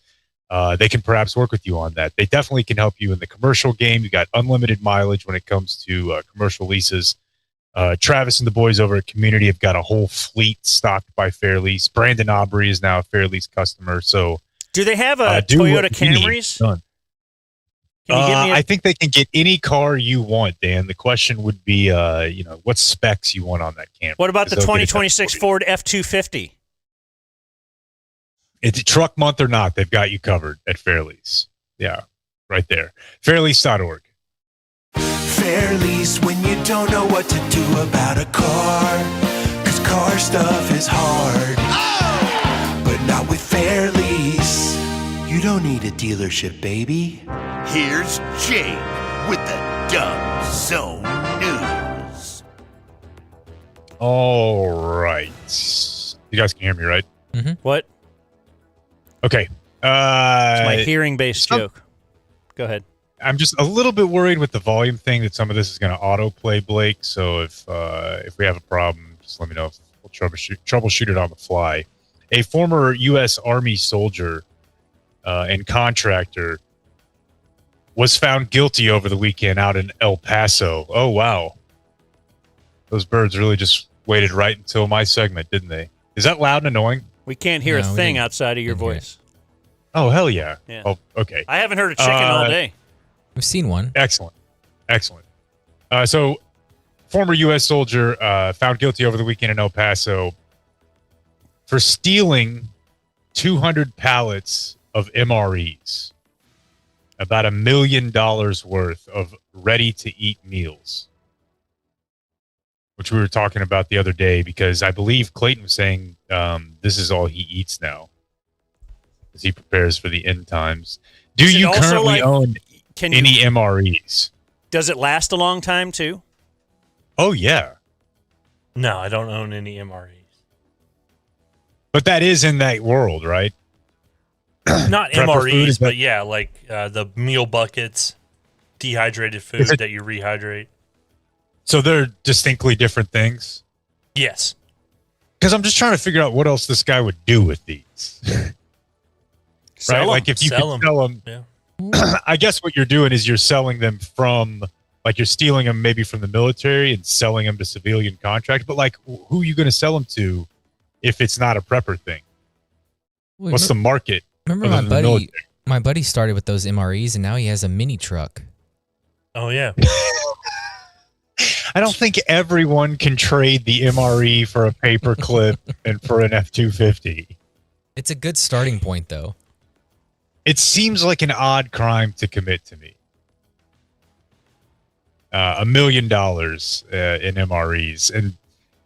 they can perhaps work with you on that. They definitely can help you in the commercial game. You got unlimited mileage when it comes to commercial leases. Travis and the boys over at Community have got a whole fleet stocked by Fairlease. Brandon Aubrey is now a Fairlease customer. So,
do they have a Toyota Camrys?
I think they can get any car you want, Dan. The question would be, what specs you want on that Camry.
What about the 2026 Ford F-250?
It's a truck month or not, they've got you covered at Fairlease. Yeah, right there. Fairlease.org.
Fairlease when you don't know what to do about a car. 'Cause car stuff is hard. But not with Fairlease. You don't need a dealership, baby.
Here's Jake with the Dumb Zone News.
All right. You guys can hear me, right?
Mm-hmm.
What?
Okay.
It's my hearing-based joke. Go ahead.
I'm just a little bit worried with the volume thing that some of this is going to autoplay, Blake. So if we have a problem, just let me know. We'll troubleshoot it on the fly. A former U.S. Army soldier and contractor was found guilty over the weekend out in El Paso. Oh, wow. Those birds really just waited right until my segment, didn't they? Is that loud and annoying?
We can't hear a thing outside of your voice.
Oh, hell yeah.
Yeah.
Oh, okay.
I haven't heard a chicken all day.
We've seen one.
Excellent. So, former U.S. soldier found guilty over the weekend in El Paso for stealing 200 pallets of MREs, about $1 million worth of ready-to-eat meals, which we were talking about the other day because I believe Clayton was saying this is all he eats now as he prepares for the end times. Do you currently own any MREs?
Does it last a long time too?
Oh, yeah.
No, I don't own any MREs.
But that is in that world, right?
Not MREs, but yeah, like the meal buckets, dehydrated food that you rehydrate.
So they're distinctly different things?
Yes.
Because I'm just trying to figure out what else this guy would do with these. Right? Like if you could sell them, I guess what you're doing is you're selling them from, like you're stealing them maybe from the military and selling them to civilian contract. But like, who are you going to sell them to if it's not a prepper thing?
Well,
what's the market?
Remember my buddy started with those MREs and now he has a mini truck.
Oh, yeah.
I don't think everyone can trade the MRE for a paper clip and for an F-250.
It's a good starting point, though.
It seems like an odd crime to commit to me. $1 million in MREs. And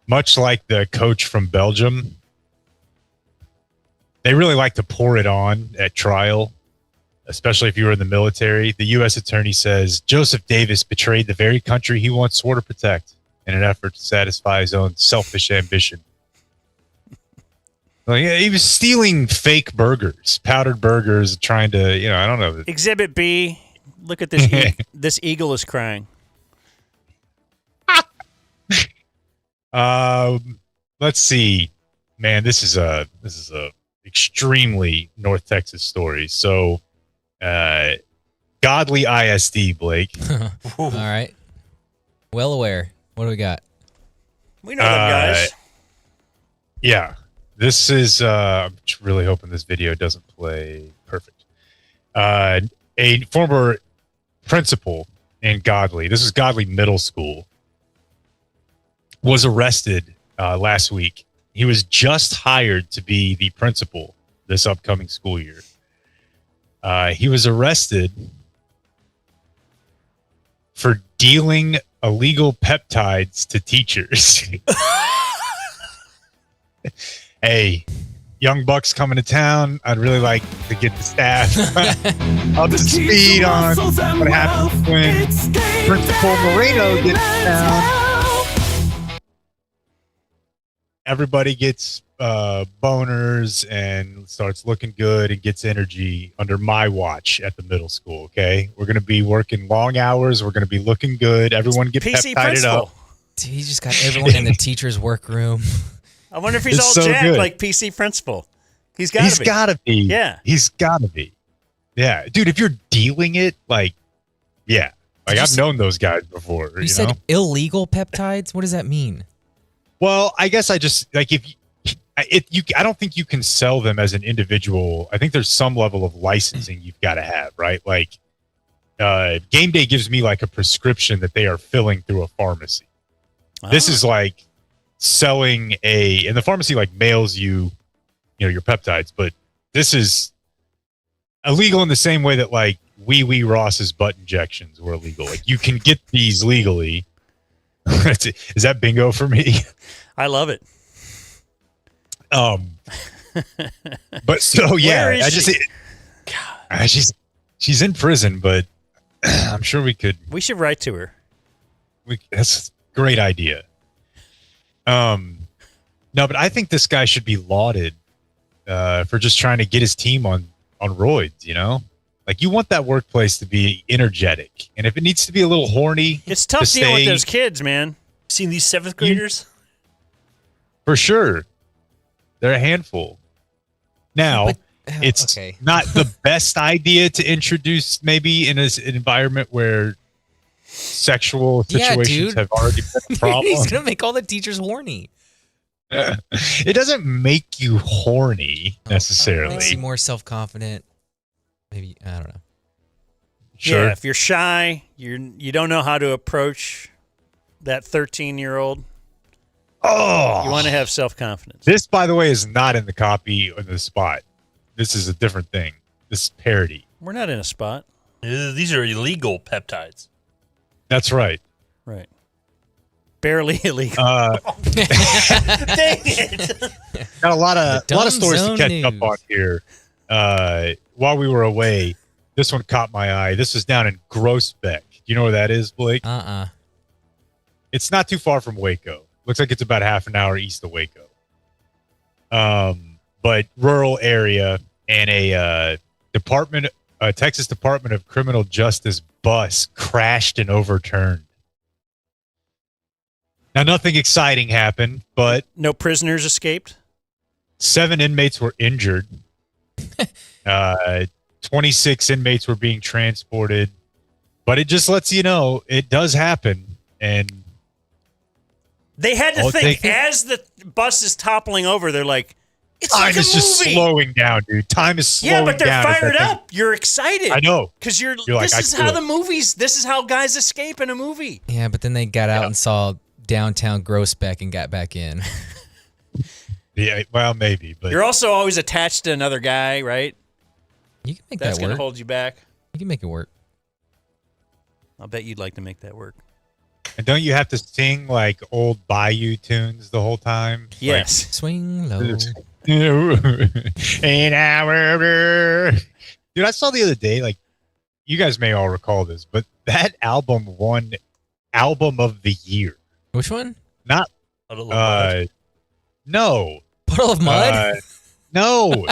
much like the coach from Belgium, they really like to pour it on at trial. especially if you were in the military. The U.S. attorney says Joseph Davis betrayed the very country he once swore to protect in an effort to satisfy his own selfish ambition. Like, he was stealing fake burgers, powdered burgers, trying to, I don't know.
Exhibit B. Look at this. This eagle is crying.
Let's see. Man, this is a extremely North Texas story. So, Godly ISD, Blake.
All right. Well aware. What do we got?
We know them guys.
Yeah. This is, I'm really hoping this video doesn't play perfect. A former principal in Godly, this is Godly Middle School, was arrested last week. He was just hired to be the principal this upcoming school year. He was arrested for dealing illegal peptides to teachers. Hey, young bucks coming to town. I'd really like to get the staff up to speed on what happens when Principal Moreno gets down. Everybody gets boners and starts looking good and gets energy under my watch at the middle school. Okay, we're going to be working long hours. We're going to be looking good. Everyone get peptided up.
Dude, he just got everyone in the teacher's workroom.
I wonder if he's all jacked good. Like PC Principal. He's got
to be.
Yeah.
He's got to be. Yeah. Dude, if you're dealing it, like, yeah. Like, I've known those guys before. You
said
know?
Illegal peptides? What does that mean?
Well, I guess I just, like, I don't think you can sell them as an individual. I think there's some level of licensing you've got to have, right? Like, Game Day gives me, like, a prescription that they are filling through a pharmacy. This is like selling and the pharmacy like mails you your peptides, but this is illegal in the same way that like Wee Ross's butt injections were illegal. Like you can get these legally. Is that bingo for me?
I love it.
But so yeah, she's in prison, but I'm sure we
should write to her.
That's a great idea. No, but I think this guy should be lauded for just trying to get his team on roids, Like you want that workplace to be energetic. And if it needs to be a little horny,
it's tough dealing with those kids, man.
Seen these 7th graders?
For sure. They're a handful. Now, it's not the best idea to introduce maybe in an environment where sexual situations have already been a problem.
He's going to make all the teachers horny.
It doesn't make you horny necessarily.
Makes you more self-confident. Maybe, I don't know.
Sure.
Yeah, if you're shy, you don't know how to approach that 13-year-old.
Oh,
you want to have self-confidence.
This, by the way, is not in the copy on the spot. This is a different thing. This is parody.
We're not in a spot.
These are illegal peptides.
That's right.
Right. Barely illegal.
Dang it!
Got a lot of stories to catch up on here. While we were away, this one caught my eye. This is down in Groesbeck. Do you know where that is, Blake? It's not too far from Waco. Looks like it's about half an hour east of Waco. But rural area, and a Texas Department of Criminal Justice bus crashed and overturned. Now, nothing exciting happened, but
no prisoners escaped.
7 inmates were injured. 26 inmates were being transported, but it just lets you know it does happen. And
they had to think as the bus is toppling over, they're like, it's
time
like a
is just
movie.
slowing down, dude. Time is slowing down.
Yeah, but they're fired up. You're excited.
I know.
Because
this
is how the movies, this is how guys escape in a movie.
Yeah, but then they got out and saw downtown Groesbeck and got back in.
Yeah, well, maybe. But
you're also always attached to another guy, right?
You can make
That's
that work. That's
going to hold you back.
You can make it work.
I'll bet you'd like to make that work.
And don't you have to sing like old Bayou tunes the whole time?
Yes.
Swing low.
And Dude, I saw the other day, like, you guys may all recall this, but that album won Album of the Year.
Which one?
Not, no.
Puddle of Mud?
No.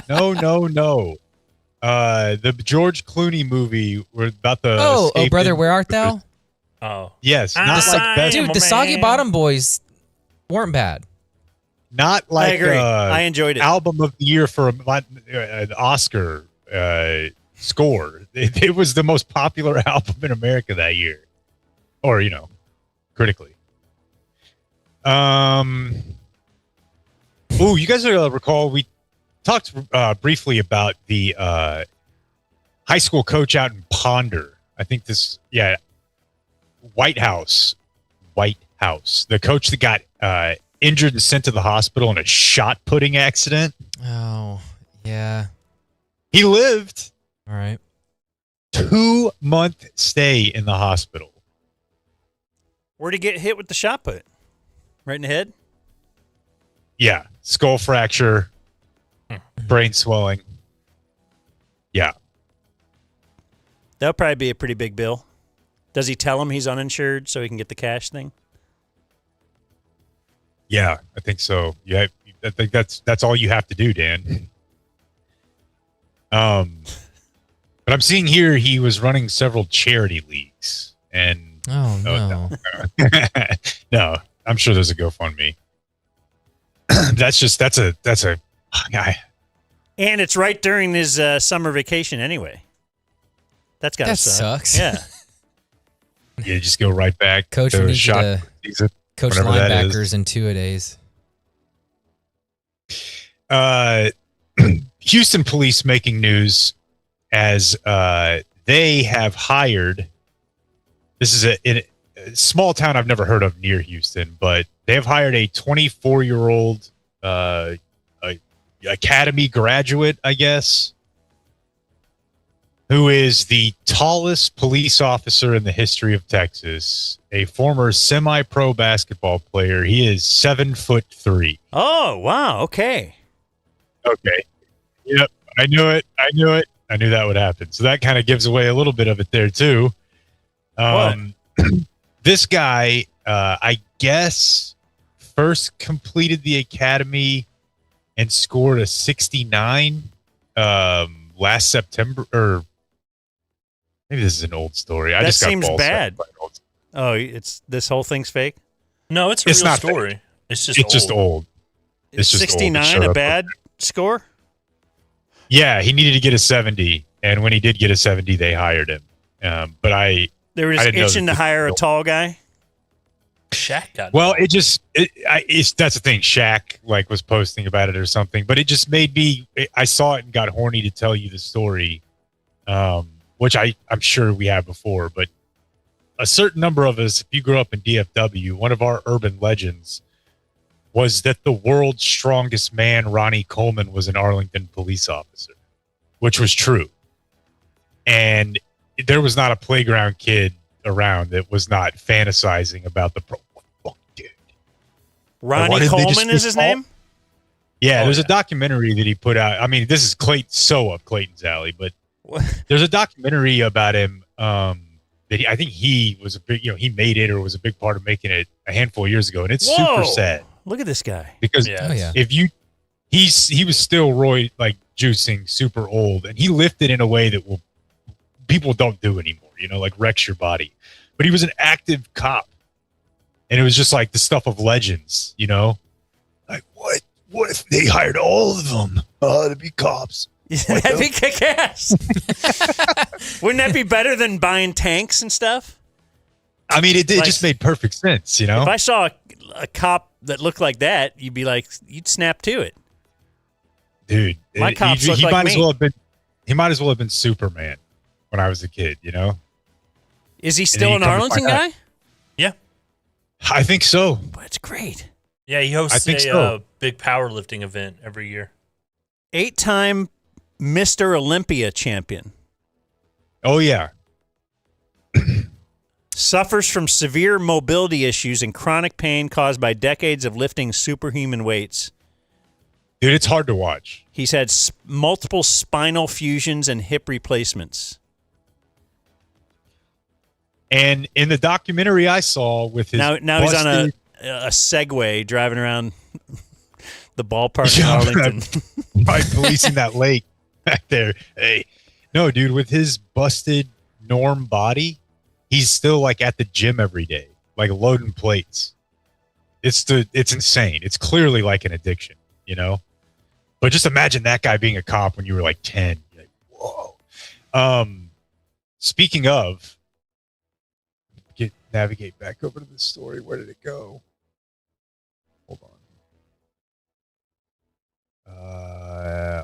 The George Clooney movie about the
Oh, Brother, Where Art Thou?
Oh.
Yes, not like best.
Dude, the Soggy Bottom Boys weren't bad.
Not like
I agree. I enjoyed it.
Album of the Year for an Oscar score. It was the most popular album in America that year, or critically. Oh, you guys recall we talked briefly about the high school coach out in Ponder. I think White House, the coach that got injured and sent to the hospital in a shot putting accident.
Oh, yeah.
He lived.
All right.
2-month stay in the hospital.
Where'd he get hit with the shot put? Right in the head?
Yeah. Skull fracture, brain swelling. Yeah.
That'll probably be a pretty big bill. Does he tell him he's uninsured so he can get the cash thing?
Yeah, I think so. Yeah, I think that's all you have to do, Dan. But I'm seeing here he was running several charity leagues, and no, I'm sure there's a GoFundMe. that's a guy,
and it's right during his summer vacation anyway. That
sucks.
Yeah.
Yeah, just go right back.
Coach
to
needs
shot
to coach linebackers in 2-a-days.
Houston police making news as they have hired. This is a small town I've never heard of near Houston, but they have hired a 24-year-old academy graduate, I guess, who is the tallest police officer in the history of Texas, a former semi-pro basketball player. He is 7'3".
Oh, wow. Okay.
Yep. I knew it. I knew that would happen. So that kind of gives away a little bit of it there too. This guy, I guess, first completed the academy and scored a 69 last September, or maybe this is an old story.
That seems bad. Oh, this whole thing's fake?
No, it's a real
not
story.
fake.
It's
just old.
Is 69 a bad score?
Yeah, he needed to get a 70, and when he did get a 70, they hired him. But
they were just itching to hire a tall guy.
Shaq got
well. It's that's the thing. Shaq was posting about it or something, but it just made me. I saw it and got horny to tell you the story, which I'm sure we have before. But a certain number of us, if you grew up in DFW, one of our urban legends was that the world's strongest man, Ronnie Coleman, was an Arlington police officer, which was true. And there was not a playground kid around that was not fantasizing about the dude.
Ronnie Coleman is his name?
Yeah, there's a documentary that he put out. I mean, this is so up Clayton's alley, but there's a documentary about him that I think he was a big, he made it or was a big part of making it a handful of years ago. And it's super sad.
Look at this guy.
Because he was still juicing super old, and he lifted in a way that people don't do anymore, wrecks your body. But he was an active cop, and it was just like the stuff of legends, like what if they hired all of them to be cops?
That'd be kick-ass. Wouldn't that be better than buying tanks and stuff?
I mean, it just made perfect sense, If
I saw a cop that looked like that, you'd snap to it.
Dude,
my cops look like me.
He might as well have been Superman when I was a kid,
Is he still an Arlington guy?
Yeah.
I think so.
That's great.
Yeah, he hosts a big powerlifting event every year.
8-time Mr. Olympia champion.
Oh, yeah.
Suffers from severe mobility issues and chronic pain caused by decades of lifting superhuman weights.
Dude, it's hard to watch.
He's had multiple spinal fusions and hip replacements.
And in the documentary I saw with his
now he's on a Segway driving around the ballpark in Arlington.
Probably policing that lake back there. Hey, no, dude, with his busted Norm body, he's still like at the gym every day, like loading plates. It's insane. It's clearly like an addiction, you know? But just imagine that guy being a cop when you were like 10. You're like, whoa. Speaking of, navigate back over to the story. Where did it go? Hold on.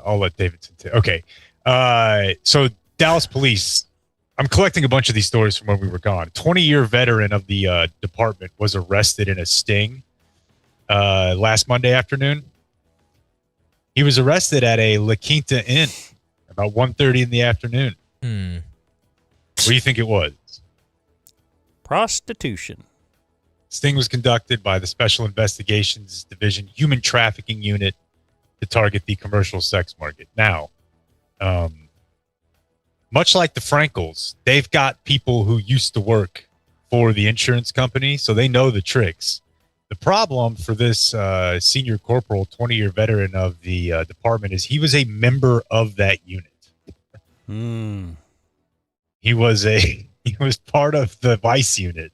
I'll let Davidson take. Okay. So Dallas police, I'm collecting a bunch of these stories from when we were gone. 20-year veteran of the department was arrested in a sting last Monday afternoon. He was arrested at a La Quinta Inn about 1:30 in the afternoon. What do you think it was?
Prostitution.
Sting was conducted by the Special Investigations Division Human Trafficking Unit to target the commercial sex market. Now, much like the Frankels, they've got people who used to work for the insurance company, so they know the tricks. The problem for this senior corporal, 20-year veteran of the department, is he was a member of that unit. He was part of the vice unit,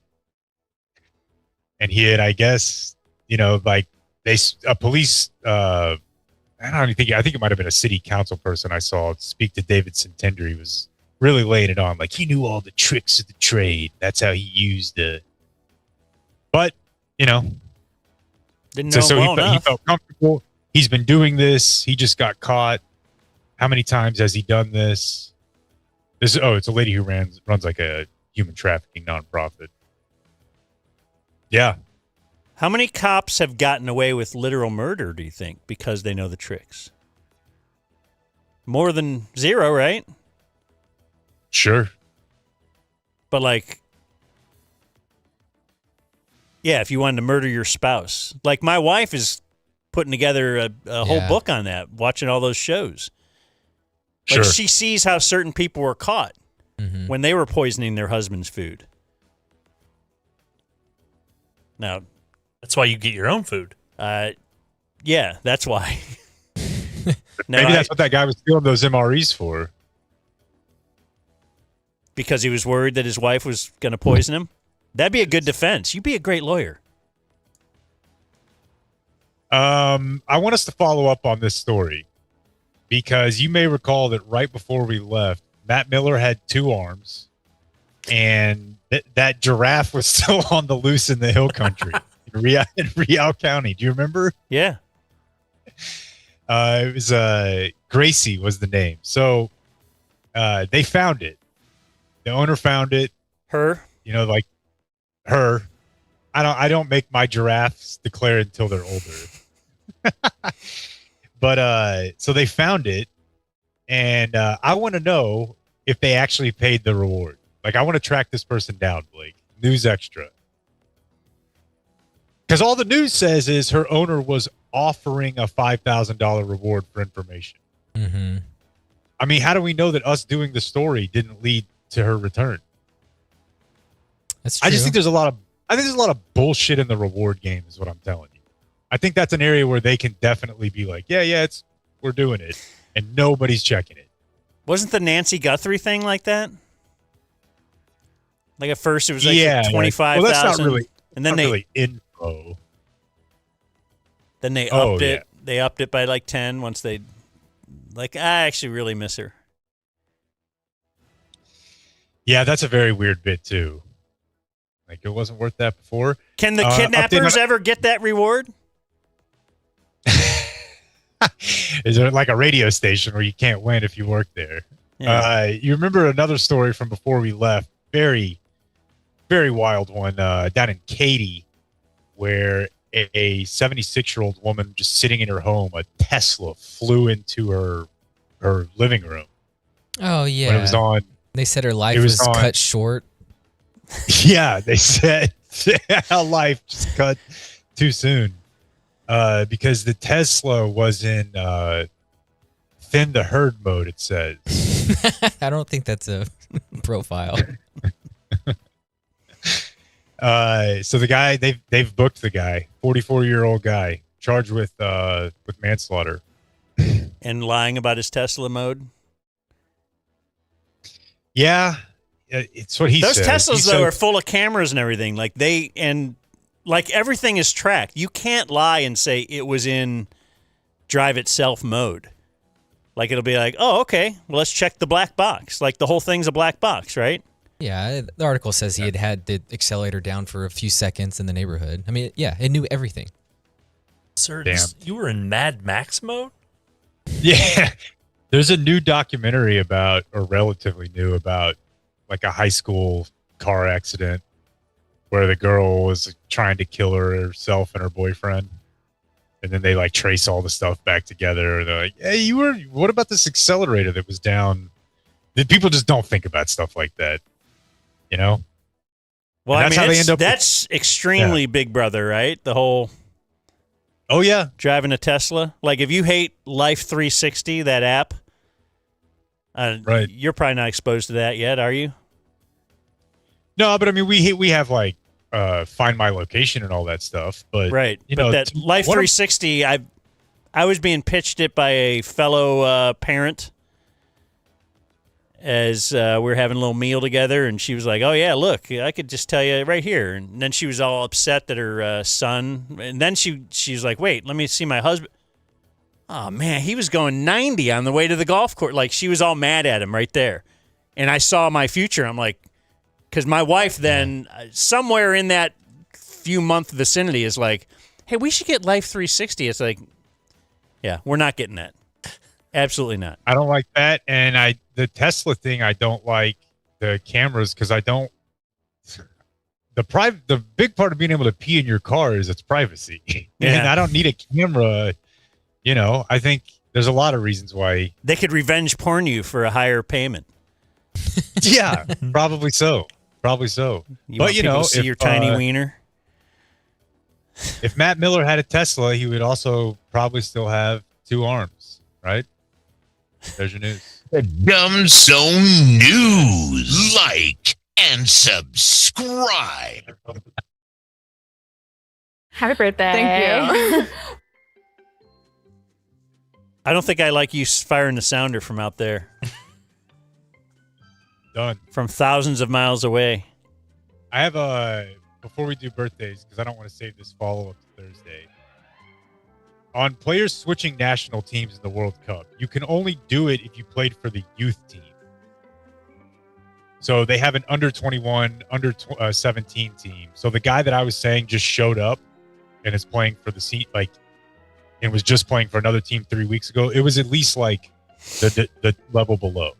and he had, I guess, like a police. I think it might have been a city council person I saw speak to David Sintender. He was really laying it on, like he knew all the tricks of the trade. That's how he used it. But
didn't know
he felt comfortable. He's been doing this. He just got caught. How many times has he done this? It's a lady who runs like a human trafficking nonprofit. Yeah.
How many cops have gotten away with literal murder, do you think, because they know the tricks? More than zero, right?
Sure.
But if you wanted to murder your spouse. Like my wife is putting together a whole book on that, watching all those shows. Like she sees how certain people were caught when they were poisoning their husband's food. Now,
that's why you get your own food.
Yeah, that's why.
Maybe that's what that guy was stealing those MREs for.
Because he was worried that his wife was going to poison him? That'd be a good defense. You'd be a great lawyer.
I want us to follow up on this story because you may recall that right before we left, Matt Miller had 2 arms, and that giraffe was still on the loose in the hill country in Real County. Do you remember?
Yeah.
It was Gracie was the name. So they found it. The owner found it.
Her?
Like her. I don't make my giraffes declare until they're older. But so they found it, and I want to know if they actually paid the reward. Like, I want to track this person down, Blake. News Extra. Because all the news says is her owner was offering a $5,000 reward for information.
Mm-hmm.
I mean, how do we know that us doing the story didn't lead to her return?
That's true.
I just think there's a lot of bullshit in the reward game, is what I'm telling you. I think that's an area where they can definitely be like, we're doing it, and nobody's checking it.
Wasn't the Nancy Guthrie thing like that? Like at first it was like 25,000.
Well, that's not really,
and then
really info.
Then they upped it. Yeah. They upped it by like 10 once they I actually really miss her.
Yeah, that's a very weird bit too. Like, it wasn't worth that before.
Can the kidnappers ever get that reward?
Is there like a radio station where you can't win if you work there? Yeah. You remember another story from before we left? Very, very wild one down in Katy, where a 76-year-old woman just sitting in her home, a Tesla flew into her living room.
Oh, yeah.
When it was on.
They said her life was cut short.
Yeah, they said her life just cut too soon. because the Tesla was in thin the herd mode, it says.
I don't think that's a profile.
So the guy, they've booked the guy, 44-year-old guy, charged with manslaughter.
And lying about his Tesla mode?
Yeah, it's what he
Those
says.
Teslas, though, are full of cameras and everything. Like everything is tracked. You can't lie and say it was in drive itself mode. Like, it'll be like, oh, okay, well, let's check the black box. Like, the whole thing's a black box, right?
Yeah, the article says he had the accelerator down for a few seconds in the neighborhood. I mean, yeah, it knew everything.
Sir, you were in Mad Max mode?
Yeah. There's a new documentary about, or relatively new, about like a high school car accident where the girl was trying to kill herself and her boyfriend. And then they like trace all the stuff back together. And they're like, hey, what about this accelerator that was down? People just don't think about stuff like that, you know?
Well,
and
I
that's
mean,
how they end up
that's extremely Big Brother, right? The whole...
Oh, yeah.
Driving a Tesla. Like, if you hate Life 360, that app,
right.
You're probably not exposed to that yet, are you?
No, but I mean, we have like Find My Location and all that stuff. But
right,
you
but
know,
that Life 360, I was being pitched it by a fellow parent as we were having a little meal together, and she was like, "Oh yeah, look, I could just tell you right here." And then she was all upset that her son, and then she's like, "Wait, let me see my husband." Oh man, he was going 90 on the way to the golf course. Like, she was all mad at him right there, and I saw my future. I'm like, because my wife then somewhere in that few month vicinity is like, "Hey, we should get Life 360." It's like, yeah, we're not getting that. Absolutely not.
I don't like that, and the Tesla thing, I don't like the cameras because I don't. The big part of being able to pee in your car is its privacy, and I don't need a camera. You know, I think there's a lot of reasons why
they could revenge porn you for a higher payment.
Yeah, probably so. Probably so.
But you know, to see your tiny wiener.
If Matt Miller had a Tesla, he would also probably still have 2 arms, right? There's your news.
The Dumb Zone News. Like and subscribe.
Happy birthday.
Thank you.
I don't think I like you firing the sounder from out there.
Done.
From thousands of miles away.
I have before we do birthdays, because I don't want to save this follow-up to Thursday. On players switching national teams in the World Cup, you can only do it if you played for the youth team. So they have an under 21, under 17 team. So the guy that I was saying just showed up and is playing for the seat, like, and was just playing for another team 3 weeks ago. It was at least like the level below.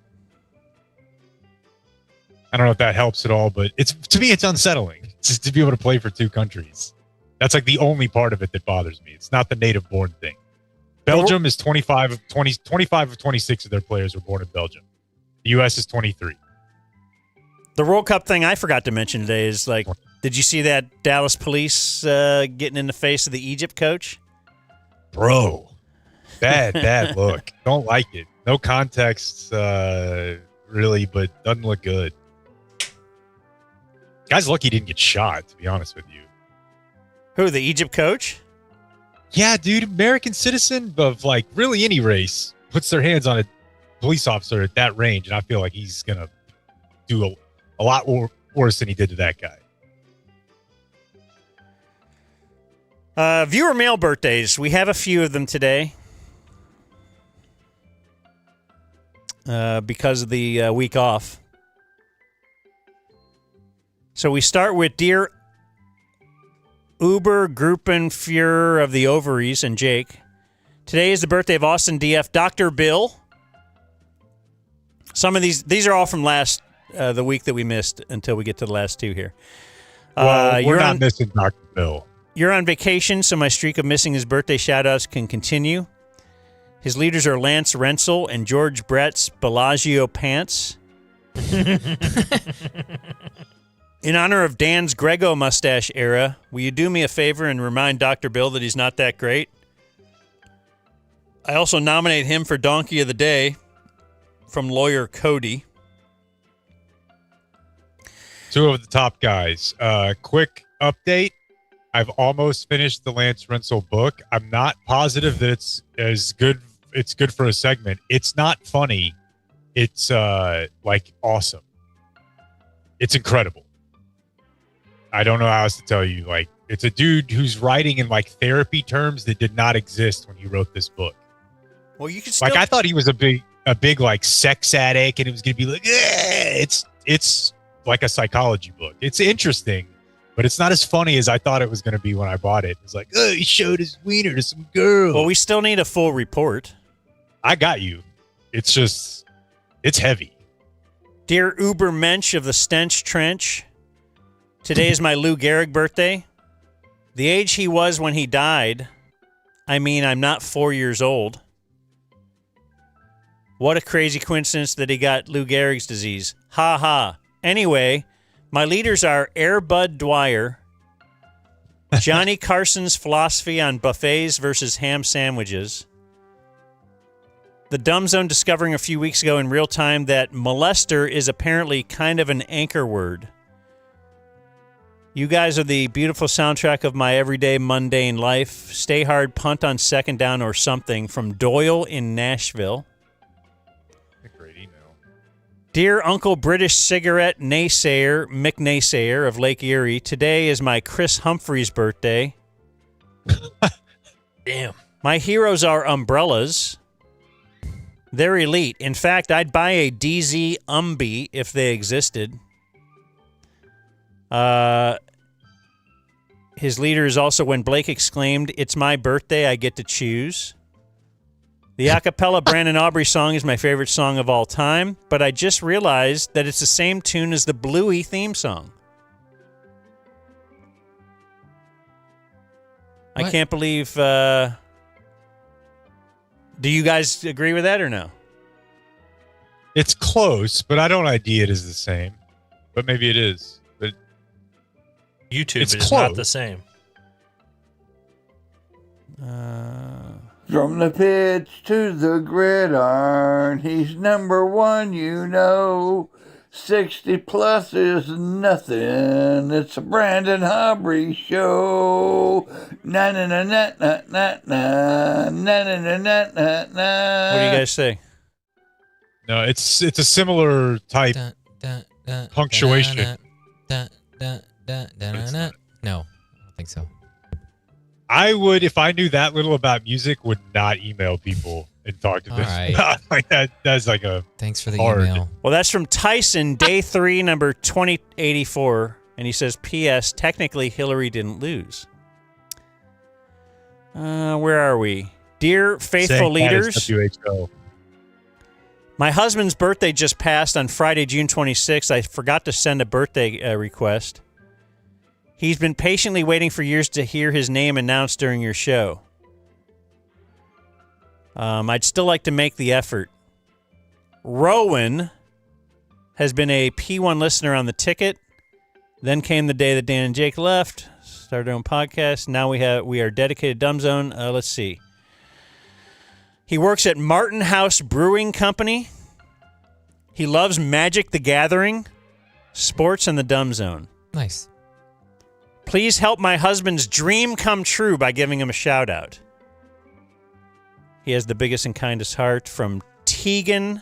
I don't know if that helps at all, but to me, it's unsettling just to be able to play for 2 countries. That's like the only part of it that bothers me. It's not the native born thing. Belgium is 25 of 26 of their players were born in Belgium. The U.S. is 23.
The World Cup thing I forgot to mention today is, like, did you see that Dallas police getting in the face of the Egypt coach?
Bro, bad look. Don't like it. No context, really, but doesn't look good. Guy's lucky he didn't get shot, to be honest with you.
Who, the Egypt coach?
Yeah, dude, American citizen of, like, really any race puts their hands on a police officer at that range, and I feel like he's going to do a lot worse than he did to that guy.
Viewer mail birthdays. We have a few of them today because of the week off. So we start with Dear Uber Gruppenführer of the Ovaries and Jake. Today is the birthday of Austin DF, Dr. Bill. Some of these are all from the week that we missed until we get to the last 2 here.
Well, we're not missing Dr. Bill.
You're on vacation, so my streak of missing his birthday shout-outs can continue. His leaders are Lance Rensel and George Brett's Bellagio Pants. In honor of Dan's Grego mustache era, will you do me a favor and remind Dr. Bill that he's not that great? I also nominate him for Donkey of the Day from lawyer Cody.
Two of the top guys. Quick update. I've almost finished the Lance Rensel book. I'm not positive that it's as good. It's good for a segment. It's not funny. It's like awesome. It's incredible. I don't know how else to tell you. Like, it's a dude who's writing in like therapy terms that did not exist when he wrote this book.
Well, you could still...
like, I thought he was a big like sex addict, and it was gonna be like, it's like a psychology book. It's interesting, but it's not as funny as I thought it was gonna be when I bought it. It's like, he showed his wiener to some girl.
Well, we still need a full report.
I got you. It's just, it's heavy.
Dear Uber Mensch of the Stench Trench, today is my Lou Gehrig birthday. The age he was when he died, I mean, I'm not 4 years old. What a crazy coincidence that he got Lou Gehrig's disease. Ha ha. Anyway, my leaders are Air Bud Dwyer, Johnny Carson's philosophy on buffets versus ham sandwiches, the Dumb Zone discovering a few weeks ago in real time that molester is apparently kind of an anchor word. You guys are the beautiful soundtrack of my everyday mundane life. Stay hard, punt on second down or something from Doyle in Nashville.
Great email.
Dear Uncle British Cigarette Naysayer, Mick Naysayer of Lake Erie, today is my Chris Humphreys birthday.
Damn.
My heroes are umbrellas. They're elite. In fact, I'd buy a DZ Umby if they existed. His leader is also when Blake exclaimed, "It's my birthday, I get to choose." The a cappella Brandon Aubrey song is my favorite song of all time, but I just realized that it's the same tune as the Bluey theme song. I can't believe... do you guys agree with that or no?
It's close, but I don't ID it as the same. But maybe it is. But
YouTube
it's
is
close.
not the same.
From the pitch to the gridiron, he's number one, you know. 60 plus is nothing. It's a Brandon Aubrey show. Na na na na na na na na na na na na.
What do you guys say?
No, it's a similar type punctuation.
No, I don't think so.
I would, if I knew that little about music, would not email people and talk to this.
Right.
Like that. That's like a
thanks for the
hard.
email.
Well, that's from Tyson, day 3, number 2084. And he says, P.S. Technically, Hillary didn't lose. Where are we? Dear faithful leaders,
WHO.
my husband's birthday just passed on Friday, June 26th. I forgot to send a birthday request. He's been patiently waiting for years to hear his name announced during your show. I'd still like to make the effort. Rowan has been a P1 listener on the ticket. Then came the day that Dan and Jake left. Started our own podcast. Now we are dedicated Dumb Zone. Let's see. He works at Martin House Brewing Company. He loves Magic the Gathering, sports, and the Dumb Zone.
Nice.
Please help my husband's dream come true by giving him a shout out. He has the biggest and kindest heart from Tegan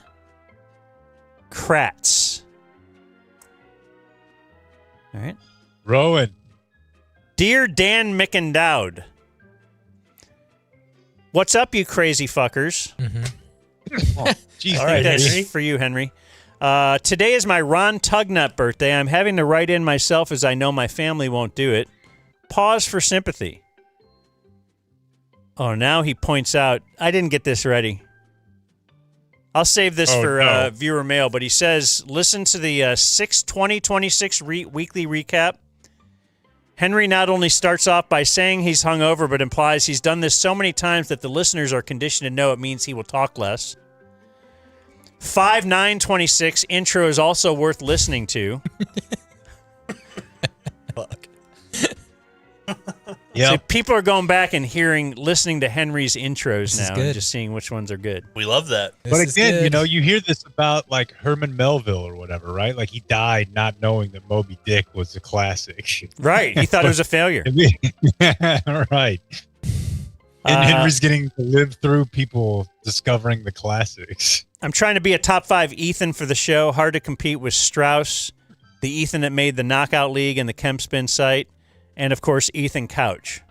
Kratz. All right.
Rowan.
Dear Dan McIndoud. What's up, you crazy fuckers?
Oh, geez,
all right, that's
Henry.
for you, Henry. Today is my Ron Tugnut birthday. I'm having to write in myself as I know my family won't do it. Pause for sympathy. Oh, now he points out, I didn't get this ready. I'll save this for viewer mail, but he says, listen to the 6/20/26 weekly recap. Henry not only starts off by saying he's hungover, but implies he's done this so many times that the listeners are conditioned to know it means he will talk less. 5/9/26 intro is also worth listening to. So people are going back and listening to Henry's intros
This is
now,
good.
and just seeing which ones are good.
We love that.
But again, you hear this about like Herman Melville or whatever, right? Like he died not knowing that Moby Dick was a classic.
Right. He thought it was a failure.
Right. And Henry's getting to live through people discovering the classics.
I'm trying to be a top 5 Ethan for the show. Hard to compete with Strauss, the Ethan that made the Knockout League and the Kempspin site, and of course Ethan Couch.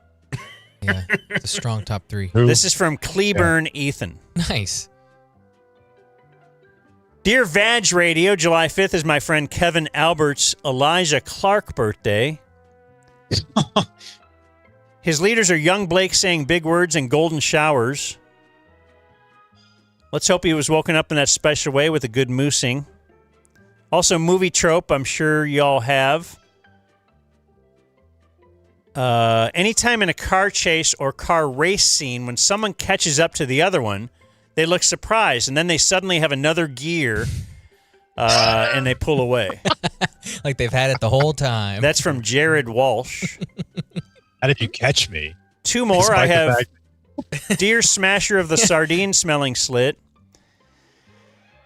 Yeah, it's a strong top 3.
This is from Cleburne Ethan.
Nice.
Dear Vag Radio, July 5th is my friend Kevin Albert's Elijah Clark birthday. His leaders are young Blake saying big words and golden showers. Let's hope he was woken up in that special way with a good moosing. Also, movie trope, I'm sure y'all have. Anytime in a car chase or car race scene, when someone catches up to the other one, they look surprised, and then they suddenly have another gear, and they pull away.
Like they've had it the whole time.
That's from Jared Walsh.
How did you catch me?
2 more. I have Dear Smasher of the Sardine Smelling Slit.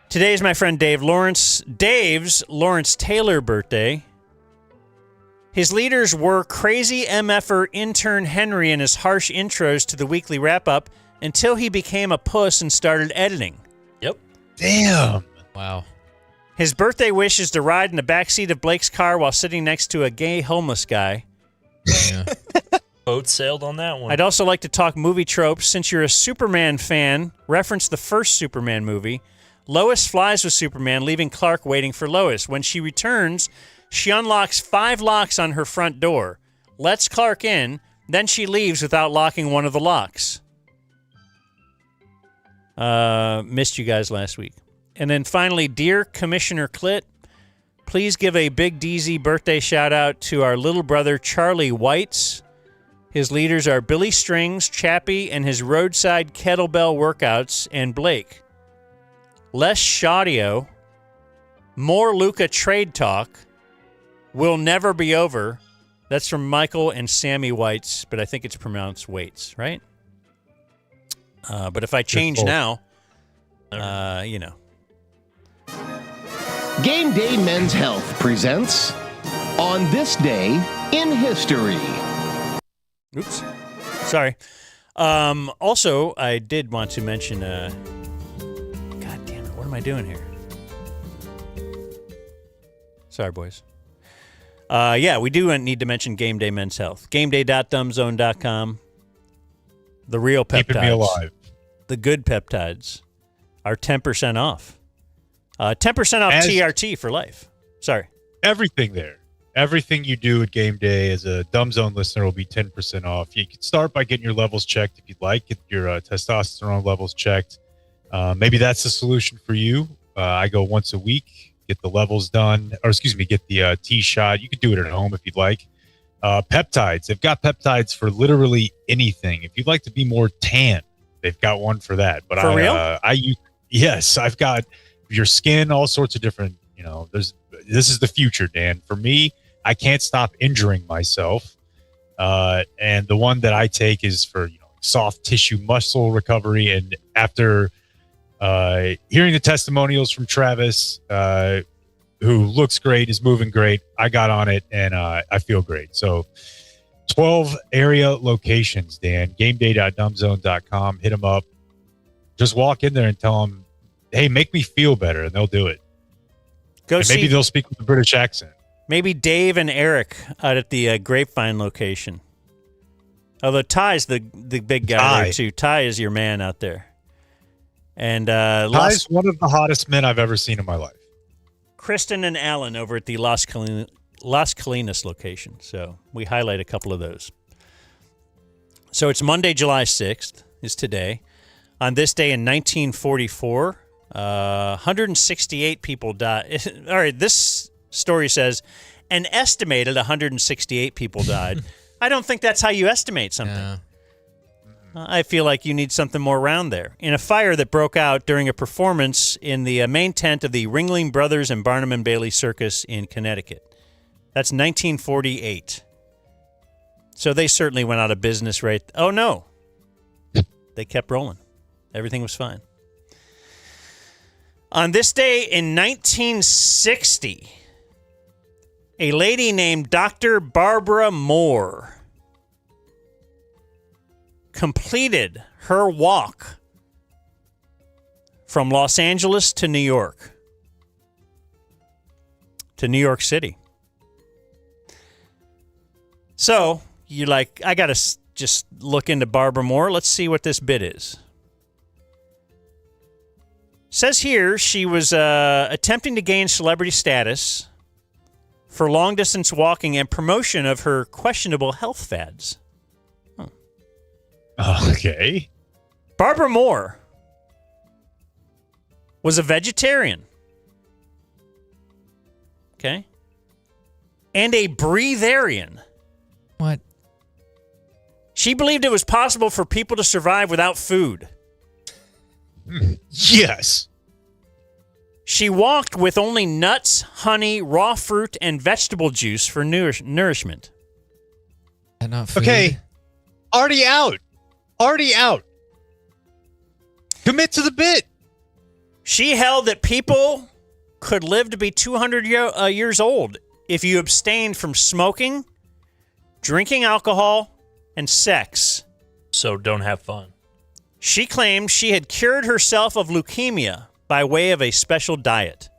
Today is my friend Dave's Lawrence Taylor birthday. His leaders were crazy MFer intern Henry and his harsh intros to the weekly wrap-up until he became a puss and started editing.
Yep.
Damn.
Wow.
His birthday wish is to ride in the backseat of Blake's car while sitting next to a gay homeless guy.
Yeah.
Boat sailed on that one.
I'd also like to talk movie tropes. Since you're a Superman fan, reference the first Superman movie. Lois flies with Superman, leaving Clark waiting for Lois. When she returns, she unlocks 5 locks on her front door, lets Clark in, then she leaves without locking one of the locks. Missed you guys last week. And then finally, Dear Commissioner Clit, please give a Big DZ birthday shout-out to our little brother, Charlie Whites. His leaders are Billy Strings, Chappie, and his roadside kettlebell workouts, and Blake. Less Shaudio, more Luca trade talk, will never be over. That's from Michael and Sammy Whites, but I think it's pronounced Waits, right? But if I change now, you know.
Game Day Men's Health presents On This Day in History.
Oops. Sorry. Also, I did want to mention... God damn it. What am I doing here? Sorry, boys. Yeah, we do need to mention Game Day Men's Health. GameDay.dumbzone.com. The real peptides.
Keeping me alive.
The good peptides are 10% off. 10% off TRT for life. Sorry.
Everything there. Everything you do at Game Day as a Dumb Zone listener will be 10% off. You can start by getting your levels checked if you'd like. Get your testosterone levels checked. Maybe that's the solution for you. I go once a week, get the levels done, or excuse me, get the T shot. You can do it at home if you'd like. Peptides. They've got peptides for literally anything. If you'd like to be more tan, they've got one for that. But
for real?
Yes, I've got your skin, all sorts of different, this is the future, Dan. For me, I can't stop injuring myself. And the one that I take is for, soft tissue muscle recovery. And after hearing the testimonials from Travis, who looks great, is moving great, I got on it and I feel great. So 12 area locations, Dan. GameDay.dumbzone.com. Hit them up. Just walk in there and tell them, hey, make me feel better, and they'll do it. Maybe they'll speak with a British accent.
Maybe Dave and Eric out at the Grapevine location. Although Ty's the big guy there, too. Ty is your man out there. And
Ty's one of the hottest men I've ever seen in my life.
Kristen and Alan over at the Las Colinas location. So we highlight a couple of those. So it's Monday, July 6th is today. On this day in 1944, 168 people died. All right, this story says an estimated 168 people died. I don't think that's how you estimate something. Yeah. I feel like you need something more round there. In a fire that broke out during a performance in the main tent of the Ringling Brothers and Barnum and Bailey Circus in Connecticut. That's 1948. So they certainly went out of business right. Oh, no. They kept rolling. Everything was fine. On this day in 1960, a lady named Dr. Barbara Moore completed her walk from Los Angeles to New York. To New York City. So, you're like, I got to just look into Barbara Moore. Let's see what this bit is. Says here she was attempting to gain celebrity status for long-distance walking and promotion of her questionable health fads.
Okay.
Barbara Moore was a vegetarian. Okay. And a breatharian.
What?
She believed it was possible for people to survive without food.
Yes.
She walked with only nuts, honey, raw fruit, and vegetable juice for nourishment.
And not food.
Okay. Already out. Commit to the bit.
She held that people could live to be 200 years old if you abstained from smoking, drinking alcohol, and sex.
So don't have fun.
She claimed she had cured herself of leukemia by way of a special diet.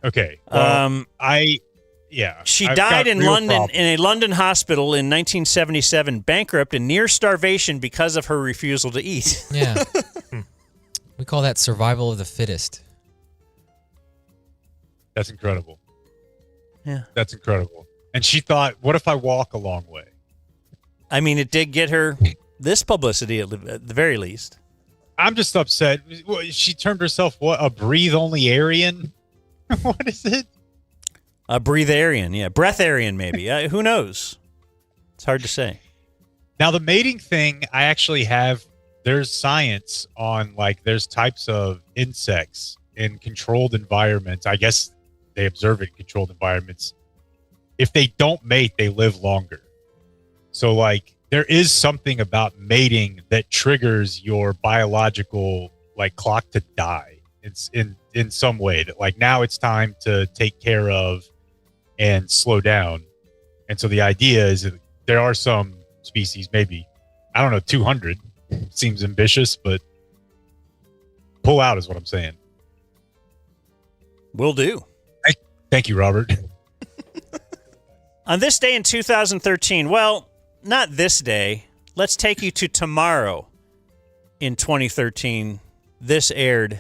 Okay. Well,
She
I've
died
got
in
real
London
problems.
in a London hospital in 1977, bankrupt and near starvation because of her refusal to eat.
Yeah. We call that survival of the fittest.
That's incredible.
Yeah.
That's incredible. And she thought, what if I walk a long way?
I mean, it did get her this publicity at the very least.
I'm just upset. She termed herself what? A breathe-only Aryan? What is it?
A breatharian, yeah. Breatharian, maybe. Who knows? It's hard to say.
Now, the mating thing, I actually have, there's science on, like, there's types of insects in controlled environments. I guess they observe it in controlled environments. If they don't mate, they live longer. So, like, there is something about mating that triggers your biological, like, clock to die. It's in some way that, like, now it's time to take care of and slow down. And so the idea is that there are some species, maybe, I don't know, 200 seems ambitious, but pull out is what I'm saying.
Will do.
Thank you, Robert.
On this day in 2013, well, not this day. Let's take you to tomorrow in 2013. This aired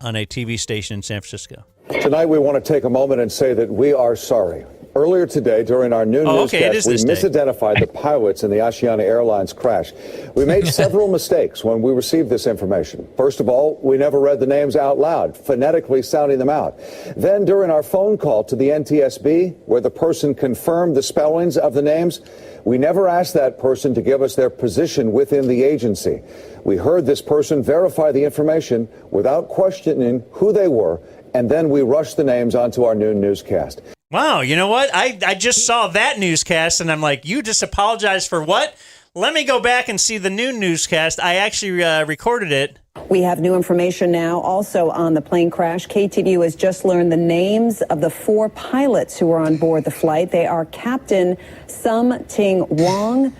on a TV station in San Francisco.
Tonight, we want to take a moment and say that we are sorry. Earlier today, during our noon newscast, we misidentified the pilots in the Asiana Airlines crash. We made several mistakes when we received this information. First of all, we never read the names out loud, phonetically sounding them out. Then, during our phone call to the NTSB, where the person confirmed the spellings of the names, we never asked that person to give us their position within the agency. We heard this person verify the information without questioning who they were, and then we rushed the names onto our noon newscast.
Wow, you know what? I just saw that newscast, and I'm like, you just apologized for what? Let me go back and see the noon newscast. I actually recorded it.
We have new information now also on the plane crash. KTVU has just learned the names of the 4 pilots who were on board the flight. They are Captain Sum Ting Wong,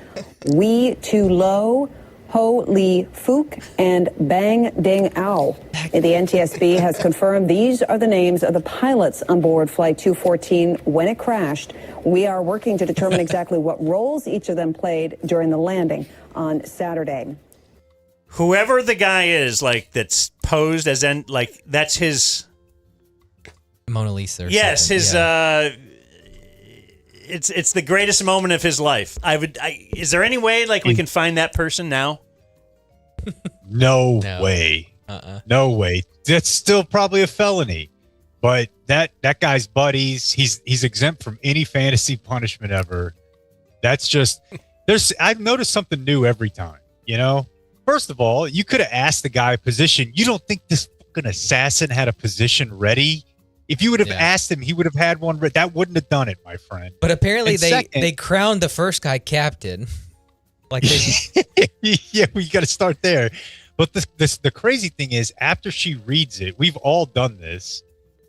Wee Tu Lo, Ho Lee Fook, and Bang Ding Ao. The NTSB has confirmed these are the names of the pilots on board Flight 214 when it crashed. We are working to determine exactly what roles each of them played during the landing on Saturday.
Whoever the guy is, like, that's posed as like, that's his
Mona Lisa. Or
yes,
something.
his it's the greatest moment of his life. Is there any way, like, we can find that person now?
No way. No way. That's still probably a felony. But that guy's buddies, he's exempt from any fantasy punishment ever. That's just I've noticed something new every time, you know? First of all, you could have asked the guy a position. You don't think this fucking assassin had a position ready? If you would have asked him, he would have had one. That wouldn't have done it, my friend.
But apparently
And
they crowned the first guy captain. Like
yeah, we got to start there. But the crazy thing is, after she reads it, we've all done this,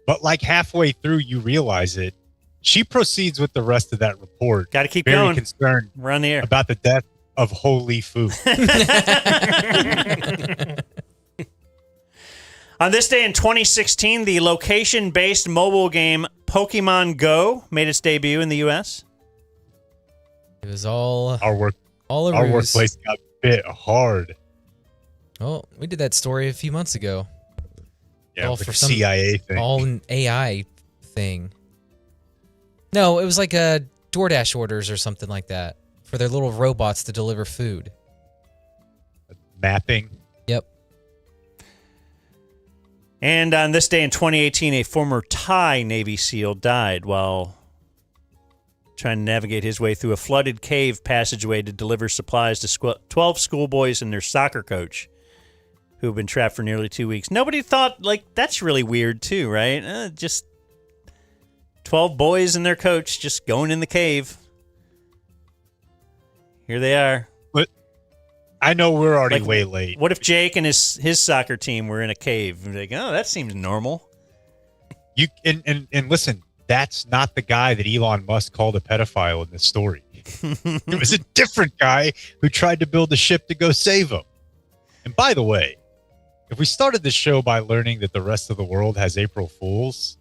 but like halfway through, you realize it. She proceeds with the rest of that report.
Got to keep
very
going.
Concerned
We're on the air
about the death of holy food.
On this day in 2016, the location-based mobile game Pokemon Go made its debut in the U.S.
It was all
our
ruse.
workplace got bit hard.
Oh, we did that story a few months ago.
Yeah, for some CIA thing.
All an AI thing. No, it was like a DoorDash orders or something like that for their little robots to deliver food.
Mapping.
Yep.
And on this day in 2018, a former Thai Navy SEAL died while trying to navigate his way through a flooded cave passageway to deliver supplies to 12 schoolboys and their soccer coach, who have been trapped for nearly 2 weeks. Nobody thought, like, that's really weird too, right? Just 12 boys and their coach just going in the cave. Here they are.
But I know we're already way late.
What if Jake and his soccer team were in a cave? Like, oh, that seems normal.
You and listen, that's not the guy that Elon Musk called a pedophile in this story. It was a different guy who tried to build a ship to go save him. And by the way, if we started the show by learning that the rest of the world has April Fools,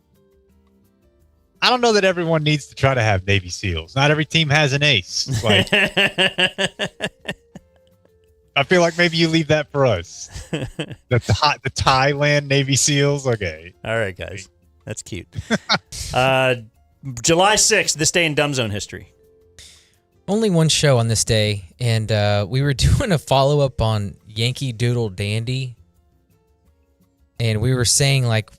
I don't know that everyone needs to try to have Navy SEALs. Not every team has an ace. Like, I feel like maybe you leave that for us. The Thailand Navy SEAls. Okay.
All right, guys. That's cute. July 6th, this day in Dumb Zone history.
Only one show on this day, and we were doing a follow-up on Yankee Doodle Dandy, and we were saying, like,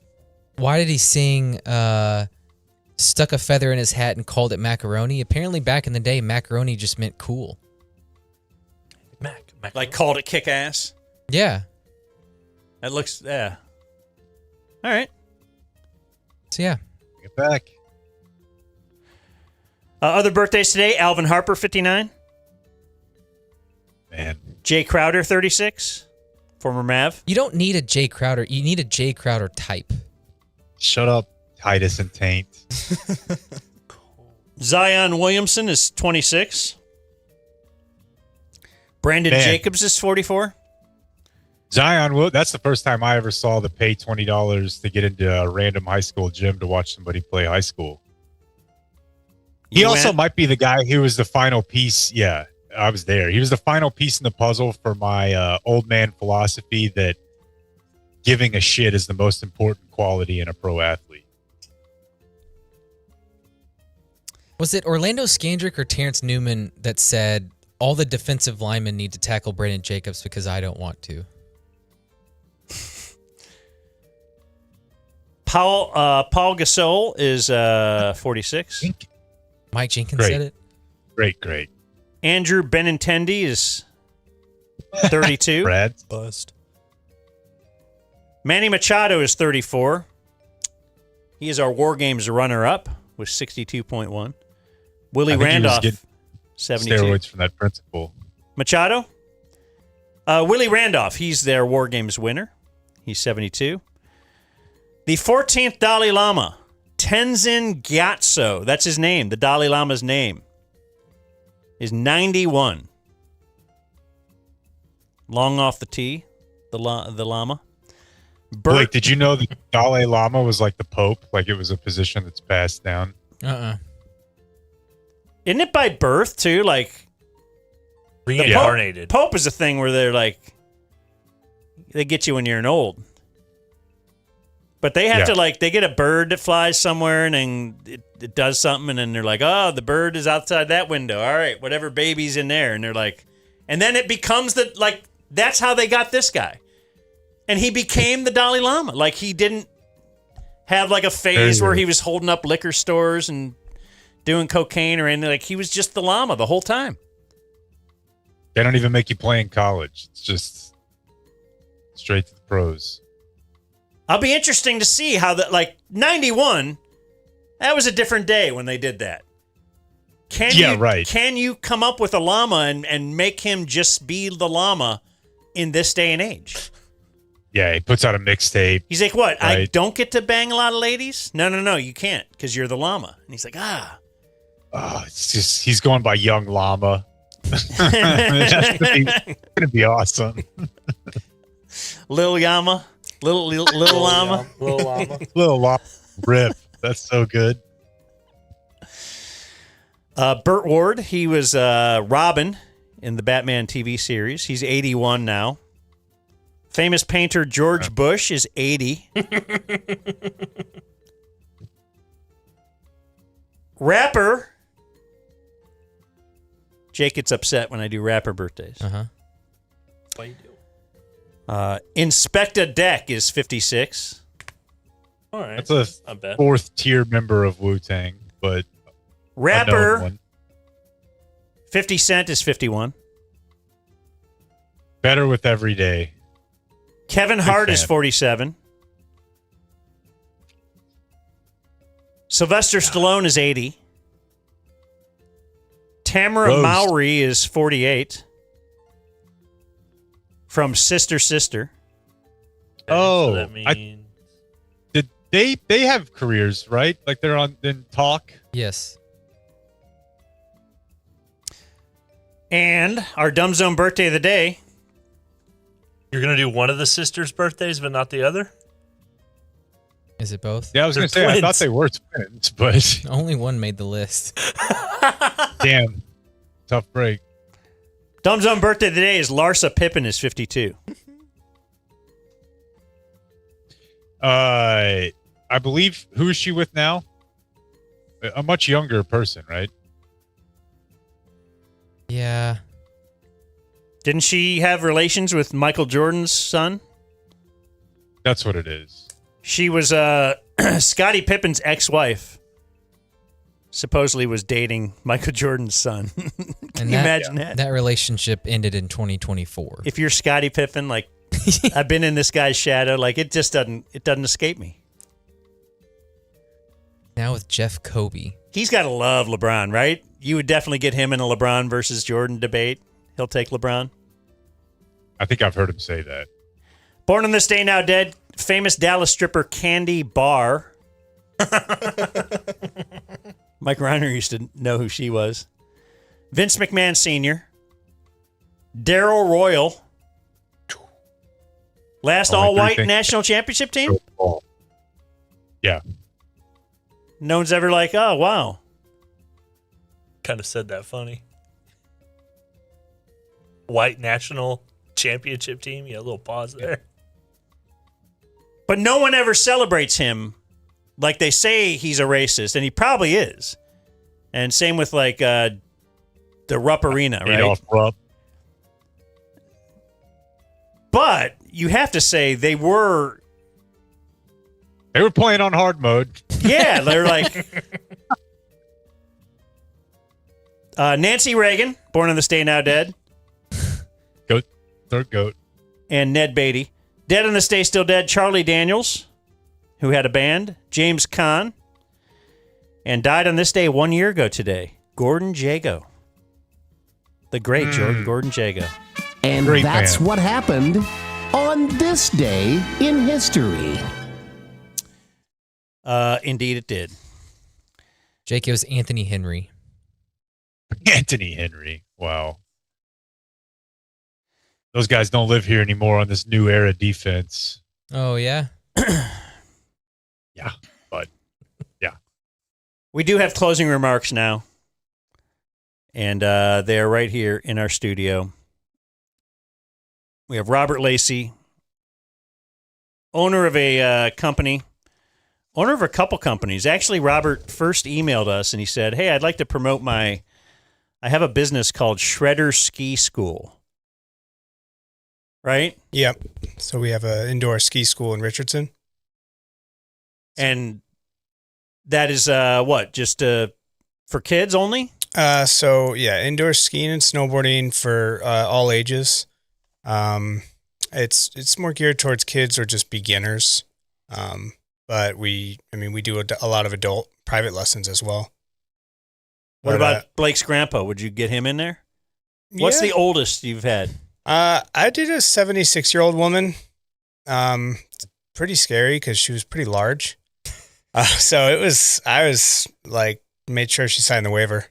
why did he sing Stuck a Feather in His Hat and called it macaroni? Apparently, back in the day, macaroni just meant cool.
Like, called it kick-ass?
Yeah.
That looks, yeah. All right.
So, yeah.
Get back.
Other birthdays today, Alvin Harper, 59.
Man.
Jay Crowder, 36. Former Mav.
You don't need a Jay Crowder. You need a Jay Crowder type.
Shut up, Titus and Taint.
Zion Williamson is 26. Brandon Jacobs is 44.
Zion, that's the first time I ever saw the pay $20 to get into a random high school gym to watch somebody play high school. He also might be the guy who was the final piece. Yeah, I was there. He was the final piece in the puzzle for my old man philosophy that giving a shit is the most important quality in a pro athlete.
Was it Orlando Scandrick or Terrence Newman that said all the defensive linemen need to tackle Brandon Jacobs because I don't want to?
Paul Gasol is 46.
Mike Jenkins said it.
Great.
Andrew Benintendi is 32.
Brad.
Bust.
Manny Machado is 34. He is our War Games runner-up with 62.1. Willie Randolph, 72.
Steroids from that principal.
Machado? Willie Randolph, he's their War Games winner. He's 72. The 14th Dalai Lama, Tenzin Gyatso, that's his name, the Dalai Lama's name, is 91. Long off the T, the Lama.
Blake, did you know the Dalai Lama was like the Pope? Like it was a position that's passed down?
Isn't it by birth, too? Like,
reincarnated.
Pope is a thing where they're like, they get you when you're an old. But they have to, like, they get a bird that flies somewhere and then it does something and then they're like, oh, the bird is outside that window. All right, whatever baby's in there. And they're like, and then it becomes that's how they got this guy. And he became the Dalai Lama. Like, he didn't have, like, a phase where he was holding up liquor stores and doing cocaine or anything. Like, he was just the Lama the whole time.
They don't even make you play in college. It's just straight to the pros.
I'll be interesting to see how that, like 91, that was a different day when they did that. Can you come up with a llama and make him just be the llama in this day and age?
Yeah, he puts out a mixtape.
He's like, what?
Right.
I don't get to bang a lot of ladies? No, you can't because you're the llama. And he's like,
it's just he's going by Young Llama. That's gonna be awesome.
Lil Llama, little llama,
little llama. Rip. That's so good.
Burt Ward, he was Robin in the Batman TV series. He's 81 now. Famous painter George Bush is 80. Rapper. Jake gets upset when I do rapper birthdays.
What you do?
Inspecta Deck is 56.
All right.
That's a fourth tier member of Wu-Tang, but
rapper 50 Cent is 51.
Better with every day.
Kevin Hart is 47. Sylvester Stallone is 80. Tamara Mowry is 48. From Sister Sister.
Oh,
so that means...
did they have careers, right? Like they're in Talk?
Yes.
And our Dumb Zone birthday of the day.
You're going to do one of the sisters' birthdays, but not the other?
Is it both?
Yeah, I was going to say, I thought they were twins, but...
Only one made the list.
Damn. Tough break.
Dumb Zone birthday of the day is Larsa Pippen is 52.
I believe, who is she with now? A much younger person, right?
Yeah.
Didn't she have relations with Michael Jordan's son?
That's what it is.
She was Scottie Pippen's ex-wife. Supposedly was dating Michael Jordan's son. Can you imagine that?
That relationship ended in 2024.
If you're Scottie Pippen, like I've been in this guy's shadow, like it doesn't escape me.
Now with Jeff Kobe.
He's got to love LeBron, right? You would definitely get him in a LeBron versus Jordan debate. He'll take LeBron.
I think I've heard him say that.
Born on this day, now dead, famous Dallas stripper Candy Barr. Mike Reiner used to know who she was. Vince McMahon Sr. Darryl Royal. Last all-white national championship team?
Yeah.
No one's ever like, oh, wow.
Kind of said that funny. White national championship team? Yeah, a little pause there.
But no one ever celebrates him like they say he's a racist, and he probably is. And same with like the Rupp Arena, right?
Adolph Rupp.
But you have to say they were
playing on hard mode.
Yeah, they're like Nancy Reagan, born on this day, now dead.
Goat, third goat.
And Ned Beatty, dead on this day, still dead. Charlie Daniels, who had a band. James Caan, and died on this day 1 year ago today. Gordon Jago, the great Gordon Jago.
And
great
that's
band.
what happened on this day in history.
Indeed, it did.
Jake, it was Anthony Henry.
Anthony Henry. Wow. Those guys don't live here anymore on this new era defense.
Oh, yeah?
Yeah, but yeah.
We do have closing remarks now. And they are right here in our studio. We have Robert Lacey, owner of a company, owner of a couple companies. Actually, Robert first emailed us and he said, hey, I'd like to promote I have a business called Shredder Ski School. Right?
Yep. So we have an indoor ski school in Richardson.
And that is what? Just for kids only?
So yeah, indoor skiing and snowboarding for all ages. It's more geared towards kids or just beginners. But we do a lot of adult private lessons as well.
What about Blake's grandpa? Would you get him in there? What's the oldest you've had?
I did a 76-year-old woman. Pretty scary because she was pretty large. So I was like, made sure she signed the waiver.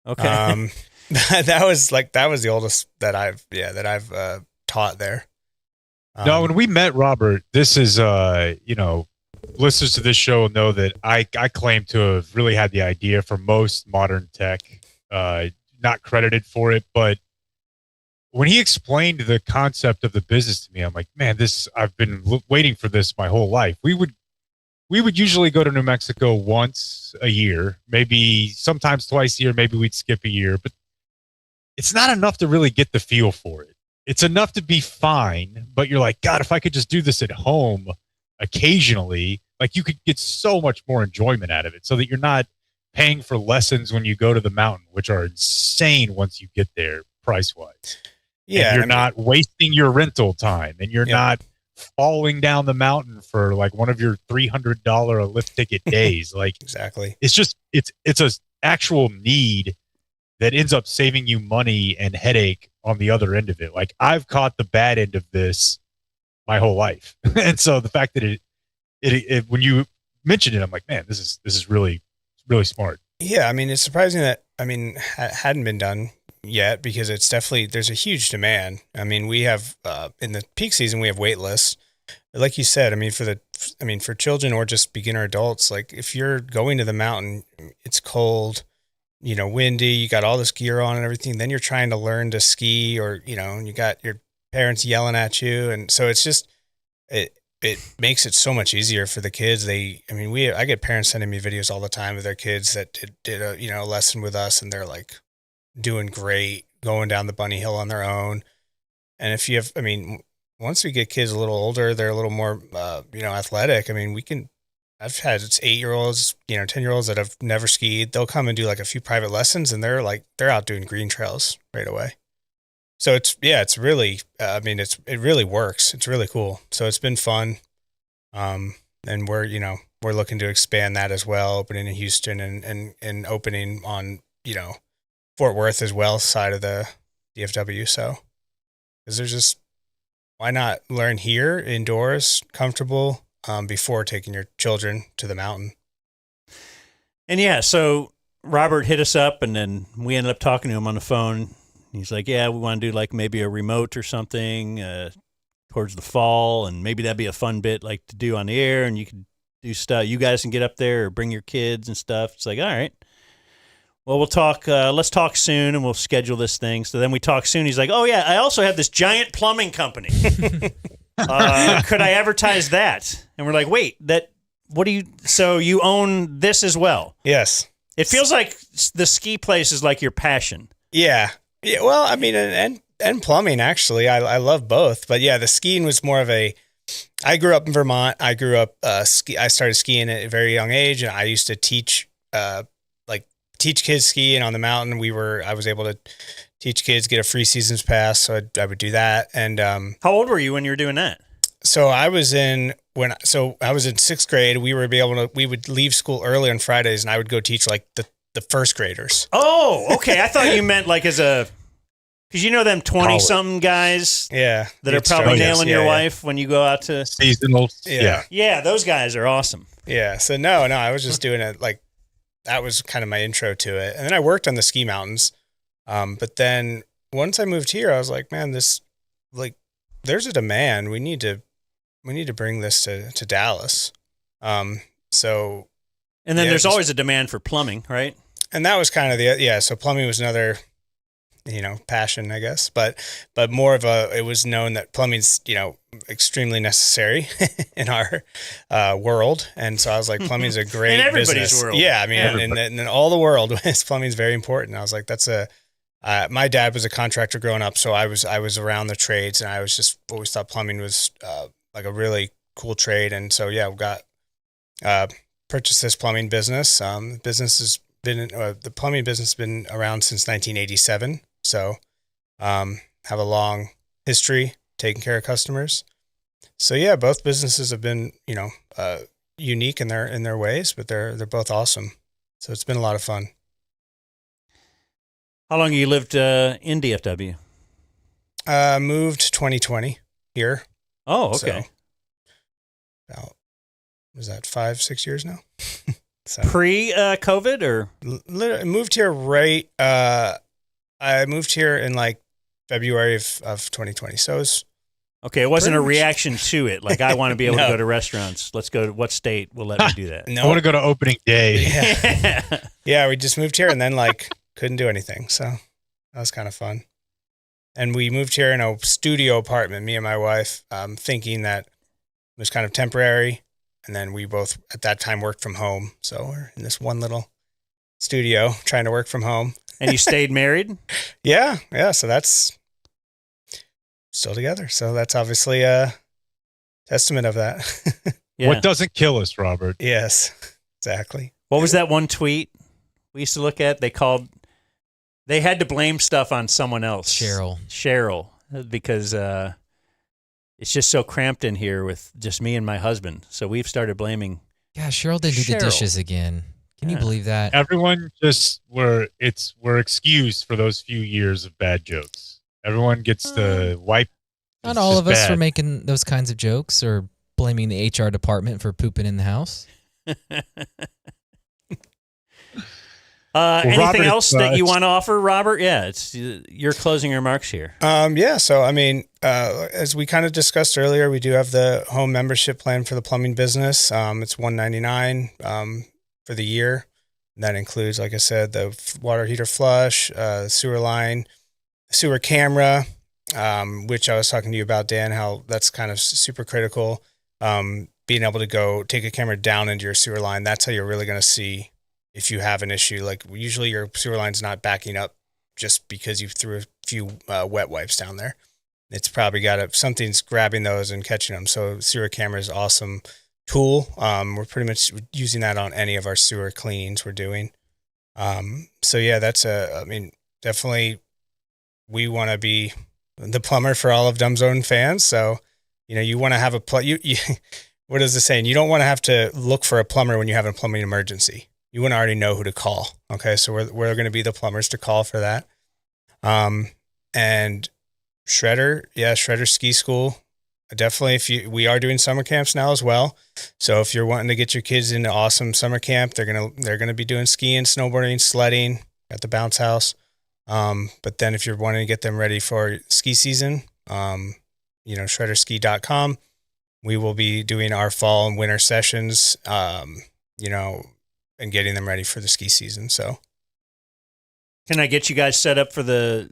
Okay.
that was the oldest that I've taught there.
No, when we met Robert, this is, listeners to this show know that I claim to have really had the idea for most modern tech, not credited for it, but when he explained the concept of the business to me, I'm like, man, I've been waiting for this my whole life. We would usually go to New Mexico once a year, maybe sometimes twice a year, maybe we'd skip a year, but it's not enough to really get the feel for it. It's enough to be fine, but you're like, God, if I could just do this at home occasionally, like you could get so much more enjoyment out of it so that you're not paying for lessons when you go to the mountain, which are insane once you get there price-wise.
Yeah.
And you're not wasting your rental time, and you're not falling down the mountain for like one of your $300 a lift ticket days. Like
exactly.
It's just, it's a actual need that ends up saving you money and headache on the other end of it. Like I've caught the bad end of this my whole life. And so the fact that it when you mentioned it, I'm like, man, this is really, really smart.
Yeah. I mean, it's surprising that, hadn't been done yet because it's definitely, there's a huge demand. I mean, we have, in the peak season, we have wait lists. Like you said, for children or just beginner adults, like if you're going to the mountain, it's cold, windy, you got all this gear on and everything, then you're trying to learn to ski or, and you got your parents yelling at you. And so it's just, it makes it so much easier for the kids. I get parents sending me videos all the time of their kids that did a lesson with us, and they're like doing great, going down the bunny hill on their own. And if you have, once we get kids a little older, they're a little more, athletic. I've had 8-year-olds, 10-year-olds that have never skied. They'll come and do like a few private lessons, and they're out doing green trails right away. So it's really, it really works. It's really cool. So it's been fun. And we're looking to expand that as well, opening in Houston and opening on, Fort Worth as well, side of the DFW. So, because there's just, why not learn here indoors, comfortable, before taking your children to the mountain?
And so Robert hit us up, and then we ended up talking to him on the phone. He's like, yeah, we want to do like maybe a remote or something towards the fall, and maybe that'd be a fun bit like to do on the air, and you can do stuff. You guys can get up there or bring your kids and stuff. It's like, all right. Well, we'll talk. Let's talk soon, and we'll schedule this thing. So then we talk soon. He's like, oh, yeah, I also have this giant plumbing company. Could I advertise that? And we're like, wait, so you own this as well?
Yes.
It feels like the ski place is like your passion.
Yeah. Yeah. Well, and plumbing, actually. I love both. But yeah, the skiing was more of I grew up in Vermont. I grew up, I started skiing at a very young age, and I used to teach kids skiing on the mountain. I was able to teach kids, get a free season's pass. So I would do that. And,
how old were you when you were doing that?
So I was in 6th grade. We would leave school early on Fridays, and I would go teach like the first graders.
Oh, okay. I thought you meant like because them 20-something guys, that are probably nailing your wife when you go out to
seasonals.
Yeah, those guys are awesome.
Yeah. So no, I was just doing it like that was kind of my intro to it, and then I worked on the ski mountains. But then once I moved here, I was like, man, there's a demand. We need to bring this to Dallas. So.
And then there's always a demand for plumbing, right?
And that was kind of so plumbing was another, passion, I guess, but more of it was known that plumbing's, extremely necessary in our world. And so I was like, plumbing's a great
in everybody's
business.
world.
Yeah. And in all the world, plumbing's very important. I was like, my dad was a contractor growing up. So I was around the trades, and I was just always thought plumbing was like a really cool trade. And so, we got, purchased this plumbing business. The plumbing business has been around since 1987. So, have a long history taking care of customers. So yeah, both businesses have been, unique in their ways, but they're both awesome. So it's been a lot of fun.
How long have you lived in DFW?
Moved 2020 here.
Oh, okay.
So about, was that 5-6 years now? So
pre-COVID or
moved here right. I moved here in like February of 2020. So it was
okay. It wasn't a reaction to it. Like I want to be able to go to restaurants. Let's go to what state will let me do that?
I want to go to opening day.
Yeah, we just moved here and then like couldn't do anything. So that was kind of fun. And we moved here in a studio apartment, me and my wife, thinking that it was kind of temporary. And then we both at that time worked from home. So we're in this one little studio trying to work from home.
And you stayed married?
Yeah. So that's still together. So that's obviously a testament of that.
Yeah. What doesn't kill us, Robert?
Yes, exactly.
What was that one tweet we used to look at? They had to blame stuff on someone else. Cheryl, because it's just so cramped in here with just me and my husband. So we've started blaming.
Yeah, Cheryl didn't do the dishes again. Can you believe that?
Everyone just we're excused for those few years of bad jokes. Everyone gets to wipe.
Not all of us were making those kinds of jokes or blaming the HR department for pooping in the house.
Anything
Robert,
else that you want to offer, Robert? Yeah, it's your closing remarks here.
Yeah. So, I mean, as we kind of discussed earlier, we do have the home membership plan for the plumbing business. It's $199 for the year. That includes, like I said, the water heater flush, sewer line, sewer camera, which I was talking to you about, Dan, how that's kind of super critical. Being able to go take a camera down into your sewer line, that's how you're really going to see if you have an issue. Like usually your sewer line's not backing up just because you threw a few wet wipes down there. It's probably got something's grabbing those and catching them. So sewer camera is an awesome tool. We're pretty much using that on any of our sewer cleanings we're doing. So yeah, that's definitely we want to be the plumber for all of Dumb Zone fans. So, you want to have what is the saying? You don't want to have to look for a plumber when you have a plumbing emergency. You wouldn't already know who to call. Okay. So we're going to be the plumbers to call for that. And Shredder Ski School. Definitely we are doing summer camps now as well. So if you're wanting to get your kids into awesome summer camp, they're going to be doing skiing, snowboarding, sledding at the bounce house. But then if you're wanting to get them ready for ski season, shredderski.com, we will be doing our fall and winter sessions, and getting them ready for the ski season. So
can I get you guys set up for the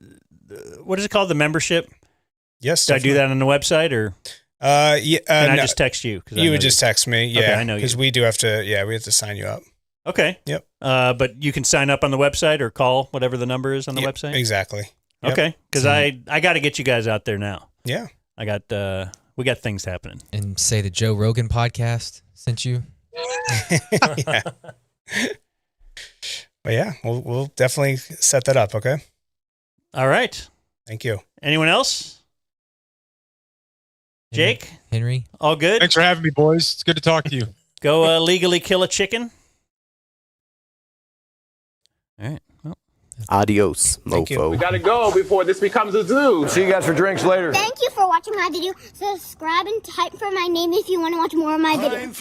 what is it called? The membership?
Yes.
Did I do that on the website or? Can I just text you?
You would just text me. Yeah.
Okay, I know you.
Because we do have to, we have to sign you up.
Okay.
Yep.
But you can sign up on the website or call whatever the number is on the website?
Exactly. Yep.
Okay. Because I got to get you guys out there now.
Yeah.
We got things happening.
And say the Joe Rogan podcast sent you.
Yeah. But yeah, we'll definitely set that up. Okay.
All right.
Thank you.
Anyone else? Jake?
Henry?
All good?
Thanks for having me, boys. It's good to talk to you.
Go legally kill a chicken. All right. Well.
Adios, mofo.
We gotta go before this becomes a zoo.
See you guys for drinks later.
Thank you for watching my video. Subscribe and type for my name if you want to watch more of my videos.